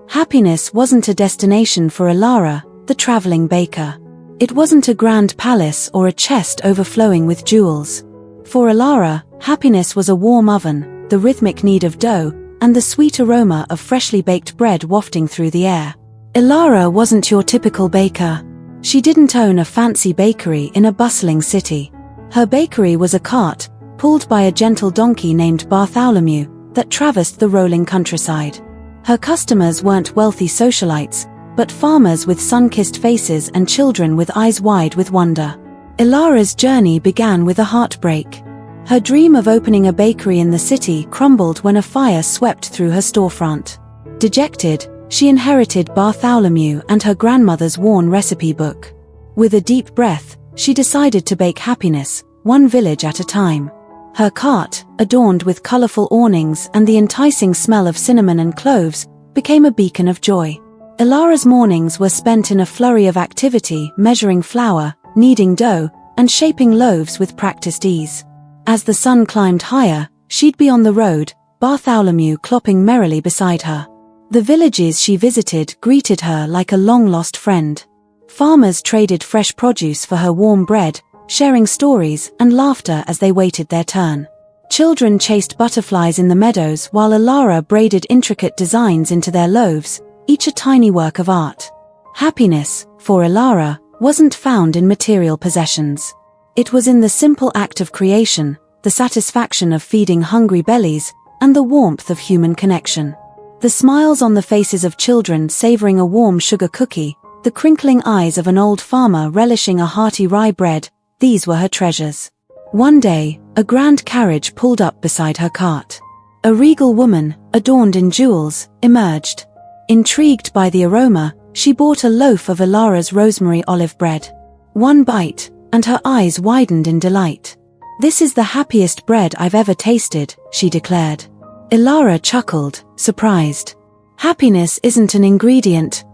Happiness wasn't a destination for Alara, the traveling baker. It wasn't a grand palace or a chest overflowing with jewels. For Alara, happiness was a warm oven, the rhythmic knead of dough, and the sweet aroma of freshly baked bread wafting through the air. Alara wasn't your typical baker. She didn't own a fancy bakery in a bustling city. Her bakery was a cart, pulled by a gentle donkey named Bartholomew, that traversed the rolling countryside. Her customers weren't wealthy socialites, but farmers with sun-kissed faces and children with eyes wide with wonder. Ilara's journey began with a heartbreak. Her dream of opening a bakery in the city crumbled when a fire swept through her storefront. Dejected, she inherited Bartholomew and her grandmother's worn recipe book. With a deep breath, she decided to bake happiness, one village at a time. Her cart, adorned with colorful awnings and the enticing smell of cinnamon and cloves, became a beacon of joy. Ilara's mornings were spent in a flurry of activity, measuring flour, kneading dough, and shaping loaves with practiced ease. As the sun climbed higher, she'd be on the road, Bartholomew clopping merrily beside her. The villages she visited greeted her like a long-lost friend. Farmers traded fresh produce for her warm bread, sharing stories and laughter as they waited their turn. Children chased butterflies in the meadows while Ilara braided intricate designs into their loaves, each a tiny work of art. Happiness, for Ilara, wasn't found in material possessions. It was in the simple act of creation, the satisfaction of feeding hungry bellies, and the warmth of human connection. The smiles on the faces of children savoring a warm sugar cookie, the crinkling eyes of an old farmer relishing a hearty rye bread, these were her treasures. One day, a grand carriage pulled up beside her cart. A regal woman, adorned in jewels, emerged. Intrigued by the aroma, she bought a loaf of Ilara's rosemary olive bread. One bite, and her eyes widened in delight. "This is the happiest bread I've ever tasted," she declared. Ilara chuckled, surprised. Happiness isn't an ingredient,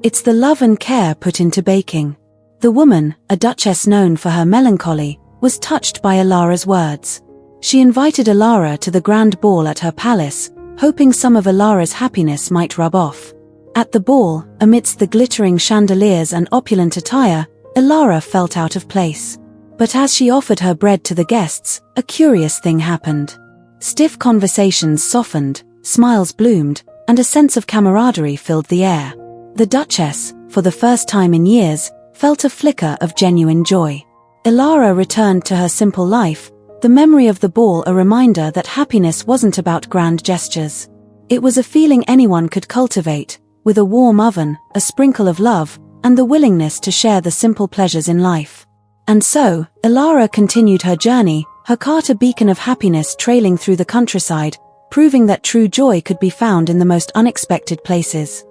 it's the love and care put into baking. The woman, a duchess known for her melancholy, was touched by Ilara's words. She invited Ilara to the grand ball at her palace, hoping some of Ilara's happiness might rub off. At the ball, amidst the glittering chandeliers and opulent attire, Ilara felt out of place. But as she offered her bread to the guests, a curious thing happened. Stiff conversations softened, smiles bloomed, and a sense of camaraderie filled the air. The Duchess, for the first time in years, felt a flicker of genuine joy. Ilara returned to her simple life, the memory of the ball a reminder that happiness wasn't about grand gestures. It was a feeling anyone could cultivate, with a warm oven, a sprinkle of love, and the willingness to share the simple pleasures in life. And so, Ilara continued her journey, her cart a beacon of happiness trailing through the countryside, proving that true joy could be found in the most unexpected places.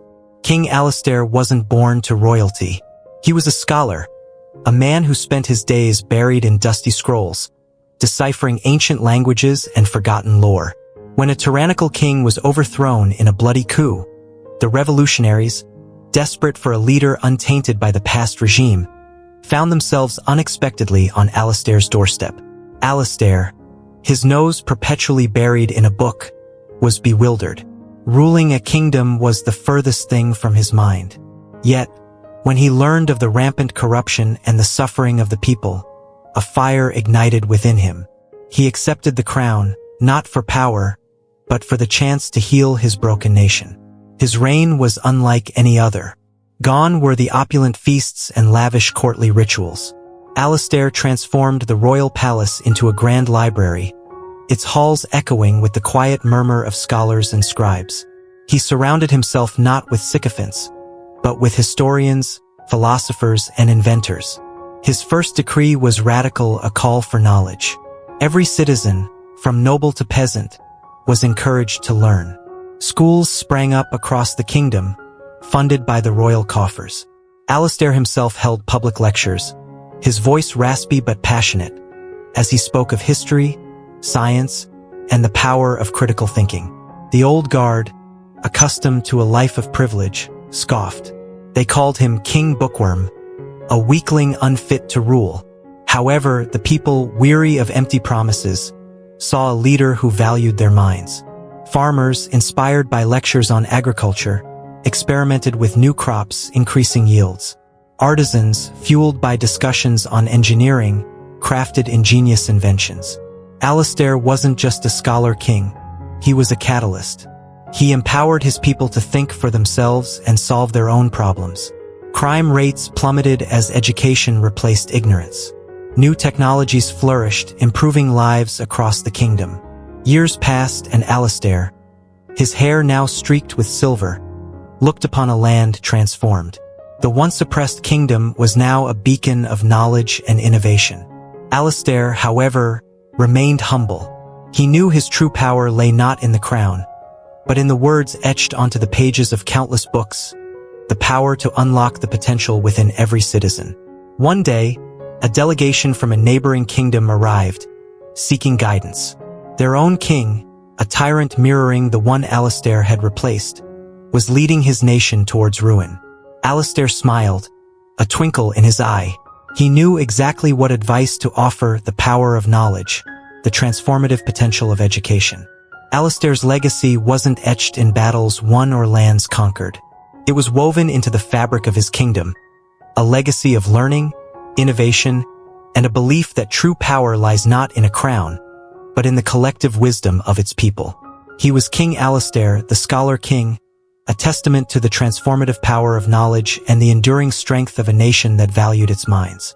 King Alastair wasn't born to royalty. He was a scholar, a man who spent his days buried in dusty scrolls, deciphering ancient languages and forgotten lore. When a tyrannical king was overthrown in a bloody coup, the revolutionaries, desperate for a leader untainted by the past regime, found themselves unexpectedly on Alastair's doorstep. Alastair, his nose perpetually buried in a book, was bewildered. Ruling a kingdom was the furthest thing from his mind. Yet, when he learned of the rampant corruption and the suffering of the people, a fire ignited within him. He accepted the crown, not for power, but for the chance to heal his broken nation. His reign was unlike any other. Gone were the opulent feasts and lavish courtly rituals. Alastair transformed the royal palace into a grand library, its halls echoing with the quiet murmur of scholars and scribes. He surrounded himself not with sycophants, but with historians, philosophers, and inventors. His first decree was radical, a call for knowledge. Every citizen, from noble to peasant, was encouraged to learn. Schools sprang up across the kingdom, funded by the royal coffers. Alastair himself held public lectures, his voice raspy but passionate, as he spoke of history, science, and the power of critical thinking. The old guard, accustomed to a life of privilege, scoffed. They called him King Bookworm, a weakling unfit to rule. However, the people, weary of empty promises, saw a leader who valued their minds. Farmers, inspired by lectures on agriculture, experimented with new crops, increasing yields. Artisans, fueled by discussions on engineering, crafted ingenious inventions. Alastair wasn't just a scholar king, he was a catalyst. He empowered his people to think for themselves and solve their own problems. Crime rates plummeted as education replaced ignorance. New technologies flourished, improving lives across the kingdom. Years passed and Alastair, his hair now streaked with silver, looked upon a land transformed. The once oppressed kingdom was now a beacon of knowledge and innovation. Alastair, however, remained humble. He knew his true power lay not in the crown, but in the words etched onto the pages of countless books, the power to unlock the potential within every citizen. One day, a delegation from a neighboring kingdom arrived, seeking guidance. Their own king, a tyrant mirroring the one Alastair had replaced, was leading his nation towards ruin. Alastair smiled, a twinkle in his eye. He knew exactly what advice to offer: the power of knowledge, the transformative potential of education. Alastair's legacy wasn't etched in battles won or lands conquered. It was woven into the fabric of his kingdom, a legacy of learning, innovation, and a belief that true power lies not in a crown, but in the collective wisdom of its people. He was King Alastair, the Scholar King, a testament to the transformative power of knowledge and the enduring strength of a nation that valued its minds.